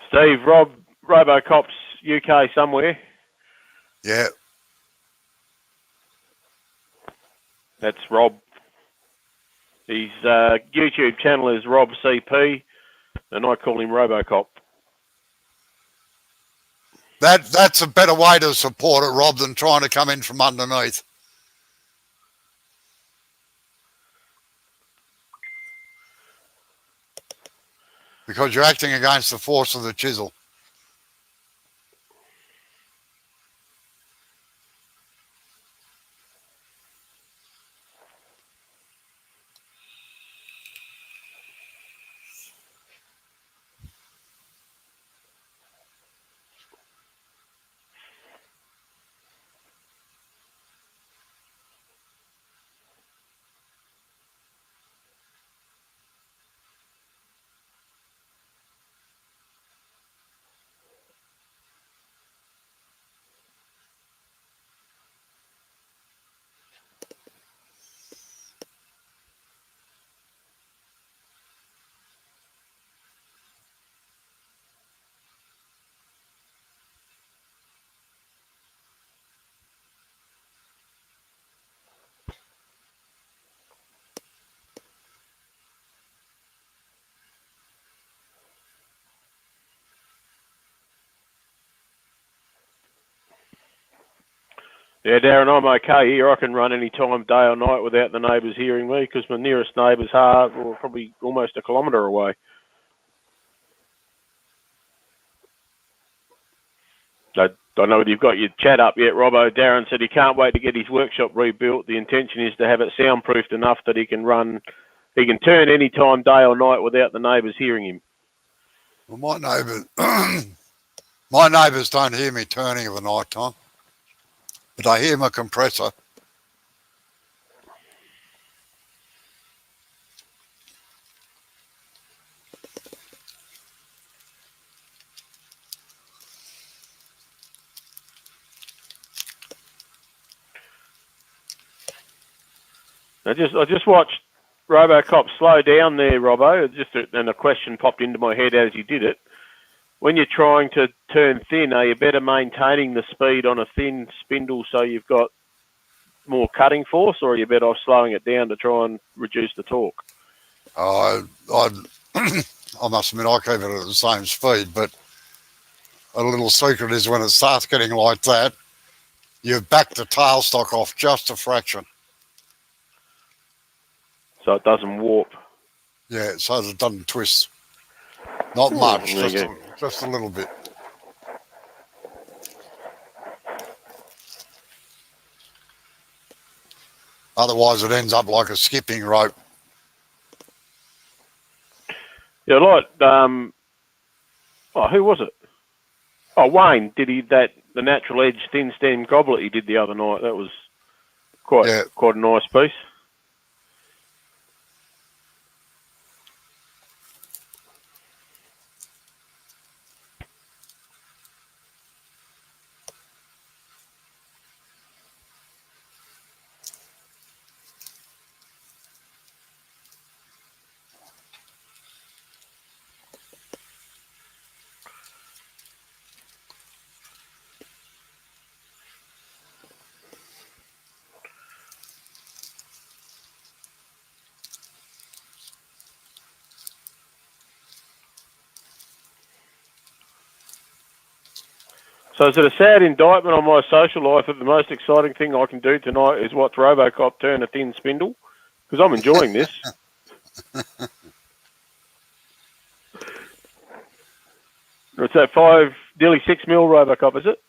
Steve, Rob, Robocop's UK somewhere. Yeah. That's Rob. His YouTube channel is Rob CP, and I call him Robocop. That's a better way to support it, Rob, than trying to come in from underneath. Because you're acting against the force of the chisel. Yeah, Darren, I'm okay here. I can run any time, day or night, without the neighbours hearing me, because my nearest neighbours are probably almost a kilometre away. I don't know whether you've got your chat up yet, Robbo. Darren said he can't wait to get his workshop rebuilt. The intention is to have it soundproofed enough that he can turn any time, day or night, without the neighbours hearing him. Well, my neighbours don't hear me turning of the night time, but I hear my compressor. I just watched Robocop slow down there, Robbo. And a question popped into my head as you did it. When you're trying to turn thin, are you better maintaining the speed on a thin spindle so you've got more cutting force, or are you better off slowing it down to try and reduce the torque? I must admit I keep it at the same speed, but a little secret is when it starts getting like that, you back the tailstock off just a fraction. So it doesn't warp. Yeah, so it doesn't twist. Not much, just a little bit. Otherwise, it ends up like a skipping rope. Yeah, who was it? Oh, Wayne did the natural edge thin stem goblet he did the other night. That was quite a nice piece. So is it a sad indictment on my social life that the most exciting thing I can do tonight is watch Robocop turn a thin spindle? Because I'm enjoying this. It's that 5, nearly 6 mil Robocop, is it?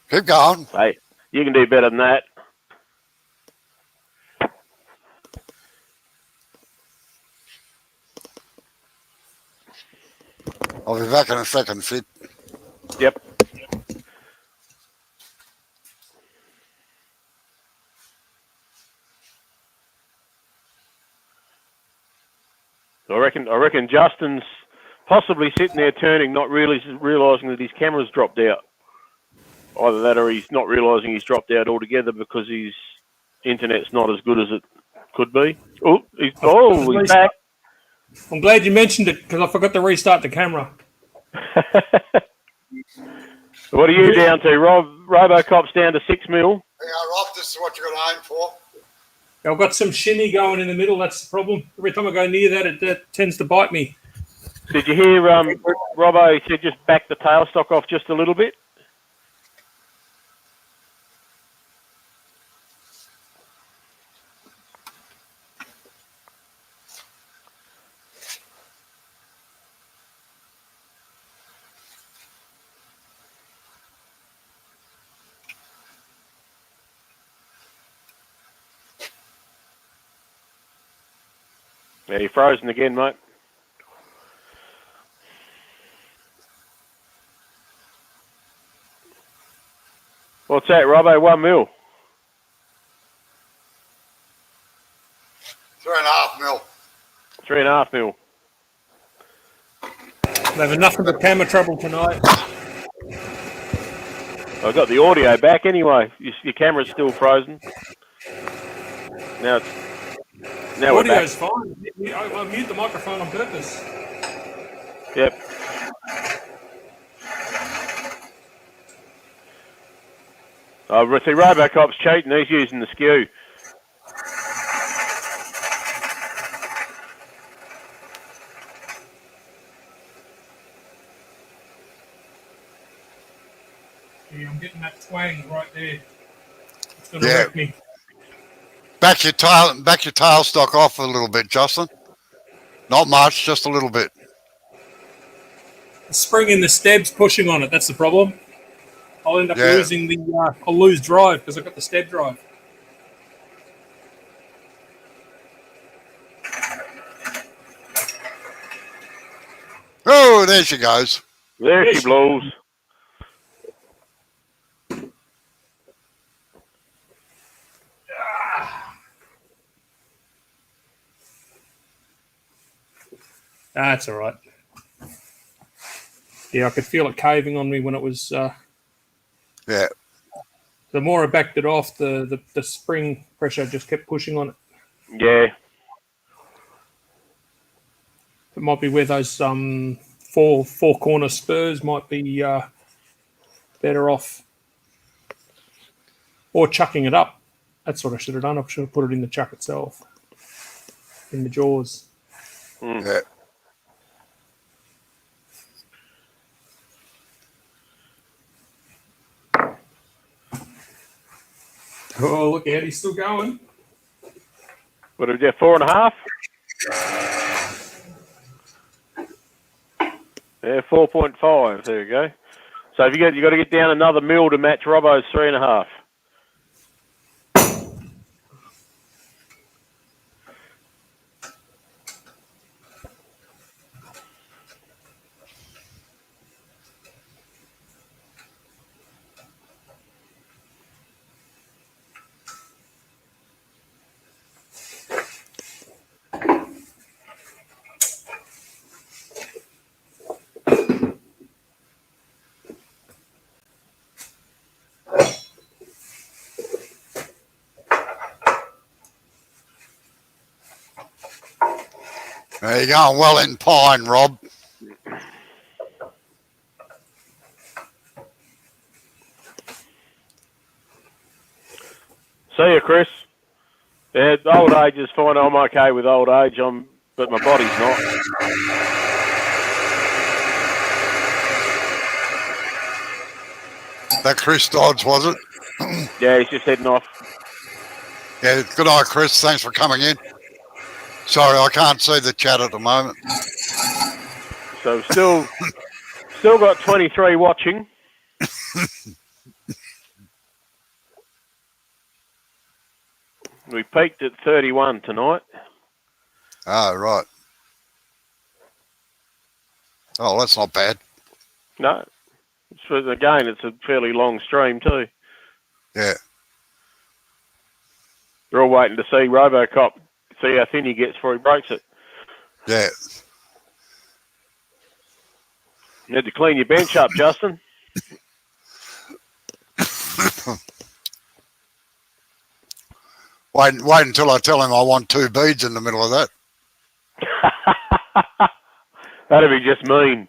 Keep going. Hey, you can do better than that. I'll be back in a second, Sid. Yep. I reckon Justin's possibly sitting there turning, not really realising that his camera's dropped out. Either that or he's not realising he's dropped out altogether because his internet's not as good as it could be. He's back. I'm glad you mentioned it because I forgot to restart the camera. What are you down to, Rob? Robocop's down to 6 mil. Rob, this is what you're going to aim for. I've got some shinny going in the middle. That's the problem. Every time I go near that, it tends to bite me. Did you hear Robbo said just back the tailstock off just a little bit? Yeah, you're frozen again, mate. What's that, Robbo? 1 mil. 3.5 mil. 3.5 mil. I'm having nothing but camera trouble tonight. I've got the audio back anyway. Your camera's still frozen. Now we're back. Audio's fine. I mute the microphone on purpose. Yep. Oh, see, Robocop's cheating. He's using the skew. Yeah, I'm getting that twang right there. It's going to wreck me. Back your tailstock off a little bit, Justin. Not much, just a little bit. The spring in the steb's pushing on it. That's the problem. I'll end up losing I'll lose drive because I've got the steb drive. Oh, there she goes. There she blows. That's all right. Yeah, I could feel it caving on me when it was. Yeah. The more I backed it off, the spring pressure just kept pushing on it. Yeah. It might be where those four corner spurs might be better off, or chucking it up. That's what I should have done. I should have put it in the chuck itself, in the jaws. Yeah. Oh, look out, he's still going. What did we get, 4.5? Yeah, 4.5. There you go. So you got to get down another mil to match Robbo's 3.5. There you go, well in pine, Rob. See you, Chris. Yeah, old age is fine. I'm okay with old age, but my body's not. That Chris Dodds, was it? Yeah, he's just heading off. Yeah, good night, Chris. Thanks for coming in. Sorry, I can't see the chat at the moment. So still got 23 watching. We peaked at 31 tonight. Oh, right. Oh, that's not bad. No. Again, it's a fairly long stream too. Yeah. We're all waiting to see Robocop, see how thin he gets before he breaks it. Yeah. You need to clean your bench up, Justin. Wait until I tell him I want 2 beads in the middle of that. That'd be just mean.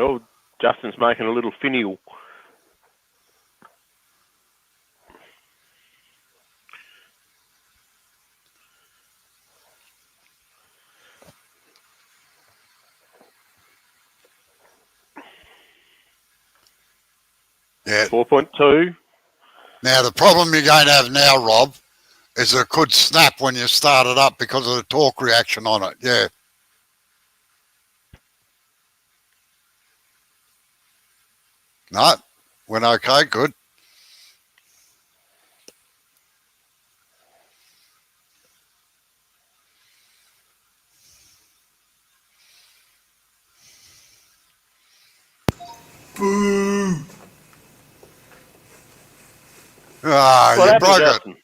Oh, Justin's making a little finial. Yeah. 4.2. Now, the problem you're going to have now, Rob, is it could snap when you start it up because of the torque reaction on it. Yeah. No, went okay, good. Boo! Ah, What you happened, broke it. Justin?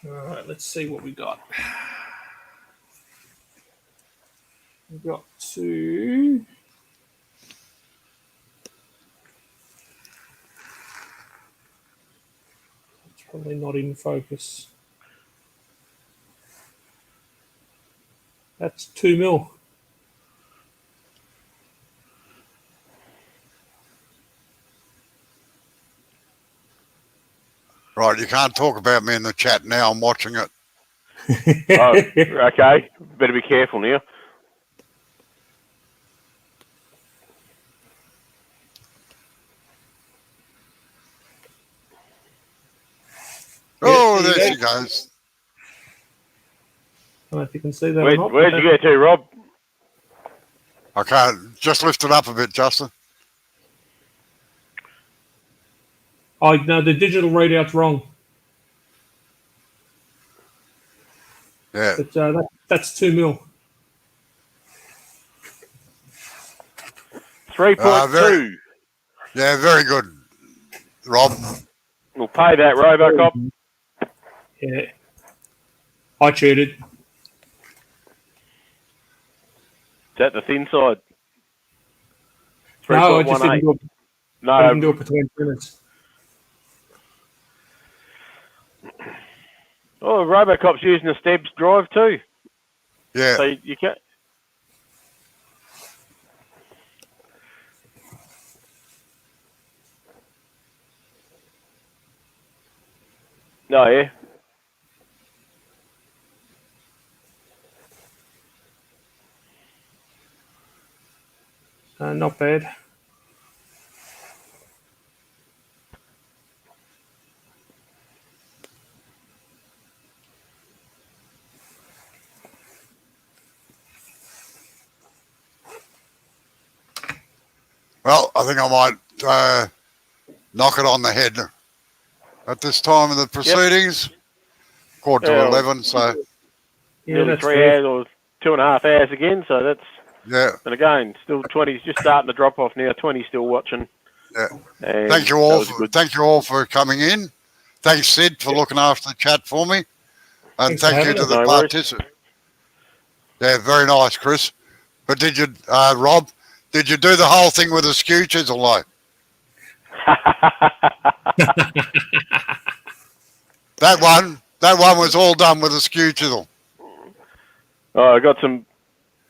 All right, let's see what we got. We've got 2. It's probably not in focus. That's 2 mil. Right, you can't talk about me in the chat now. I'm watching it. Oh, okay. Better be careful now. Oh, there she goes. I don't know if you can see that or not. Where'd you get to, Rob? I can't. Just lift it up a bit, Justin. Oh, no, the digital readout's wrong. Yeah. But, that's 2 mil. 3.2. Yeah, very good, Rob. We'll pay that, Robocop. Yeah. I cheated. Is that the thin side? No, I just didn't do it. I didn't do it between minutes. Oh, Robocop's using the Stebbs drive too. Yeah. So you can't. No, yeah. Not bad. Well, I think I might knock it on the head at this time of the proceedings. Quarter to 11, so. Yeah, Nearly that's 3 fair. hours or 2.5 hours again, so that's. Yeah. And again, still 20's just starting to drop off now. 20 still watching. Yeah. And Thank you all for coming in. Thanks, Sid, for looking after the chat for me. And Thanks for thank you having to us. the No worries. participants. Yeah, very nice, Chris. But did you, Rob? Did you do the whole thing with a skew chisel, though? That one was all done with a skew chisel, Oh, I got some,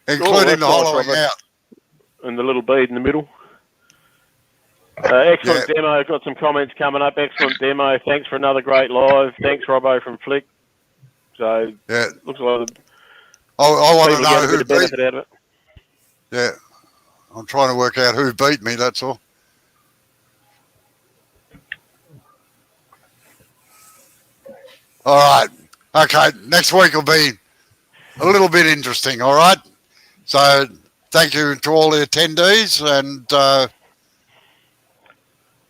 including that's the nice, hollowing Robert. out. and the little bead in the middle. Excellent demo. Got some comments coming up. Excellent demo. Thanks for another great live. Thanks, Robbo from Flick. So looks like I want to people know getting a who bit of beat. benefit out of it. Yeah, I'm trying to work out who beat me. That's all. All right. Okay. Next week will be a little bit interesting. All right. So thank you to all the attendees, and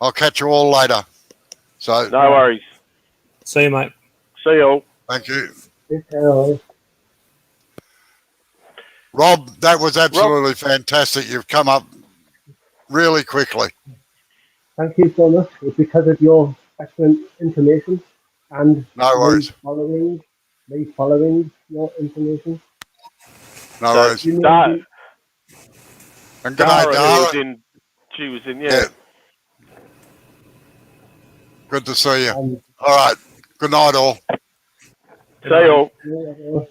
I'll catch you all later. So No worries. See you, mate. See you all. Thank you. Hello. Rob, that was absolutely fantastic. You've come up really quickly. Thank you so much. It's because of your excellent information and No worries. me following your information. No So worries. You know, Dara, And good night, who Dara. was in, she was in, yeah. Good to see you. All right. Good night, all. See you all. you know,